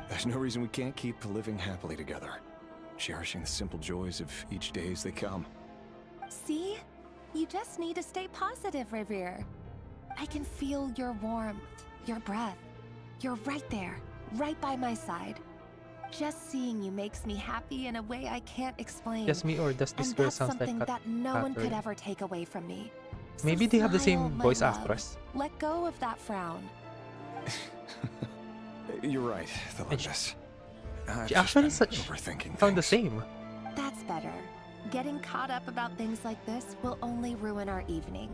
There's no reason we can't keep living happily together, cherishing the simple joys of each day as they come. See? You just need to stay positive, Revere. I can feel your warmth, your breath. You're right there, right by my side. Just seeing you makes me happy in a way I can't explain. Just me, or does this and girl that's sounds like something that no one could Catherine? ever take away from me. So Maybe they have the smile, same my voice love. actress. Let go of that frown. You're right, Thalendis. I've She just actually been such overthinking sound the things. same. That's better. Getting caught up about things like this will only ruin our evening.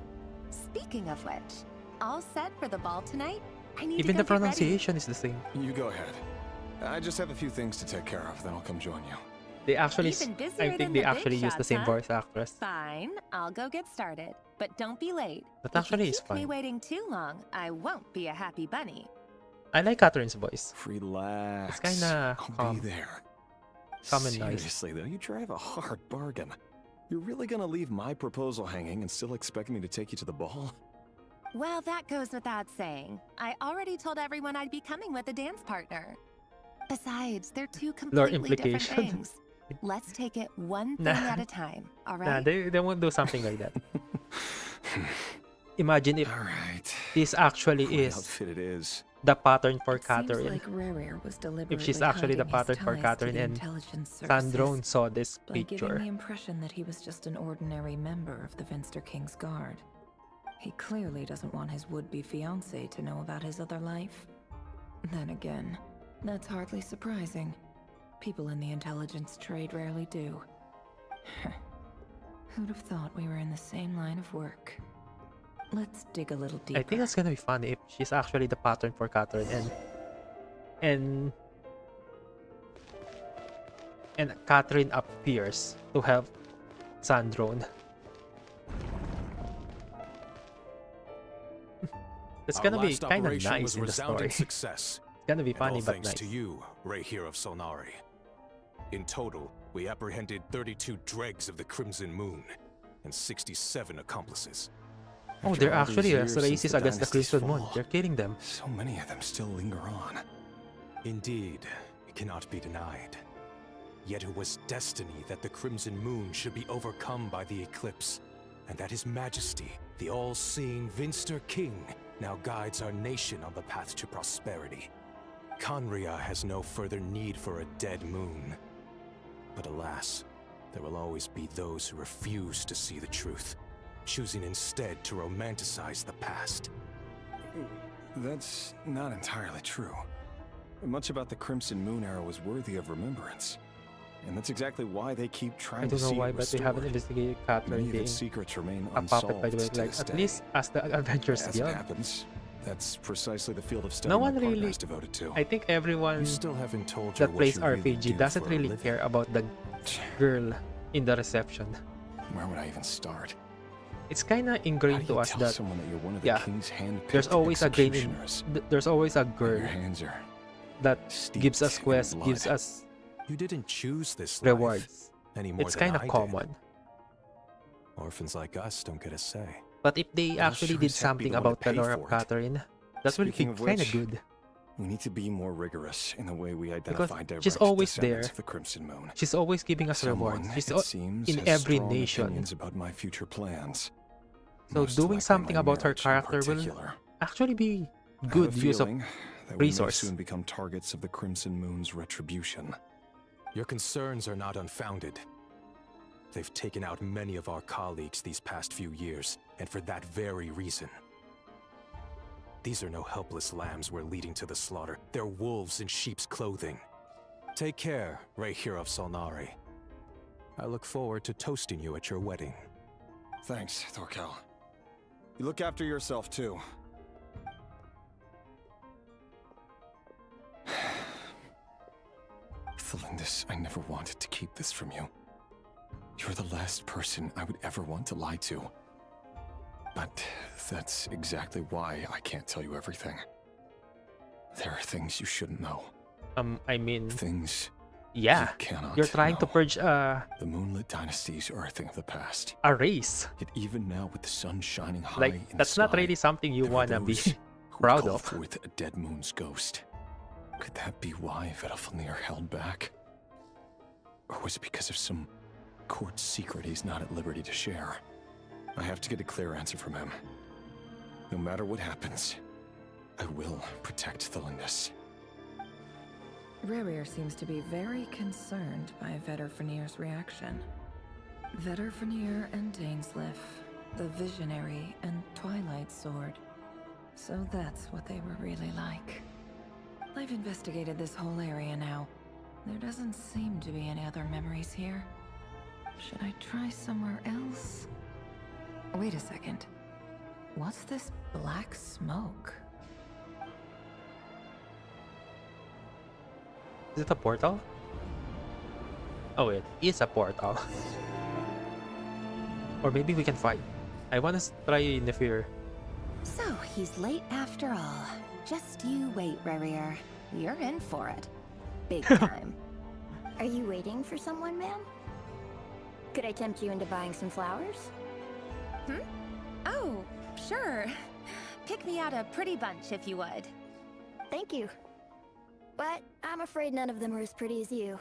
Speaking of which, all set for the ball tonight? I need Even to the go get ready. pronunciation is the same. You go ahead. I just have a few things to take care of, then I'll come join you. They actually, Even busier I than think the they big actually use the shots, same huh? voice actress. Fine, I'll go get started. But don't be late. That If actually you is keep me fine. waiting too long, I won't be a happy bunny. I like Catherine's voice. Relax. It's kinda I'll calm. be there. Calm and nice. Seriously, though, you drive a hard bargain. You're really gonna leave my proposal hanging and still expect me to take you to the ball? Well, that goes without saying. I already told everyone I'd be coming with a dance partner. Besides, they're two completely different implication. things. Let's take it one thing Nah. at a time, all Nah, right? they won't do something like that. Imagine if this actually What is outfit it is. the pattern for It seems Catherine. like Rere was deliberately If she's actually the hiding his pattern for ties to Catherine the and intelligence services Sandrone saw this by giving picture. the impression that he was just an ordinary member of the Finster King's Guard. He clearly doesn't want his would-be fiancée to know about his other life. Then again, that's hardly surprising. People in the intelligence trade rarely do. Who'd have thought we were in the same line of work? Let's dig a little deeper. I think that's gonna be funny if she's actually the pattern for Catherine and Catherine appears to help Sandrone. It's Our gonna be last kind of operation nice was in the resounding story. success. It's gonna be And funny all but thanks nice. to you, Rahir of Solnari. In total, we apprehended 32 dregs of the Crimson Moon and 67 accomplices. Oh, After they're all these actually years since racist the against the dynasty's Crimson Moon. fall, They're killing them. So many of them still linger on. Indeed, it cannot be denied. Yet it was destiny that the Crimson Moon should be overcome by the eclipse, and that His Majesty, the all-seeing Vinster King, now guides our nation on the path to prosperity. Conria has no further need for a dead moon. But alas, there will always be those who refuse to see the truth, choosing instead to romanticize the past. That's not entirely true. Much about the Crimson Moon era was worthy of remembrance. And that's exactly why they keep I trying to don't know see why, it but they haven't restored. investigated Cutler Many of being its secrets remain a puppet, by the way. unsolved to Like, this at day. least as the adventures As it beyond. happens, that's precisely the field of study No my one partner really. is devoted to. I think everyone You still haven't told her that what plays you really RPG do doesn't for a really living. care about the girl in the reception. Where would I even start? It's kind of How ingrained do to you us tell that someone that you're one of the yeah, king's hand-picked there's always a grain in, executioners? there's always a That girl your hands are that gives steeped us in quests, blood. gives us You didn't choose this rewards. life any more It's than kind of I did. common. Orphans like us don't get a say. But if they I'll actually sure did as heck be something the one to about the pay lore of for it. Catherine, that will be Speaking of kind of which, good. We need to be more rigorous in the way we Because identify direct she's always descendants there. of the Crimson Moon. She's always giving us Someone, rewards. She's it seems, in has every strong nation. opinions about my future plans. So Most doing likely something my about her marriage in character will particular. actually be I have good a use of feeling that we may resource. soon become targets of the Crimson Moon's retribution. Your concerns are not unfounded. They've taken out many of our colleagues these past few years, and for that very reason. These are no helpless lambs we're leading to the slaughter. They're wolves in sheep's clothing. Take care, Rehir of Solnari. I look forward to toasting you at your wedding. Thanks, Thorkel. You look after yourself, too. Thelindis, I never wanted to keep this from you. You're the last person I would ever want to lie to. But that's exactly why I can't tell you everything. There are things you shouldn't know. I mean, Things yeah, you cannot you're trying to know. purge The Moonlit dynasties are a thing of the past. a race. Yet even now, with the sun shining high Like, in that's the not sky, really something you there were wanna be those who proud called of. forth a dead moon's ghost. Could that be why Vedalfnir held back? Or was it because of some court secret he's not at liberty to share? I have to get a clear answer from him. No matter what happens, I will protect Thelindis. Rerir seems to be very concerned by Vedalfnir's reaction. Vedalfnir and Dainsleif, the Visionary and Twilight Sword. So that's what they were really like. I've investigated this whole area now. There doesn't seem to be any other memories here. Should I try somewhere else? Wait a second. What's this black smoke? Is it a portal? Oh, it is a portal. Or maybe we can fight. I want to try Nefir. So, he's late after all. Just you wait, Rerir. You're in for it. Big time. Are you waiting for someone, ma'am? Could I tempt you into buying some flowers? Oh, sure. Pick me out a pretty bunch if you would. Thank you. But I'm afraid none of them are as pretty as you.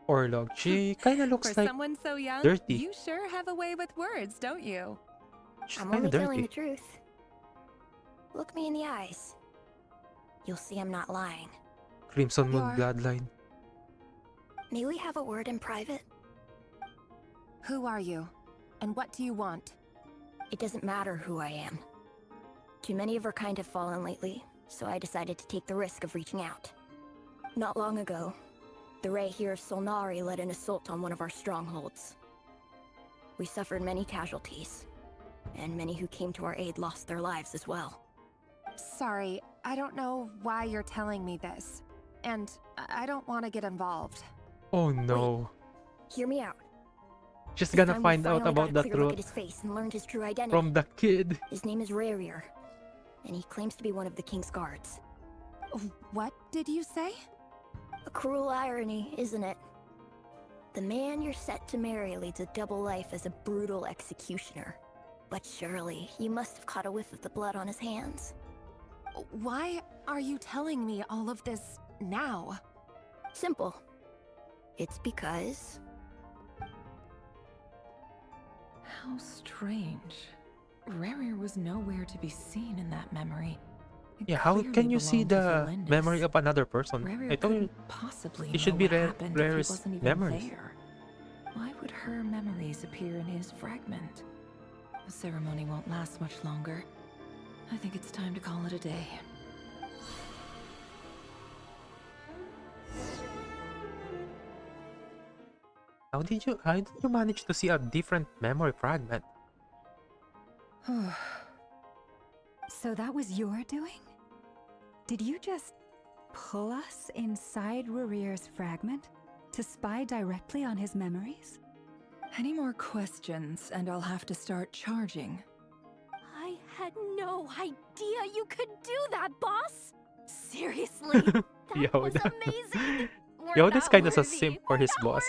Orlog. She kind of looks For like someone so young, dirty. you sure have a way with words, don't you? She's I'm kind only of telling dirty. the truth. Look me in the eyes. You'll see I'm not lying. Crimson Moon You're- bloodline. May we have a word in private? Who are you? And what do you want? It doesn't matter who I am. Too many of our kind have fallen lately, so I decided to take the risk of reaching out. Not long ago, the Rehir of Solnari led an assault on one of our strongholds. We suffered many casualties, and many who came to our aid lost their lives as well. Sorry, I don't know why you're telling me this. And I don't want to get involved. Oh no. Hear me out. She's This gonna time we find out finally about got the a clear look at truth his face and learned his true identity. from the kid. His name is Rerir, and he claims to be one of the King's guards. What did you say? A cruel irony, isn't it? The man you're set to marry leads a double life as a brutal executioner. But surely, you must have caught a whiff of the blood on his hands. Why are you telling me all of this now? Simple. It's because... How strange. Rerir was nowhere to be seen in that memory. It Yeah, how clearly can you see belonged to the Thelindis. memory of another person? Rerir I thought couldn't possibly it should know be what happened if he Rerir's wasn't even memories. there. Why would her memories appear in his fragment? The ceremony won't last much longer. I think it's time to call it a day. How did you manage to see a different memory fragment? So that was your doing? Did you just pull us inside Rurir's fragment to spy directly on his memories? Any more questions, and I'll have to start charging. I had no idea you could do that, boss! Seriously, that was amazing! Yo, this guy is a simp for his boss.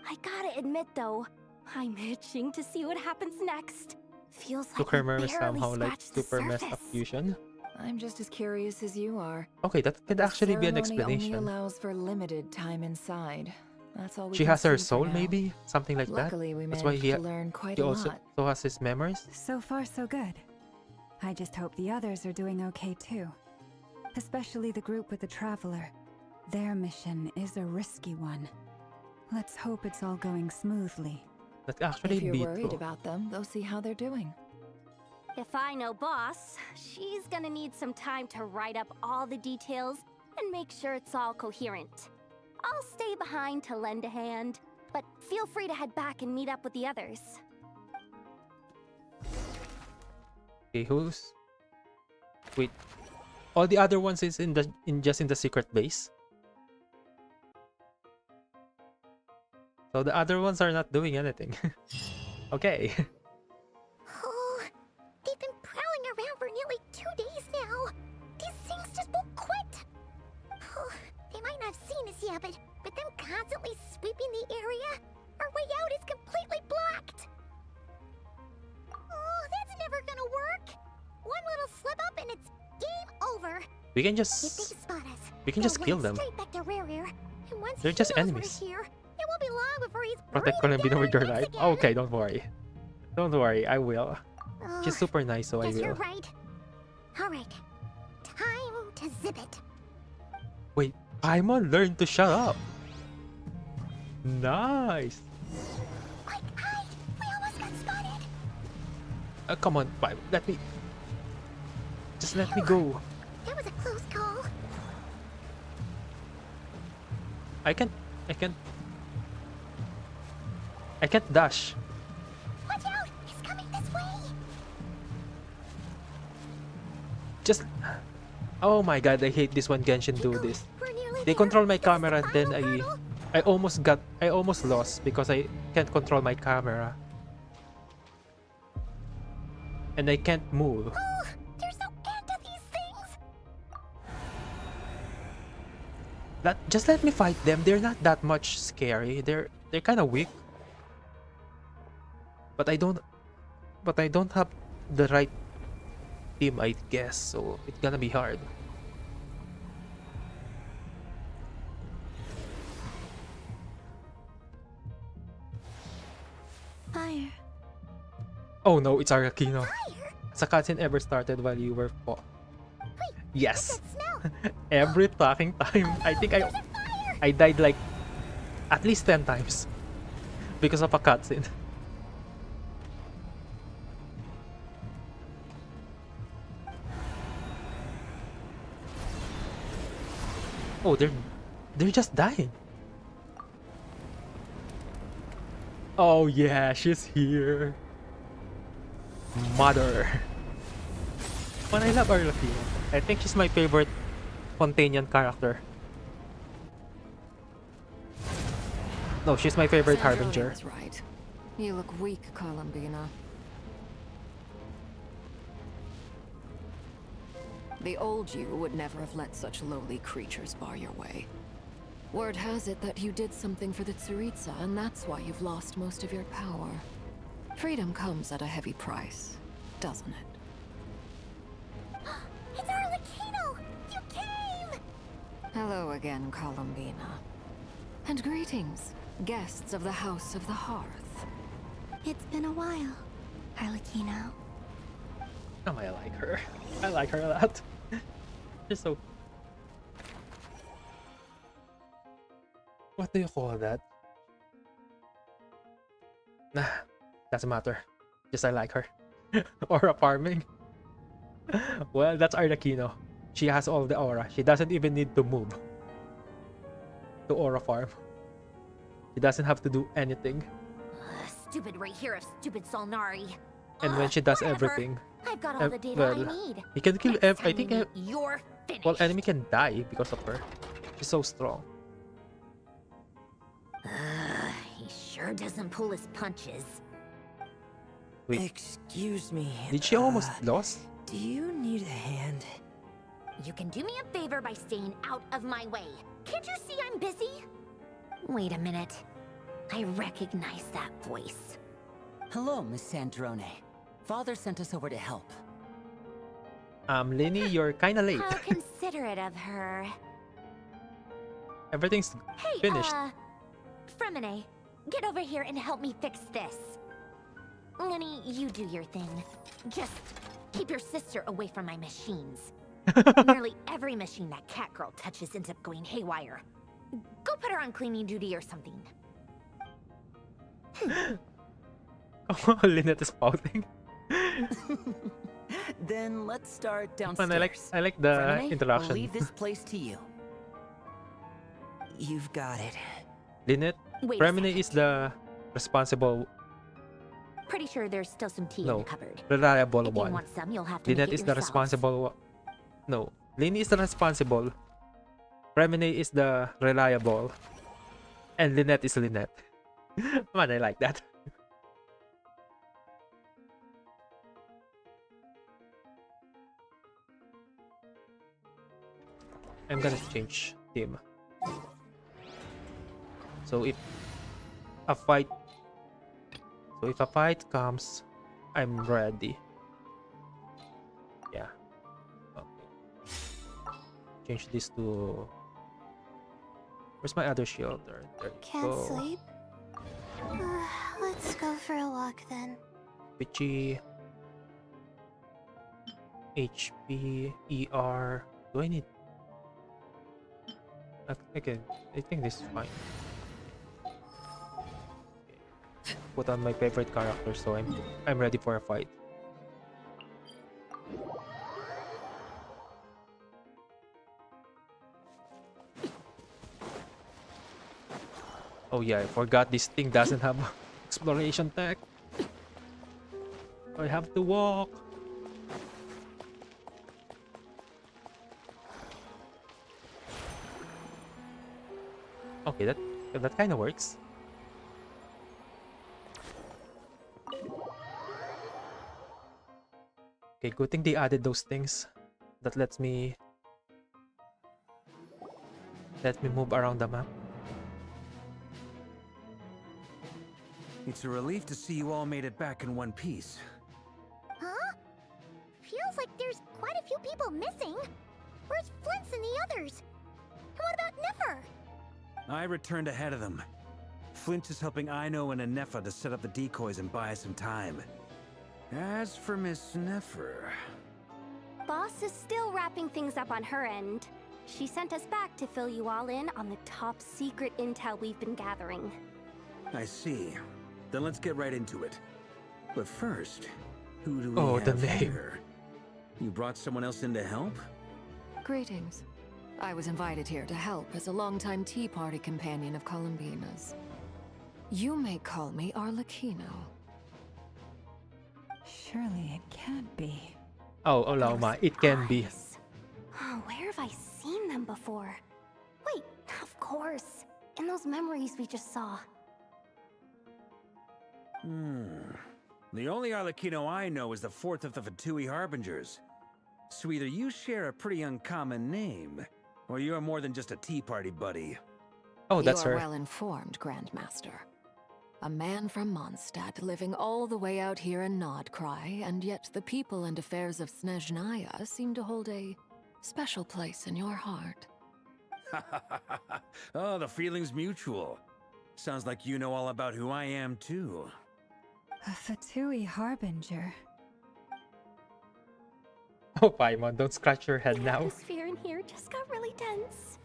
I gotta admit though, I'm itching to see what happens next. Feels like Super we Memory barely somehow like scratched the super messed up surface. fusion. I'm just as curious as you are. Okay, that could actually be an The ceremony explanation. only allows for limited time inside. That's all we She can has her see for soul, now. maybe? Something like Luckily, that? we That's why managed to learn quite he a also lot. has his memories? So far, so good. I just hope the others are doing okay too. Especially the group with the Traveler. Their mission is a risky one. Let's hope it's all going smoothly. That actually If you're be worried true. about them, go see how they're doing. If I know boss, she's gonna need some time to write up all the details and make sure it's all coherent. I'll stay behind to lend a hand, but feel free to head back and meet up with the others. Okay, who's... Wait. All the other ones is in the secret base? So the other ones are not doing anything. Okay. Oh, they've been prowling around for nearly 2 days now. These things just won't quit. Oh, they might not have seen us yet, but them constantly sweeping the area, our way out is completely blocked. Oh, that's never gonna work. One little slip up and it's game over. We can If just... they spot us, We can they'll just kill run them. straight back to Rear. And once They're he just knows enemies. we're here, it won't be long before he's Protect breathing Columbine with down your our life. necks again. Okay, don't worry. Don't worry, I will. She's Ugh, super nice, so I guess you're will. right. All right, time to zip it. Wait, Paimon learned to shut up. Nice. Quick, hide! We almost got spotted. Come on, Paimon. Let me... Just let me go. That was a close call. I can't dash. Watch out! He's coming this way. Just... Oh my god, I hate this when Genshin do this. We're nearly They there. control my This is the camera and then final hurdle. I almost lost because I can't control my camera. And I can't move. Oh, there's no end to these things. Just let me fight them. They're not that much scary. They're kind of weak. But I don't have the right team, I guess. So it's gonna be hard. Fire. Oh no, it's Arakino. Has a cutscene ever started while you were fought? Yes. Every fucking time. I think I died like at least 10 times because of a cutscene. Oh, they're just dying. Oh yeah, she's here. Mother. But I love Arlecchino. I think she's my favorite Fontanian character. No, she's my favorite Harbinger. was right. You look weak, Columbina. The old you would never have let such lowly creatures bar your way. Word has it that you did something for the Tsaritsa, and that's why you've lost most of your power. Freedom comes at a heavy price, doesn't it? It's Arlecchino! You came! Hello again, Columbina. And greetings, guests of the House of the Hearth. It's been a while, Arlecchino. Oh, I like her. I like her a lot. She's so... What do you call that? Nah, doesn't matter. Just I like her. Aura farming. Well, that's Arlecchino. She has all the aura. She doesn't even need to move to aura farm. She doesn't have to do anything. Stupid right here of stupid Solnari. And when she does Whatever. everything, I've got all the data well, I need. he can kill Next I time think we meet, you're finished. well, enemy can die because of her. She's so strong. He sure doesn't pull his punches. Wait, Excuse me. did she almost lost? Do you need a hand? You can do me a favor by staying out of my way. Can't you see I'm busy? Wait a minute. I recognize that voice. Hello, Miss Sandrone. Father sent us over to help. Lenny, you're kinda late. How considerate of her. Everything's Hey, finished. Fremine, get over here and help me fix this. Lenny, you do your thing. Just keep your sister away from my machines. Nearly every machine that cat girl touches ends up going haywire. Go put her on cleaning duty or something. Oh, Lynette is pouting. Then let's start Man, downstairs. I like the Fremine, interaction. I'll leave this place to you. You've got it. Lynette, Wait a Fremine is the responsible, Pretty sure there's still some tea in no, the cupboard. reliable If you one. want some, you'll have to Lynette make it is the yourself. responsible. No, Lynn is the responsible. Fremine is the reliable, and Lynette is Lynette. Man, I like that. I'm gonna change team. So if a fight comes, I'm ready. Yeah. Okay. Change this to. Where's my other shield? There you Can't go. sleep? Let's go for a walk then. Pitchy. HP, ER. Do I need? Okay, I think this is fine. Okay. Put on my favorite character, so I'm ready for a fight. Oh yeah, I forgot this thing doesn't have exploration tech. I have to walk. Okay, that kind of works. Okay, good thing they added those things. That lets me move around the map. It's a relief to see you all made it back in one piece. Huh? Feels like there's quite a few people missing. Where's Flint's and the others? And what about Nefer? I returned ahead of them. Flint is helping Aino and Anefa to set up the decoys and buy us some time. As for Miss Nefer... Boss is still wrapping things up on her end. She sent us back to fill you all in on the top secret intel we've been gathering. I see. Then let's get right into it. But first, who do we Oh, the have name. here? You brought someone else in to help? Greetings. I was invited here to help as a longtime Tea Party companion of Columbina's. You may call me Arlecchino. Surely it can't be. Oh, Lauma, it can be. Oh, where have I seen them before? Wait, of course. In those memories we just saw. The only Arlecchino I know is the fourth of the Fatui Harbingers. So either you share a pretty uncommon name, or you're more than just a Tea Party buddy. Oh, that's you are her. well informed, Grandmaster. A man from Mondstadt living all the way out here in Nodcry, and yet the people and affairs of Snezhnaya seem to hold a special place in your heart. Oh, the feeling's mutual. Sounds like you know all about who I am, too. A Fatui Harbinger. Oh, Paimon, don't scratch your head The now. atmosphere in here just got really tense.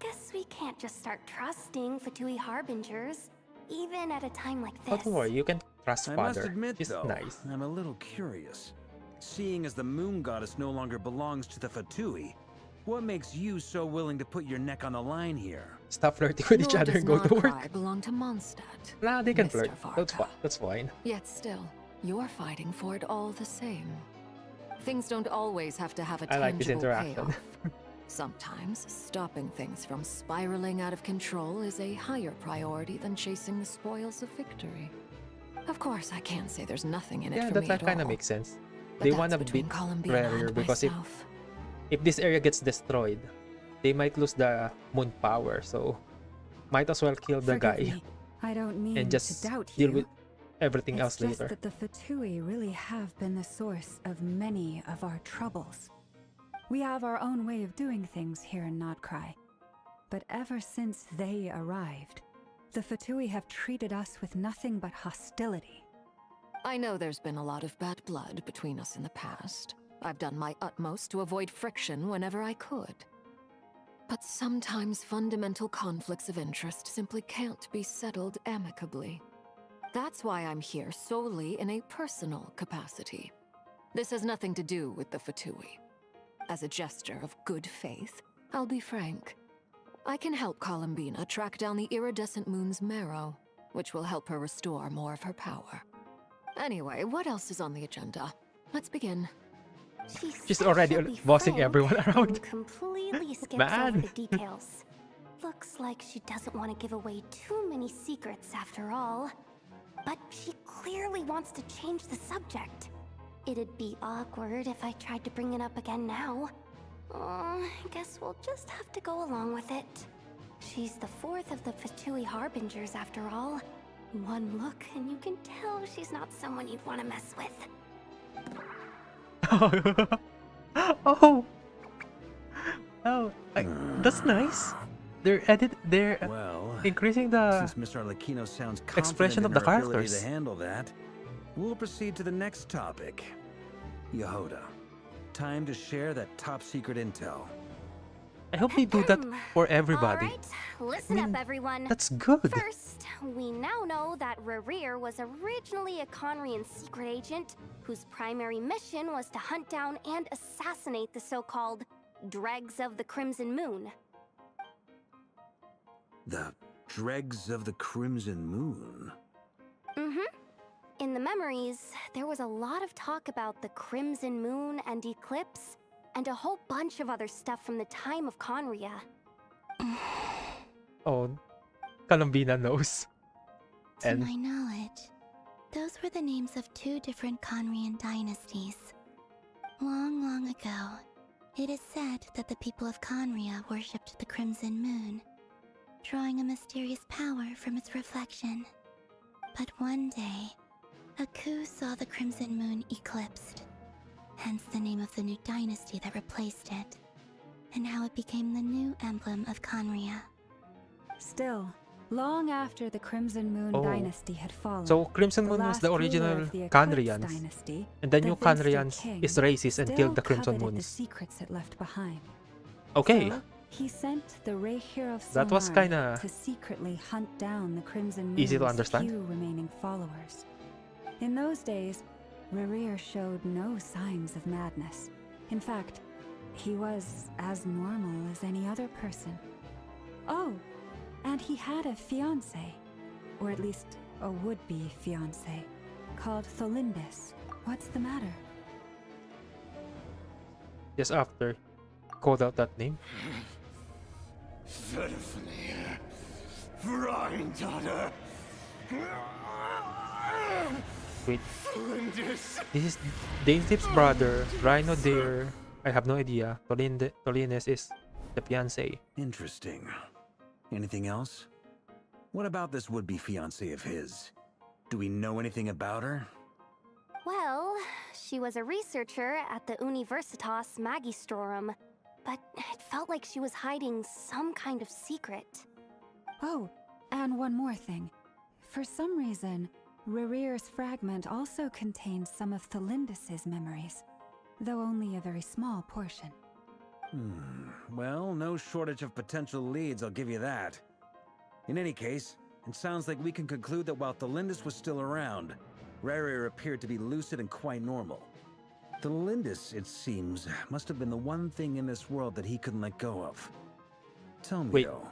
Guess we can't just start trusting Fatui Harbingers, even at a time like Oh, this. don't worry, you can Trust I must father. admit, He's though, nice. I'm a little curious. Seeing as the moon goddess no longer belongs to the Fatui, what makes you so willing to put your neck on the line here? Stop flirting with each Nor other does and go to work. Nordcry belong to Mondstadt. Nah, they can Mr. flirt. That's Varka. fine. That's fine. Yet still, you're fighting for it all the same. Things don't always have to have a I like this tangible interaction. payoff. Sometimes, stopping things from spiraling out of control is a higher priority than chasing the spoils of victory. Of course, I can't say there's nothing in it Yeah, for that me like at kind of all. makes sense. But They that's want to between beat Columbina Rarier and because myself. if this area gets destroyed, they might lose the moon power. So might as well kill the Forgive guy me. I don't mean and just to doubt deal you. with everything It's else just later. that the Fatui really have been the source of many of our troubles. We have our own way of doing things here in Nodcry. But ever since they arrived, the Fatui have treated us with nothing but hostility. I know there's been a lot of bad blood between us in the past. I've done my utmost to avoid friction whenever I could. But sometimes fundamental conflicts of interest simply can't be settled amicably. That's why I'm here solely in a personal capacity. This has nothing to do with the Fatui. As a gesture of good faith, I'll be frank. I can help Columbina track down the iridescent moon's marrow, which will help her restore more of her power. Anyway, what else is on the agenda? Let's begin. She's already bossing everyone around. And completely skips Man. over the details. Looks like she doesn't want to give away too many secrets after all. But she clearly wants to change the subject. It'd be awkward if I tried to bring it up again now. I guess we'll just have to go along with it. She's the fourth of the Fatui Harbingers after all. One look and you can tell she's not someone you'd want to mess with. Oh, that's nice. They're Well, increasing the since Mr. Arlecchino sounds confident expression in of the her ability characters. to handle that, we'll proceed to the next topic. Yehoda, time to share that top secret intel. I hope they do that for everybody. Alright, listen up everyone. That's good. First, we now know that Rerir was originally a Conrian secret agent whose primary mission was to hunt down and assassinate the so-called Dregs of the Crimson Moon. The dregs of the Crimson Moon. In the memories, there was a lot of talk about the Crimson Moon and Eclipse, and a whole bunch of other stuff from the time of Conria. Oh, Columbina knows. To And my knowledge, those were the names of two different Conrian dynasties. Long, long ago, it is said that the people of Conria worshipped the Crimson Moon, drawing a mysterious power from its reflection. But one day, a coup saw the Crimson Moon eclipsed, hence the name of the new dynasty that replaced it, and how it became the new emblem of Conria. Still, long after the Crimson Moon Oh. dynasty had fallen, so Crimson Moon was last the ruler original of the Eclipse Canrians, dynasty, and the new Vinstra Canrians King, is racist and killed the still Crimson coveted the Moons. secrets it left behind. Okay, So, he sent the Rehir of That was Solmari kinda to secretly hunt down the Crimson Moon's easy to understand. few remaining followers. In those days, Rerir showed no signs of madness. In fact, he was as normal as any other person. Oh, and he had a fiancé, or at least a would-be fiancé, called Tholindis. What's the matter? just after called out that name. Verfnir, Freindaughter. Wait, this is Dainzip's brother, Rhino Deer. I have no idea. Tolines is the fiancé. Interesting. Anything else? What about this would-be fiancé of his? Do we know anything about her? Well, she was a researcher at the Universitas Magistrorum, but it felt like she was hiding some kind of secret. Oh, and one more thing. For some reason, Rerir's fragment also contains some of Tholindis's memories, though only a very small portion. Well, no shortage of potential leads, I'll give you that. In any case, it sounds like we can conclude that while Tholindis was still around, Rarier appeared to be lucid and quite normal. The Lindis, it seems, must have been the one thing in this world that he couldn't let go of. Tell me, though,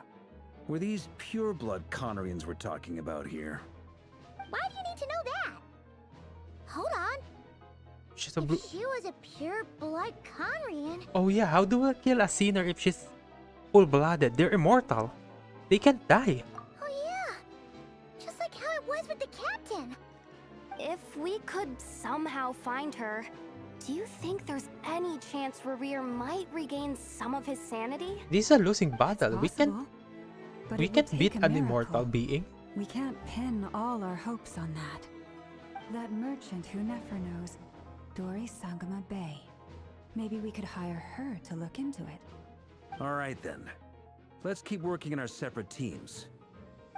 were these pure-blood Conorians we're talking about here? Why do you need to know that? Hold on. She's a If she was a pure-blood Conrian, Oh yeah, how do we kill a sinner if she's full-blooded? They're immortal. They can't die. oh yeah, just like how it was with the captain. If we could somehow find her, do you think there's any chance Rerir might regain some of his sanity? This is a losing battle. We Possible, can't but we it would can't take beat a an immortal miracle. being. We can't pin all our hopes on that. That merchant who never knows, Dori Sangama Bay. Maybe we could hire her to look into it. All right, then. Let's keep working in our separate teams.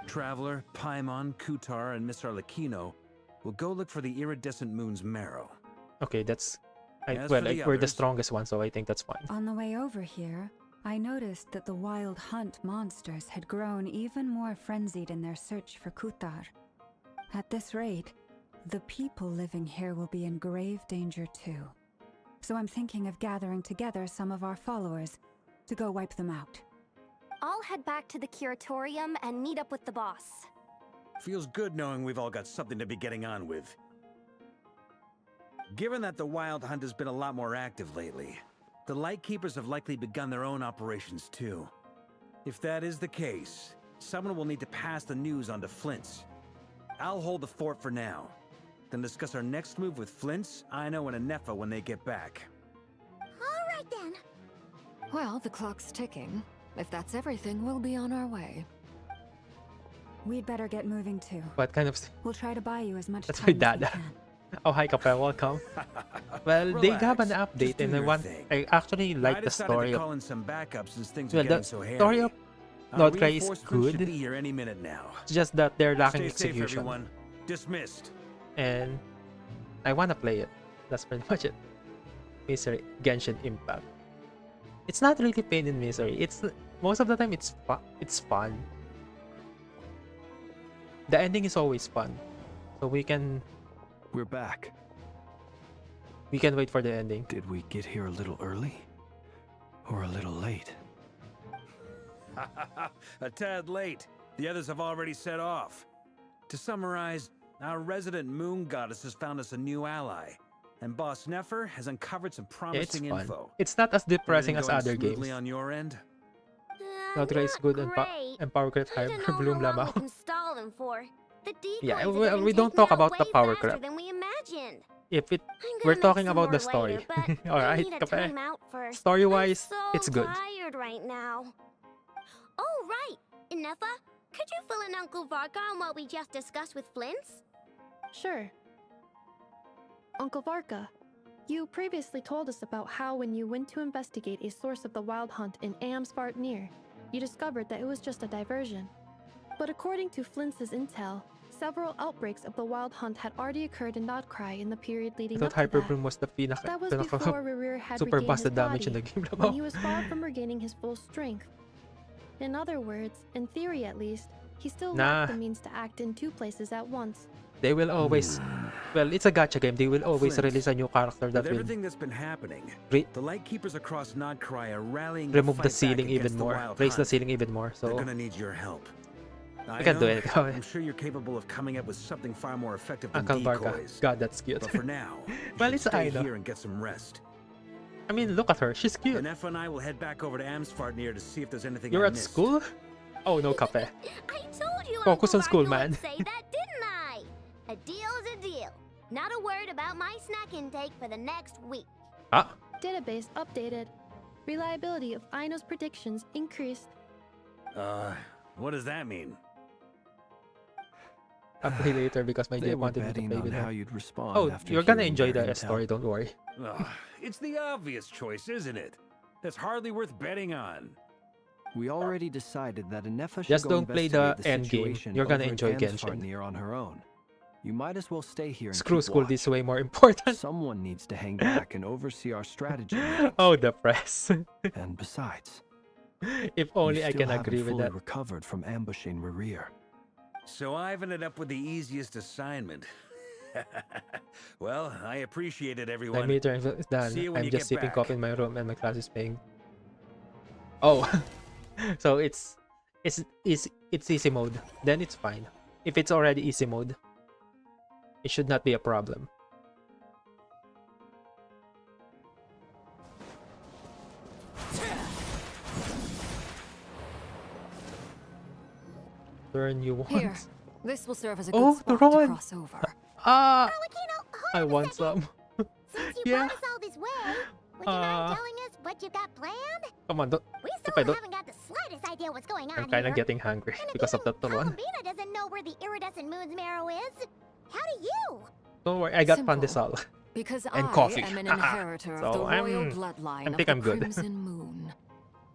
Traveler, Paimon, Kutar, and Miss Arlecchino will go look for the iridescent moon's marrow. Okay, that's As well, for the we're the others- strongest one, so I think that's fine. On the way over here, I noticed that the wild hunt monsters had grown even more frenzied in their search for Kutar. At this rate, the people living here will be in grave danger too. So I'm thinking of gathering together some of our followers to go wipe them out. I'll head back to the curatorium and meet up with the boss. Feels good knowing we've all got something to be getting on with. Given that the Wild Hunt has been a lot more active lately, the Lightkeepers have likely begun their own operations too. If that is the case, someone will need to pass the news on to Flint's. I'll hold the fort for now, then discuss our next move with Flint's, Aino, and Anefa when they get back. All right then. Well, the clock's ticking. If that's everything, we'll be on our way. We'd better get moving too. What kind of... We'll try to buy you as much That's time my as we dada. can. Oh, hi, Kapel. Welcome. Well, they have an Relax. update, Just do and your I thing. actually I like the decided story to of... call in some backups since things Well, are getting the so hairy. story of Our Nodcry is reinforcements should good. be here any minute now. It's just that they're lacking Stay safe, execution. everyone. Dismissed. And I wanna play it. That's pretty much it. Misery, Genshin Impact. It's not really pain and misery. It's most of the time it's fun. The ending is always fun, so We're back. we can wait for the ending. Did we get here a little early? Or a little late? A tad late. The others have already set off. To summarize, our resident moon goddess has found us a new ally, and Boss Nefer has uncovered some Yeah, it's promising fun. info. It's not as depressing Everything as going other smoothly games. on your end? Nodcry is good and Power Creep I High don't know Bloom how long we Lamau. can stall them for. The Yeah, decoys well, have been we don't taken talk out about the way power faster crap. than we imagined. If it, I'm gonna we're make talking some about the more story. later, but I Alright, need a Kape. time out first. Story-wise, I'm so it's good. tired right now. Oh, right. Inefa, could you fill in Uncle Varka on what we just discussed with Flint's? Sure. Uncle Varka, you previously told us about how when you went to investigate a source of the Wild Hunt in Amsvartnir, you discovered that it was just a diversion. But according to Flint's intel, several outbreaks of the Wild Hunt had already occurred in Nodcry in the period I leading thought up to Hyper that. Bloom was the That was before Rerir had super regained his busted damage in body, the game. when he was far from regaining his full strength. In other words, in theory at least, he still lacked the means to act in two places at once. They will always, well, it's a gacha game. They will always Flint, release a new character that With will everything that's been happening, Re- the Lightkeepers across Nodcry are rallying remove to the fight ceiling back even against the more, Wild raise the Hunt. ceiling even more. They're So gonna need your help. I can do know, it. I'm sure you're capable of coming up with something far more effective than Uncle Barca. decoys. God, that's cute. But for now, you Well, should it's stay Aino. here and get some rest. I mean, look at her. She's cute. Anefa and I will head back over to Amsvartnir to see if there's anything You're I at missed. school? Oh no, Kape. I told you Focus Uncle on school, Varka man. would say that, didn't I? A deal is a deal. Not a word about my snack intake for the next week. Ah, Database updated. Reliability of Aino's predictions increased. What does that mean? I'll play later because my They dad were wanted me to betting play on with how her. you'd respond Oh, after you're gonna hearing enjoy their the intel. story. Don't worry. Ugh, it's the obvious choice, isn't it? That's hardly worth betting on. We already decided that Anefa should Just go don't play the investigate end game. situation You're gonna over enjoy at Genshin. Amsvartnir on her own. You might as well stay here and Screw keep school. watch. This way more important. Someone needs to hang back and oversee our strategy. Oh, the press. And besides, If only you I still can haven't agree with fully that. recovered from ambushing Rerir. So I've ended up with the easiest assignment. Well, I appreciate it, My everyone. meter is done. See you when I'm you just get sipping back. coffee in my room and my class is playing. Oh, so it's easy mode. Then it's fine. If it's already easy mode, it should not be a problem. Turn you Here, once. this will serve as a good Oh, spot the to Ron! cross over. Ah! Hold I on a want second. some. Since you Yeah. brought us all this way, would you mind telling us what you got planned? Come on, don't. We If still I don't, haven't got the slightest idea what's going on I'm kind here. of getting hungry And if because of even that Turon. Columbina doesn't know where the iridescent moon's marrow is, how do you? Don't worry, I got Simple. pandesal Because and I coffee. am an Haha. inheritor So of the royal I'm. bloodline I of think the I'm good. Crimson Moon.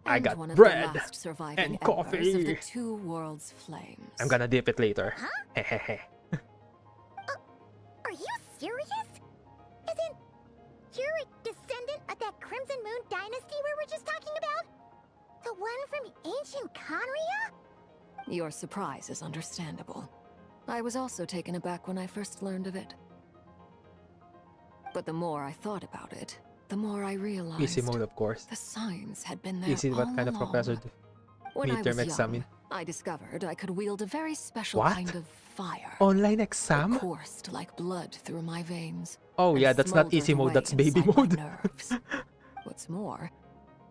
I And got one of bread the last surviving and embers of the coffee. two worlds' flames. I'm gonna dip it later. Huh? Hehehe. Are you serious? Isn't you're a descendant of that Crimson Moon dynasty we were just talking about? The one from ancient Conria? Your surprise is understandable. I was also taken aback when I first learned of it. But the more I thought about it, the more I realized Easy mode, of course. the signs had been there Easy, what all kind of along. professor When I midterm was exam? young, I discovered I could wield a very special What? kind of fire. Online It exam? coursed like blood through my veins. Oh and yeah, that's not easy smoldered mode, away that's baby inside my mode. nerves. What's more,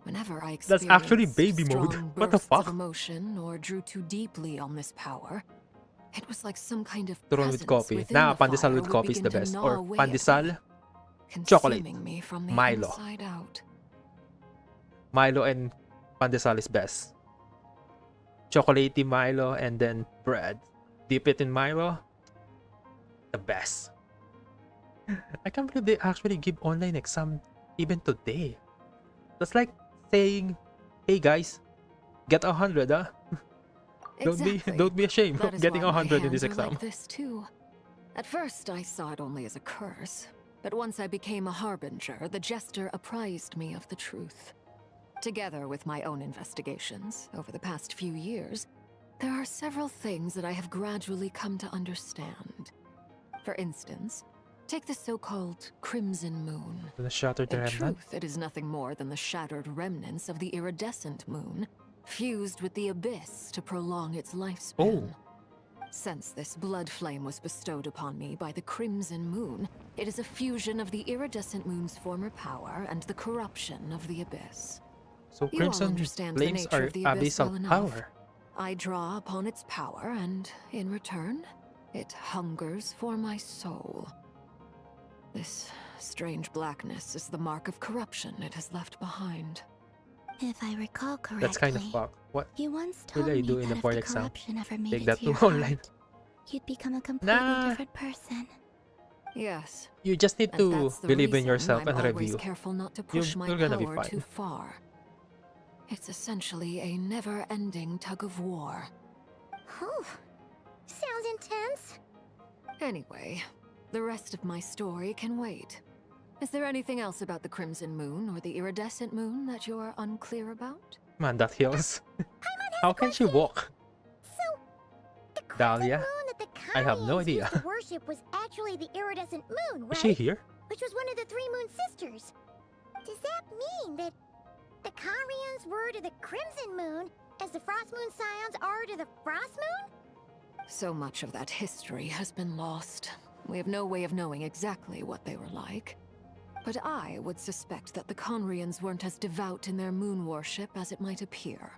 whenever I That's actually experienced baby mode. strong What the bursts fuck? of emotion or drew too deeply on this power, it was like some kind of Turon with presence coffee. within Nah, the pandesal fire with would coffee is begin the to best. gnaw Or away at me, pandesal, chocolate, consuming me from the Milo. inside out. Milo and pandesal is best. Chocolatey Milo and then bread. Dip it in Milo. The best. I can't believe they actually give online exam even today. That's like saying, "Hey guys, get 100, huh? Exactly. Don't be ashamed That of is getting why my 100 in hands this are exam." like this too. At first, I saw it only as a curse, but once I became a harbinger, the jester apprised me of the truth. Together with my own investigations over the past few years, there are several things that I have gradually come to understand. For instance, take the so-called Crimson Moon. The shattered In remnant. truth, it is nothing more than the shattered remnants of the iridescent moon, fused with the abyss to prolong its lifespan. Since this blood flame was bestowed upon me by the Crimson Moon, it is a fusion of the iridescent moon's former power and the corruption of the abyss. So You all crimson understand the flames nature are of the abyss abyssal well enough. power. I draw upon its power, and in return, it hungers for my soul. This strange blackness is the mark of corruption it has left behind. If I recall correctly, That's kind of fucked. What you once will told I me do in that the if board the exam? corruption ever made Take it that to to your online. heart, you'd become a completely Nah. different person. Yes. You just need And to that's the believe in reason yourself I'm and always review. careful not to push my You're gonna be power too fine. far. It's essentially a never-ending tug of war. Whew. Sounds intense. Anyway, the rest of my story can wait. Is there anything else about the Crimson Moon or the Iridescent Moon that you're unclear about? Man, that heals. How can she walk? So, the Crimson Dahlia? Moon that the I have no Conrians idea. used to worship was actually the iridescent moon, right? Is she here? Which was one of the three moon sisters. Does that mean that the Conrians were to the Crimson Moon as the Frost Moon Scions are to the Frost Moon? So much of that history has been lost. We have no way of knowing exactly what they were like. But I would suspect that the Conrians weren't as devout in their moon worship as it might appear.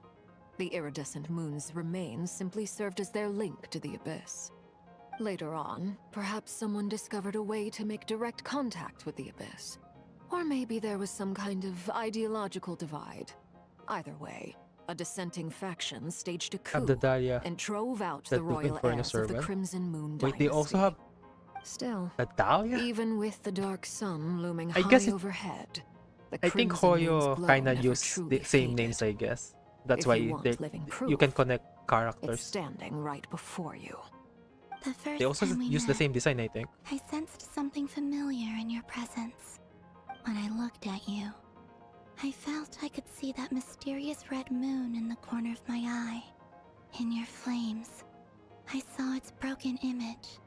The iridescent moon's remains simply served as their link to the abyss. Later on, perhaps someone discovered a way to make direct contact with the abyss. Or maybe there was some kind of ideological divide. Either way, a dissenting faction staged a Have coup the Dahlia and drove out that the took royal Inferno heirs of the servant? Crimson Moon Wait, they also have Still, the Dahlia? even with the dark sun looming I high guess overhead, the I think Crimson Moon's Hoyo glow kinda never use truly the same faded. names, I guess. That's If why you want they, living you proof, can connect It's characters. standing right before you. The first They also time we use the met, same design, I think. I sensed something familiar in your presence. When I looked at you, I felt I could see that mysterious red moon in the corner of my eye. In your flames, I saw its broken image,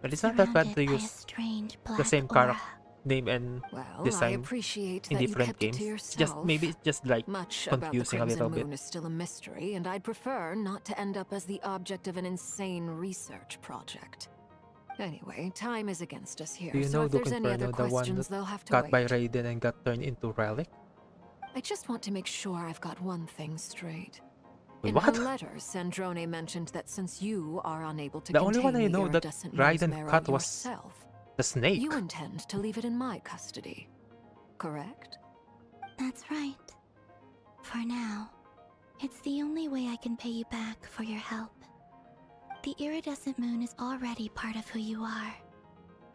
But it's not that bad to surrounded by a use strange the black same aura. character name and Well, I design appreciate in that you different kept it games. to Just yourself. maybe it's just like Much about the confusing a Crimson little bit. Moon is still a mystery, and I'd prefer not to end up as the object of an insane research project. Anyway, time is against us here, Do you so know if Duke there's any other Inferno, the one questions, that they'll have to got wait. by Raiden and got turned into Relic? I just want to make sure I've got one thing straight. Wait, In what? her letter, Sandrone mentioned that since you are unable to The only one contain I the know that iridescent Raiden moon's marrow cut was yourself, the snake. you intend to leave it in my custody, correct? That's right. For now, it's the only way I can pay you back for your help. The iridescent moon is already part of who you are.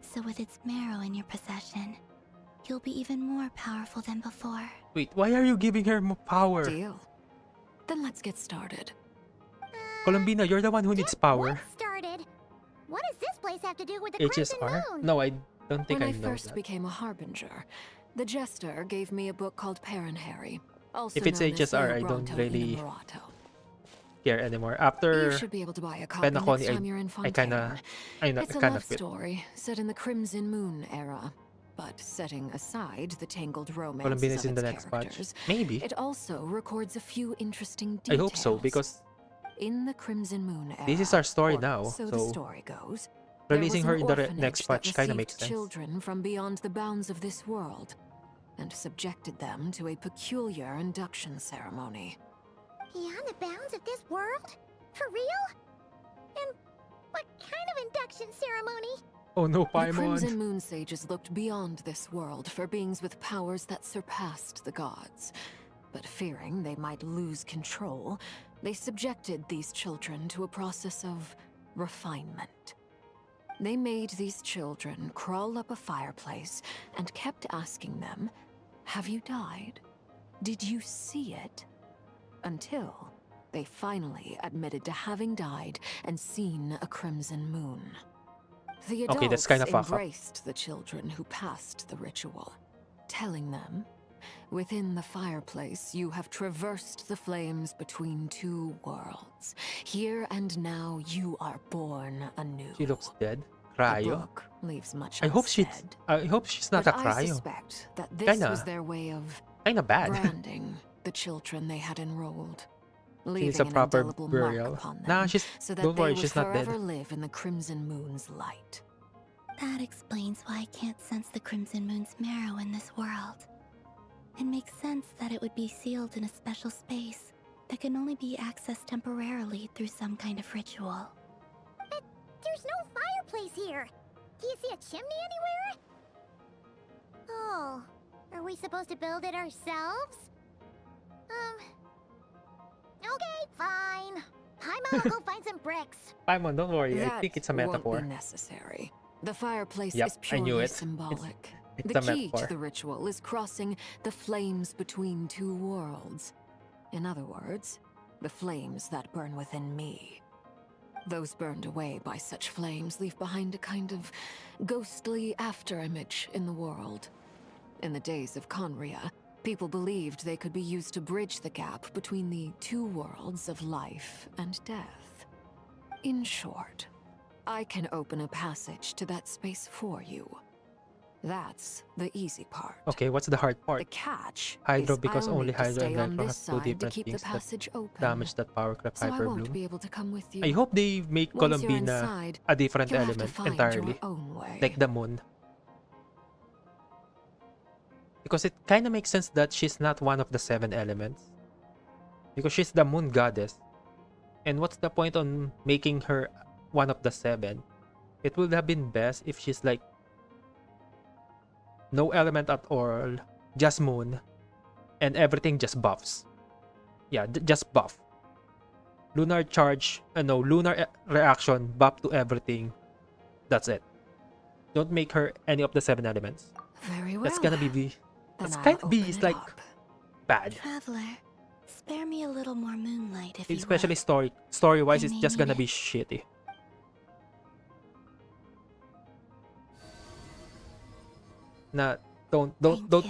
So with its marrow in your possession, you'll be even more powerful than before. Wait, why are you giving her more power? Deal. Then let's get started. Columbina, you're the one who needs power. Started. What does this place have to do with the Crimson HSR? Moon? No, I don't think When I I know first that. became a harbinger, the jester gave me a book called Paranhary, also If it's known as HSR, I Il don't Bronto really Innamorato. care anymore. You After should be able to buy a copy next Penacony, time you're in I kinda, Fontaine. It's a kinda love quit. story set in the Crimson Moon era, but setting aside the tangled Columbina romances is of in the its next patch. characters, Maybe. it also records a few interesting I details. hope so, because In the Crimson Moon era, this is our story or now, so the so story goes, releasing there her was in an the orphanage next that patch kinda received makes sense. children from beyond the bounds of this world, and subjected them to a peculiar induction ceremony. Beyond the bounds of this world? For real? And what kind of induction ceremony? Oh no, The Paimon! Crimson Moon sages looked beyond this world for beings with powers that surpassed the gods. But fearing they might lose control, they subjected these children to a process of refinement. They made these children crawl up a fireplace and kept asking them, "Have you died? Did you see it?" Until they finally admitted to having died and seen a crimson moon. The adults Okay, that's kinda fucked up. embraced the children who passed the ritual, telling them, "Within the fireplace, you have traversed the flames between two worlds. Here and now, you are born anew." She looks dead. The Cryo. book leaves much I hope she's. unsaid, I hope she's not a but I cryo. suspect that this was Kinda, their way of kinda bad. branding the children they had enrolled, She leaving needs a an proper indelible burial. mark upon them, Nah, she's. so that Don't they worry, would she's not dead. forever live in the Crimson Moon's light. That explains why I can't sense the Crimson Moon's marrow in this world. It makes sense that it would be sealed in a special space that can only be accessed temporarily through some kind of ritual. But there's no fireplace here. Do you see a chimney anywhere? Oh, are we supposed to build it ourselves? Okay, fine. Paimon will go find some bricks. Paimon, don't worry. I That think it's a won't metaphor. be necessary. The fireplace Yep, is I knew purely it. symbolic. It's The a key metaphor. to the ritual is crossing the flames between two worlds. In other words, the flames that burn within me. Those burned away by such flames leave behind a kind of ghostly afterimage in the world. In the days of Conria, people believed they could be used to bridge the gap between the two worlds of life and death. In short, I can open a passage to that space for you. That's the easy part. Okay, what's the hard The part? catch Hydro, is because I'll only need to Hydro and stay on Electro this have two side to different keep the things that passage open. damage that power crap So I Hyper won't Bloom. be able to come with you. I hope they make Once you're Columbina inside, a different you'll have to element find entirely. your own way. Like the moon. Because it kind of makes sense that she's not one of the 7 elements. Because she's the moon goddess. And what's the point on making her one of the 7? It would have been best if she's like no element at all, just moon, and everything just buffs. Yeah, just buff. Lunar charge, lunar reaction, buff to everything. That's it. Don't make her any of the 7 elements. Very well. That's gonna be Then that's I'll kind of be open it like up. bad. Traveler, spare me a little more moonlight if Especially you would. story wise, I it's may just gonna need be it. shitty. Nah, don't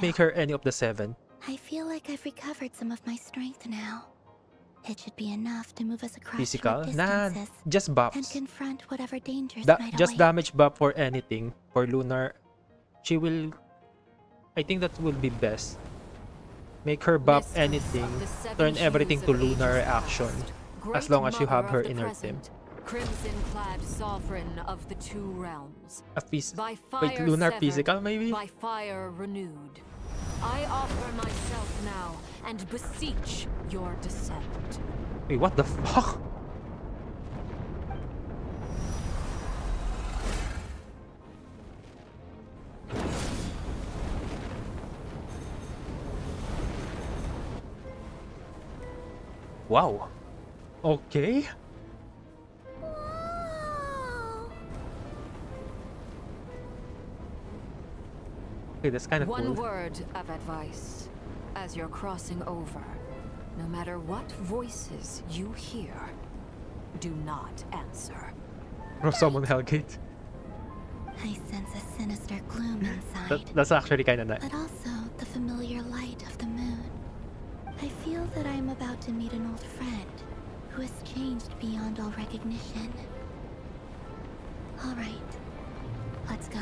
make her any of the 7. I feel like I've recovered some of my strength now. It should be enough to move us across Physical? short Nah, distances just and buffs. confront whatever dangers might Just await. damage buff for anything. For Lunar, she will... I think that will be best. Make her buff Mistress anything. of the seven Turn everything hues to of Lunar ages reaction. past, As great long as you mother have of her the in her team. present, crimson-clad sovereign of the two realms. A piece. By Wait, fire Lunar severed, physical maybe? by fire renewed. I offer myself now and beseech your descent. Wait, what the fuck? Wow. Okay. Okay, that's kind of One cool. word of advice. As you're crossing over, no matter what voices you hear, do not answer. Or summon Hellgate. I sense a sinister gloom inside, That's actually kind of nice. but also the familiar light of the moon. I feel that I am about to meet an old friend who has changed beyond all recognition. All right, let's go.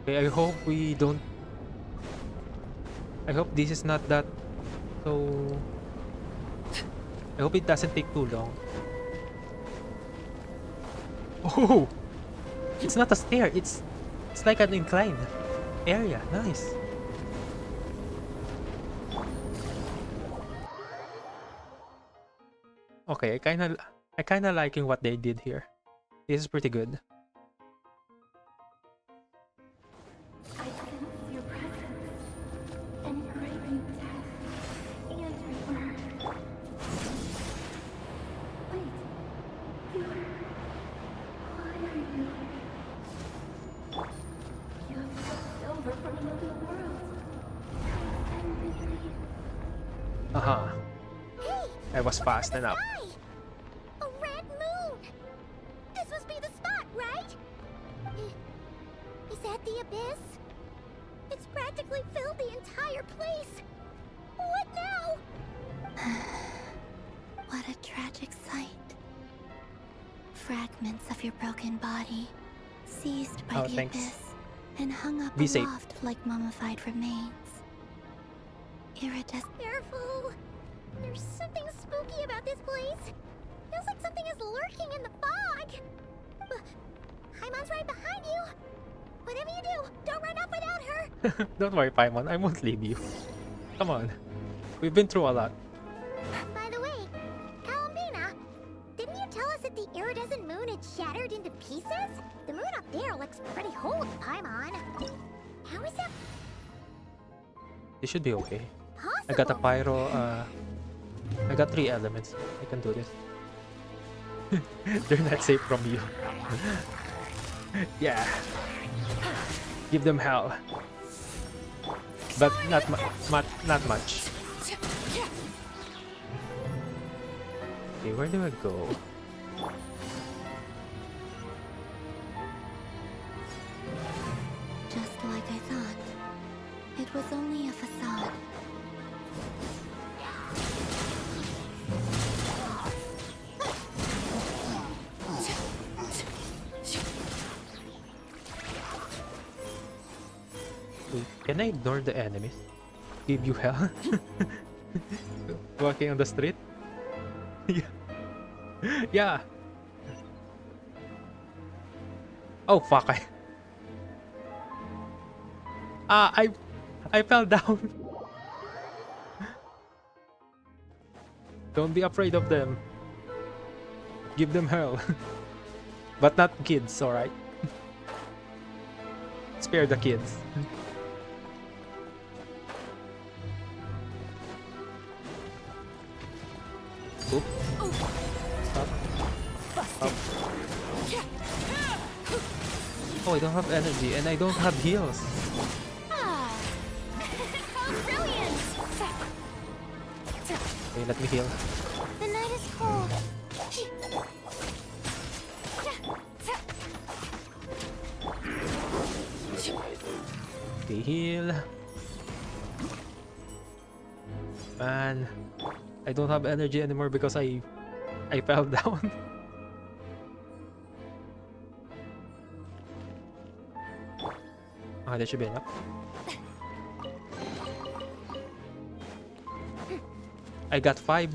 Okay, I hope we don't... I hope this is not that... So... I hope it doesn't take too long. Oh! It's not a stair, it's like an incline area. Nice. Okay, I kinda liking what they did here. This is pretty good. I sense your presence and craving death and rebirth. Wait, why are you? You've crossed over from another world. Uh-huh. I was fast enough. A red moon! This must be the spot, right? Is that the abyss? It's practically filled the entire place. What now? What a tragic sight. Fragments of your broken body, seized by Oh, the thanks. abyss, and hung up Be safe. aloft like mummified remains. Careful! There's something spooky about this place. Feels like something is lurking in the fog. Paimon's right behind you. Whatever you do, don't run off without her. Don't worry, Paimon. I won't leave you. Come on. We've been through a lot. By the way, Kalambina, didn't you tell us that the iridescent moon had shattered into pieces? The moon up there looks pretty whole, Paimon. How is that This should be okay. possible? I got a pyro, I got 3 elements. I can do this. They're not safe from you. Yeah. Give them hell. But not much. Okay, where do I go? Just like I thought. It was only a facade. Wait, can I ignore the enemies? Give you hell? Walking on the street? Yeah. Yeah. Oh fuck, I fell down. Don't be afraid of them. Give them hell. But not kids, alright? Spare the kids. Oop. Up. Up. Oh, I don't have energy and I don't have heals. How brilliant! Okay, let me heal. The night is cold. Okay, heal. Man. I don't have energy anymore because I fell down. That should be enough. I got 5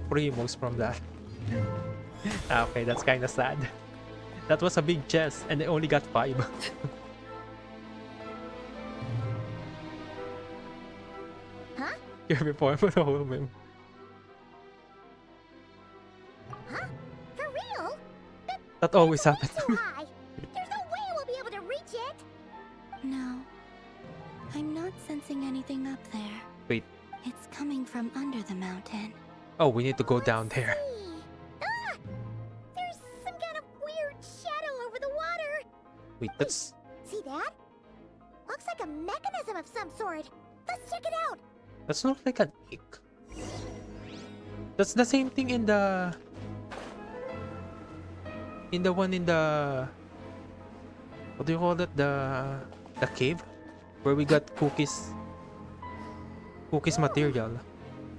primos from that. Okay, that's kind of sad. That was a big chest and I only got 5. Huh? Kirby form for the whole meme. Huh? For real? That always happens to So me. high. There's no way we'll be able to reach it. No. I'm not sensing anything up there. Wait. It's coming from under the mountain. Oh, we need to go down there. Ah! There's some kind of weird shadow over the water. Wait, that's... See that? Looks like a mechanism of some sort. Let's check it out. That's not like an ick. That's the same thing in the... In the one in the... What do you call that? The cave? Where we got cookies. Cookies material.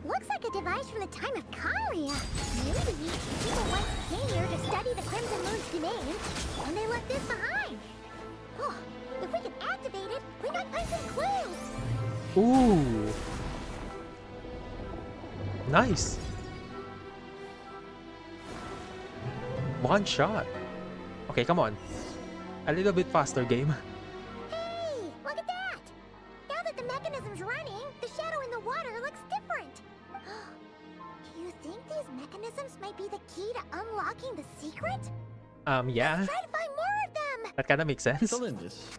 Looks like a device from the time of Kalia. Maybe people once came here to study the Crimson Moon's domain, and they left this behind. Oh, if we can activate it, we might find some clues. Ooh. Nice. One shot. Okay, come on. A little bit faster, game. Hey, look at that! Now that the mechanism's running, the shadow in the water looks different. Do you think these mechanisms might be the key to unlocking the secret? Yeah. Let's try to find more of them! That kind of makes sense. Celindus,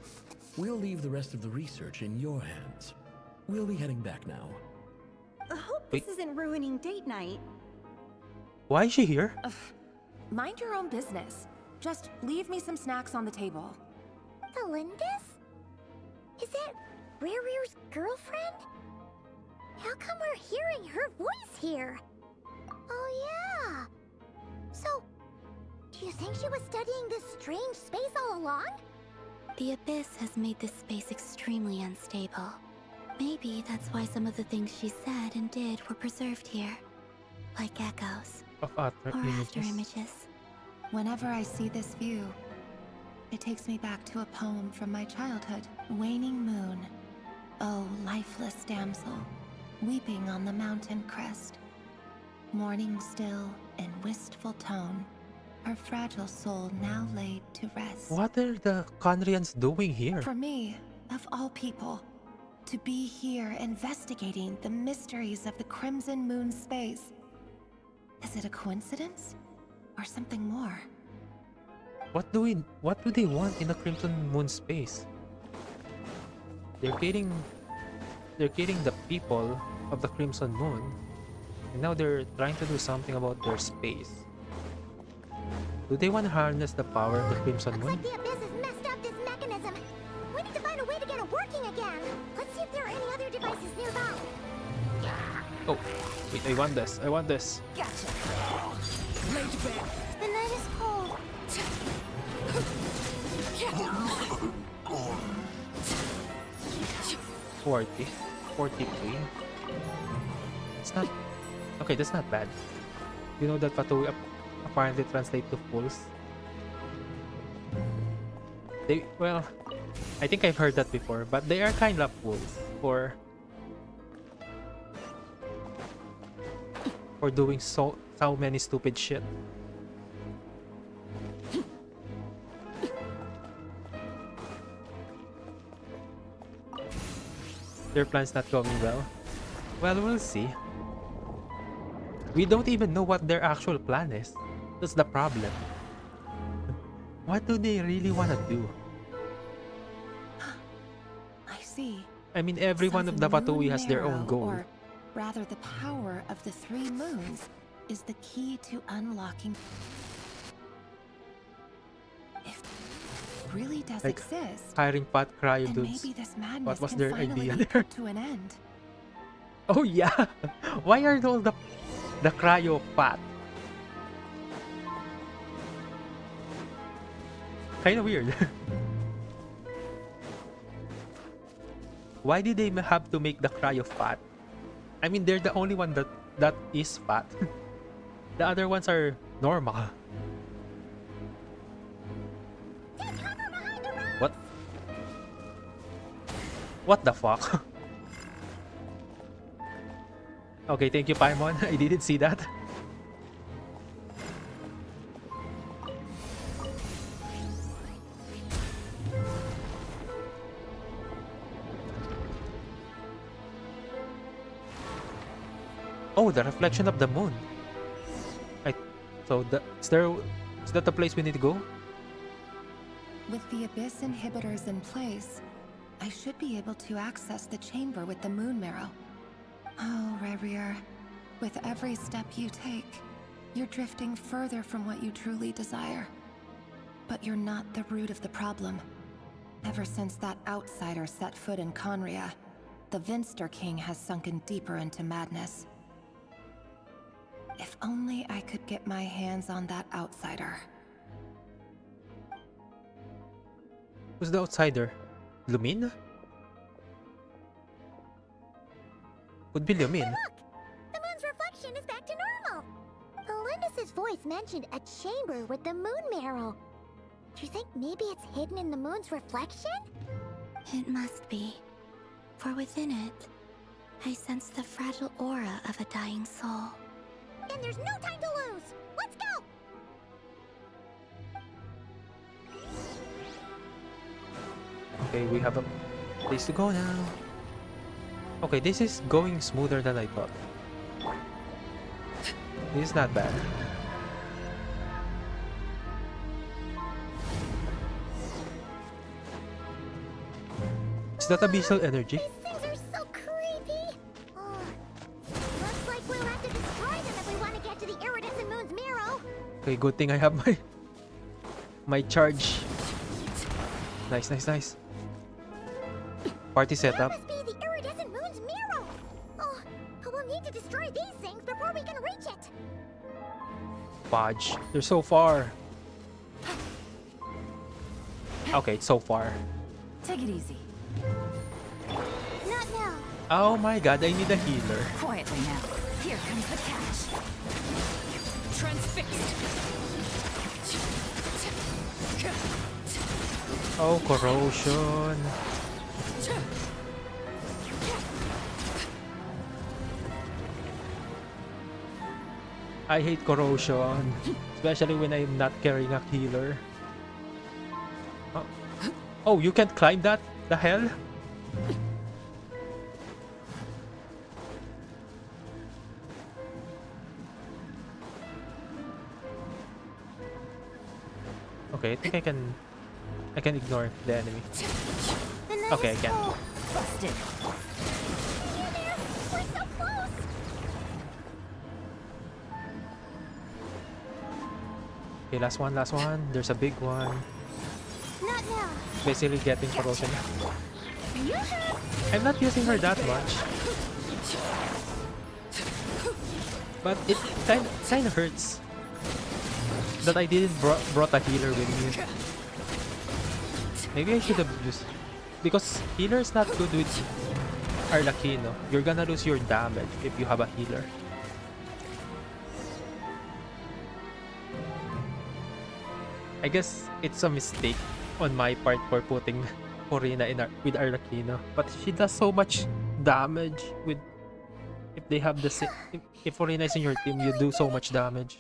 we'll leave the rest of the research in your hands. We'll be heading back now. I hope this isn't ruining date night. Why is she here? Mind your own business. Just leave me some snacks on the table. Felindis? Is that Rear's girlfriend? How come we're hearing her voice here? Oh yeah. So, do you think she was studying this strange space all along? The Abyss has made this space extremely unstable. Maybe that's why some of the things she said and did were preserved here. Like echoes. Of after or after images. images. Whenever I see this view, it takes me back to a poem from my childhood. Waning moon, oh lifeless damsel, weeping on the mountain crest. Mourning still in wistful tone, her fragile soul now laid to rest. What are the Conrians doing here? For me, of all people, to be here investigating the mysteries of the Crimson Moon space. Is it a coincidence? Or something more? What do they want in the Crimson Moon space? They're getting the people of the Crimson Moon, and now they're trying to do something about their space. Do they want to harness the power of the Crimson Moon? Looks like the Abyss has messed up this mechanism. We need to find a way to get it working again. Let's see if there are any other devices nearby. Oh, wait, I want this. I want this. Gotcha. The night is cold. 43. It's not... Okay, that's not bad. You know that Fatui apparently translate to fools? They... Well... I think I've heard that before, but they are kind of fools for doing so many stupid shit. Their plan's not going well. Well, we'll see. We don't even know what their actual plan is. That's the problem. What do they really want to do? I see. I mean, every one of the Fatui has their own goal. Or rather, the power of the 3 moons is the key to unlocking. If it really does Like exist, hiring fat cryo then dudes. maybe this madness What was can their finally idea be there? put to an end. Oh yeah. Why are those the cryo fat? Kind of weird. Why did they have to make the cryo fat? I mean, they're the only one that that is fat. The other ones are normal. What? What the fuck? Okay, thank you, Paimon. I didn't see that. Oh, the reflection of the moon. So is that the place we need to go? With the Abyss inhibitors in place, I should be able to access the chamber with the moon marrow. Oh, Revier, with every step you take, you're drifting further from what you truly desire. But you're not the root of the problem. Ever since that outsider set foot in Conria, the Vinster King has sunken deeper into madness. If only I could get my hands on that outsider. Who's the outsider? Lumine? Would be Lumine. Look! The moon's reflection is back to normal! Melindis' voice mentioned a chamber with the moon marrow. Do you think maybe it's hidden in the moon's reflection? It must be. For within it, I sense the fragile aura of a dying soul. Then there's no time to lose! Let's go! Okay, we have a place to go now. Okay, this is going smoother than I thought. This is not bad. Is that abyssal energy? These things are so creepy! Oh, looks like we'll have to destroy them if we want to get to the iridescent moon's marrow. Okay, good thing I have my charge. Nice, nice, nice. Party setup. That must be the iridescent moon's marrow! Oh, but we'll need to destroy these things before we can reach it! Fudge. They're so far. Okay, it's so far. Take it easy. Not now. Oh my god, I need a healer. Quietly now. Here comes the catch. Transfixed. Oh, corrosion. I hate corrosion, especially when I'm not carrying a healer. Oh, you can't climb that? The hell? Okay, I think I can ignore the enemy. Okay, I can. Busted. Near there! We're so close! Okay, last one, last one. There's a big one. Not now. Basically getting corrosion. I'm not using her that much. But it kind of hurts that I didn't brought a healer with me. Maybe I should have used, because healer is not good with Arlecchino. You're gonna lose your damage if you have a healer. I guess it's a mistake on my part for putting Corina with Arlecchino, but she does so much damage with. If they have the if Corina is in your team, you do so much damage.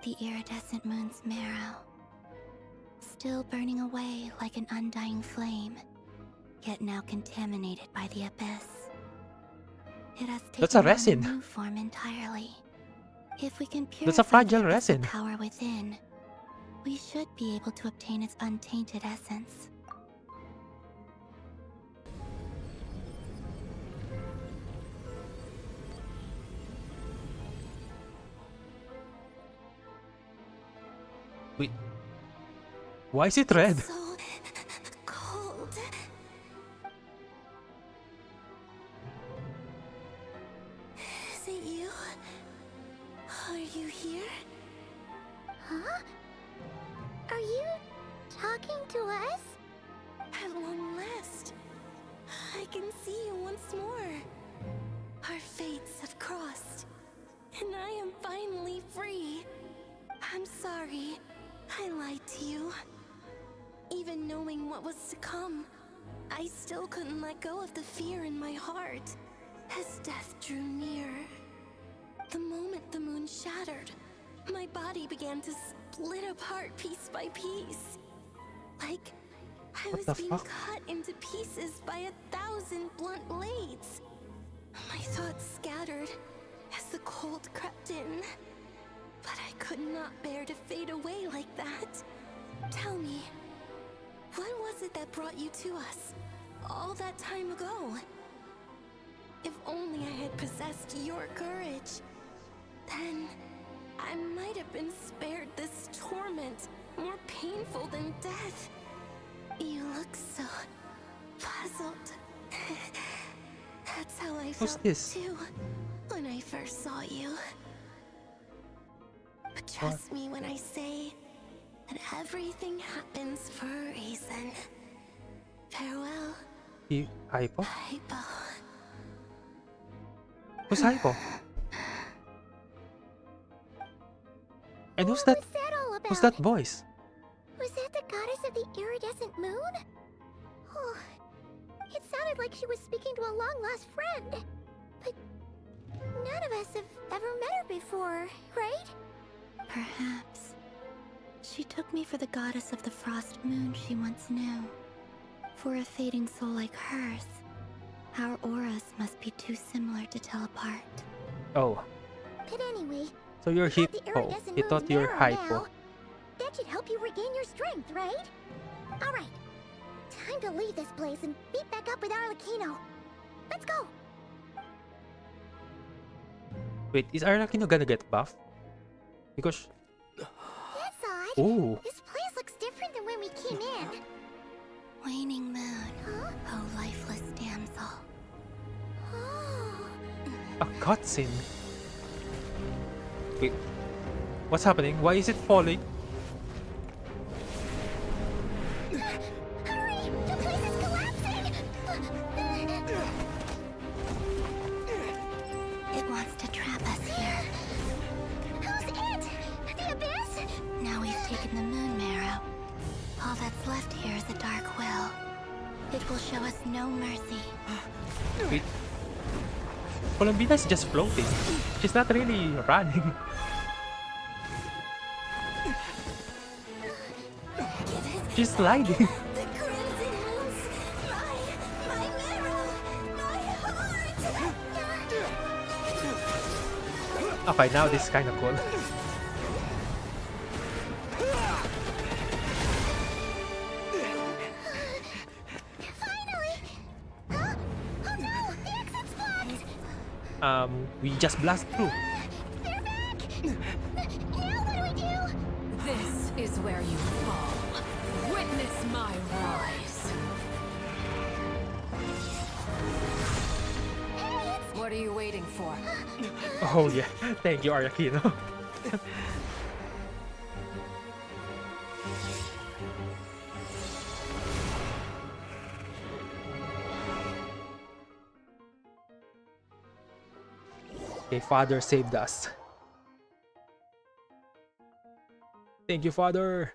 The iridescent moon's marrow, still burning away like an undying flame, yet now contaminated by the abyss. It has taken That's a on resin. new form entirely. If we can purify That's a fragile the resin. power within, we should be able to obtain its untainted essence. Wait, why is it red? So cold. Is it you? Are you here? Huh? Are you talking to us? At long last, I can see you once more. Our fates have crossed. and I am finally free. I'm sorry. I lied to you. Even knowing what was to come, I still couldn't let go of the fear in my heart as death drew near. The moment the moon shattered, my body began to split apart piece by piece. Like I was being cut into pieces by 1,000 blunt blades. My thoughts scattered as the cold crept in. But I could not bear to fade away like that. Tell me, what was it that brought you to us all that time ago? If only I had possessed your courage, then I might have been spared this torment more painful than death. You look so puzzled. That's how I felt too when I first saw you. But trust me when I say that everything happens for a reason. Farewell. Hypo? Hypo. Who's Hypo? And who's that? Who's that voice? Was that the goddess of the iridescent moon? Oh, it sounded like she was speaking to a long-lost friend. But none of us have ever met her before, right? Perhaps. She took me for the goddess of the frost moon she once knew. For a fading soul like hers, our auras must be too similar to tell apart. Oh. But anyway, So you're Hippo. You thought you're Hypo. that should help you regain your strength, right? Alright, time to leave this place and meet back up with Arlecchino. Let's go! Wait, is Arlecchino gonna get buffed? Because... That's odd. Ooh. This place looks different than when we came in. Waning moon, oh lifeless damsel. A cutscene. Wait. What's happening? Why is it falling? Hurry! The place is collapsing! It wants to trap us here. Who's it? The Abyss? Now we've taken the moon marrow. All that's left here is a dark will. It will show us no mercy. Wait. Columbina's just floating. She's not really running. She's sliding. Okay, now this is kind of cool. We just blast through. This is where you fall. Witness my rise. What are you waiting for? Oh yeah, thank you, Arlecchino. Okay, Father saved us. Thank you, Father.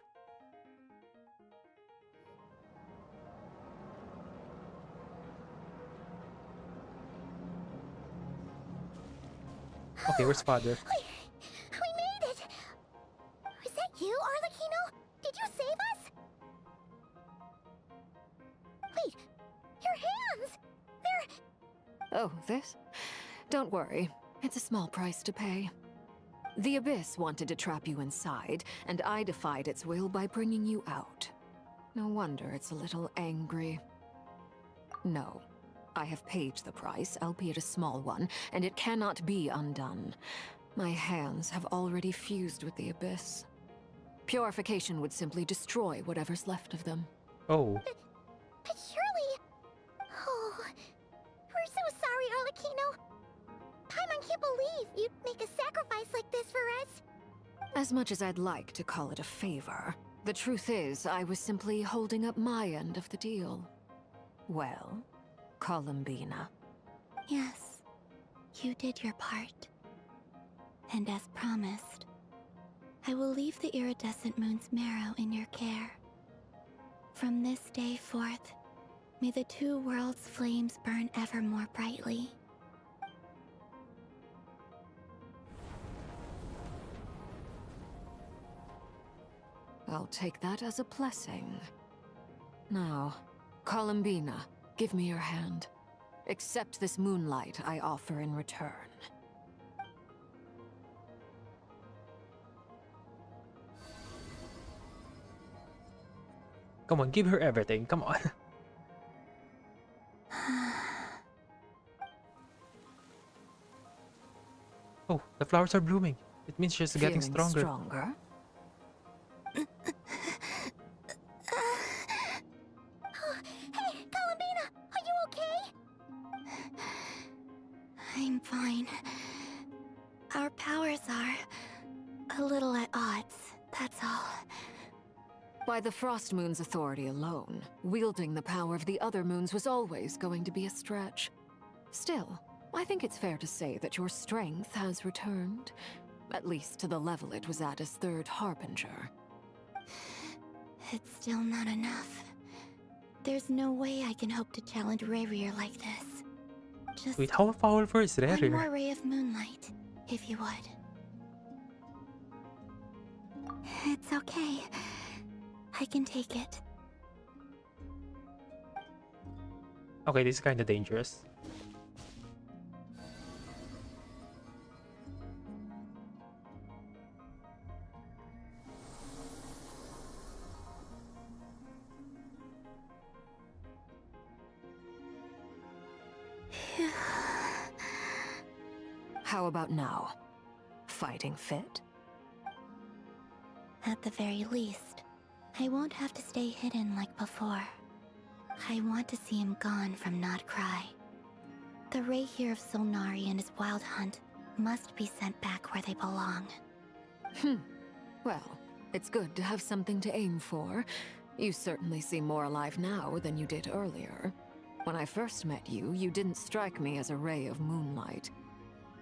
Okay, where's Father? We made it! Was that you, Arlecchino? Did you save us? Wait, your hands! They're... Oh, this? Don't worry. It's a small price to pay. The Abyss wanted to trap you inside, and I defied its will by bringing you out. No wonder it's a little angry. No. I have paid the price, albeit a small one, and it cannot be undone. My hands have already fused with the Abyss. Purification would simply destroy whatever's left of them. Oh. But surely... Oh... We're so sorry, Arlecchino. Paimon can't believe you'd make a sacrifice like this for us. As much as I'd like to call it a favor, the truth is I was simply holding up my end of the deal. Well, Columbina. Yes, you did your part. And as promised, I will leave the iridescent moon's marrow in your care. From this day forth, may the two worlds' flames burn ever more brightly. I'll take that as a blessing. Now, Columbina, give me your hand. Accept this moonlight I offer in return. Come on, give her everything. Come on. Oh, the flowers are blooming. It means she's getting Feeling stronger. stronger? Hey, Columbina, are you okay? I'm fine. Our powers are a little at odds, that's all. By the Frost Moon's authority alone, wielding the power of the other moons was always going to be a stretch. Still, I think it's fair to say that your strength has returned, at least to the level it was at as Third Harbinger. It's still not enough. There's no way I can hope to challenge Rayrier like this. Just Wait, how powerful is one Rayrier? more ray of moonlight, if you would. It's okay. I can take it. Okay, this is kind of dangerous. How about now? Fighting fit? At the very least, I won't have to stay hidden like before. I want to see him gone from Nodcry. The Ray here of Solnari and his wild hunt must be sent back where they belong. Well, it's good to have something to aim for. You certainly seem more alive now than you did earlier. When I first met you, you didn't strike me as a ray of moonlight.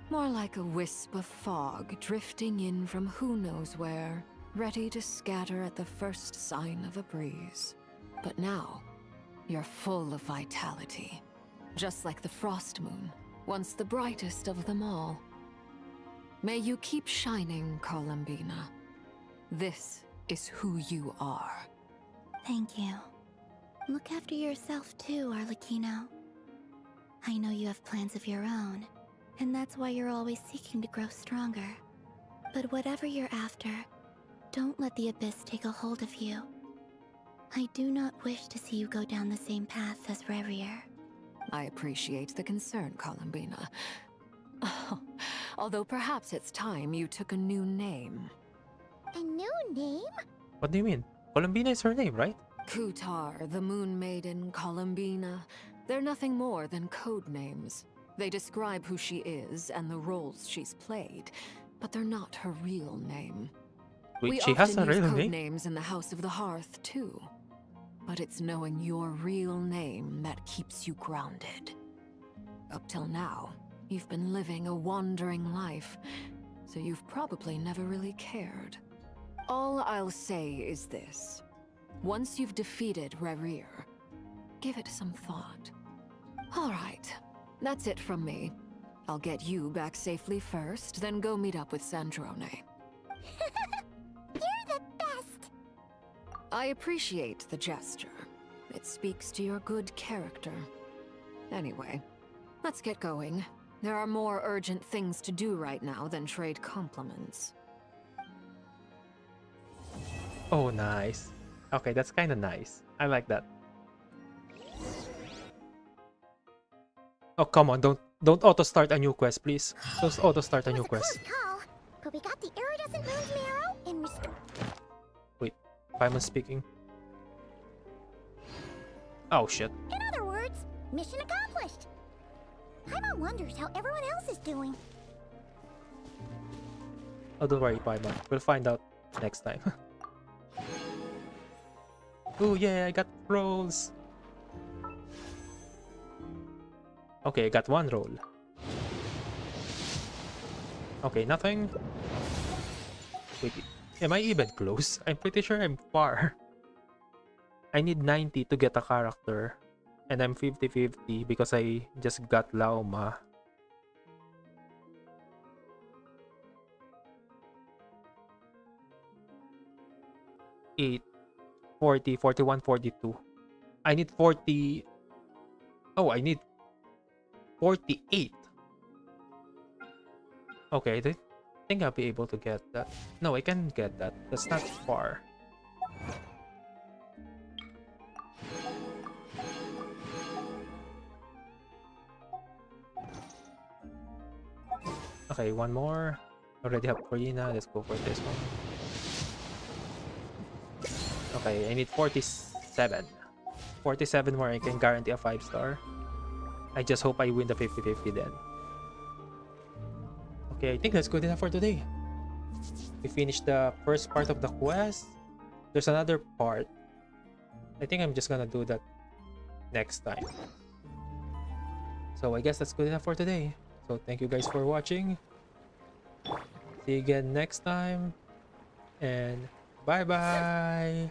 More like a wisp of fog drifting in from who knows where, ready to scatter at the first sign of a breeze. But now, you're full of vitality. Just like the Frost Moon, once the brightest of them all. May you keep shining, Columbina. This is who you are. Thank you. Look after yourself too, Arlecchino. I know you have plans of your own, and that's why you're always seeking to grow stronger. But whatever you're after, don't let the Abyss take a hold of you. I do not wish to see you go down the same path as Rayrier. I appreciate the concern, Columbina. Although perhaps it's time you took a new name. A new name? What do you mean? Columbina is her name, right? Kutar, the Moon Maiden, Columbina. They're nothing more than code names. They describe who she is and the roles she's played, but they're not her real name. Wait, We she has a often use real code name? names in the House of the Hearth, too. But it's knowing your real name that keeps you grounded. Up till now, you've been living a wandering life, so you've probably never really cared. All I'll say is this. Once you've defeated Rayrier, give it some thought. All right, that's it from me. I'll get you back safely first, then go meet up with Sandrone. You're the best! I appreciate the gesture. It speaks to your good character. Anyway, let's get going. There are more urgent things to do right now than trade compliments. Oh, nice. Okay, that's kind of nice. I like that. Oh, come on, don't auto start a new quest, please. Don't auto start a new quest. Call, but we got the iridescent moon's marrow and Wait, Paimon speaking. Oh shit. in other words, mission accomplished. Paimon wonders how everyone else is doing. Oh, don't worry, Paimon. We'll find out next time. Oh yeah, I got rolls. Okay, I got one roll. Okay, nothing. Wait, am I even close? I'm pretty sure I'm far. I need 90 to get a character. And I'm 50-50 because I just got Lauma. Eight, 40, 41, 42. I need 40. Oh, I need 48. Okay, I think I'll be able to get that. No, I can get that. That's not far. Okay, one more. Already have Corina. Let's go for this one. Okay, I need 47. 47 more. I can guarantee a 5-star. I just hope I win the 50-50 then. Okay, I think that's good enough for today. We finished the first part of the quest. There's another part. I think I'm just gonna do that next time. So I guess that's good enough for today. So thank you guys for watching. See you again next time. And bye bye.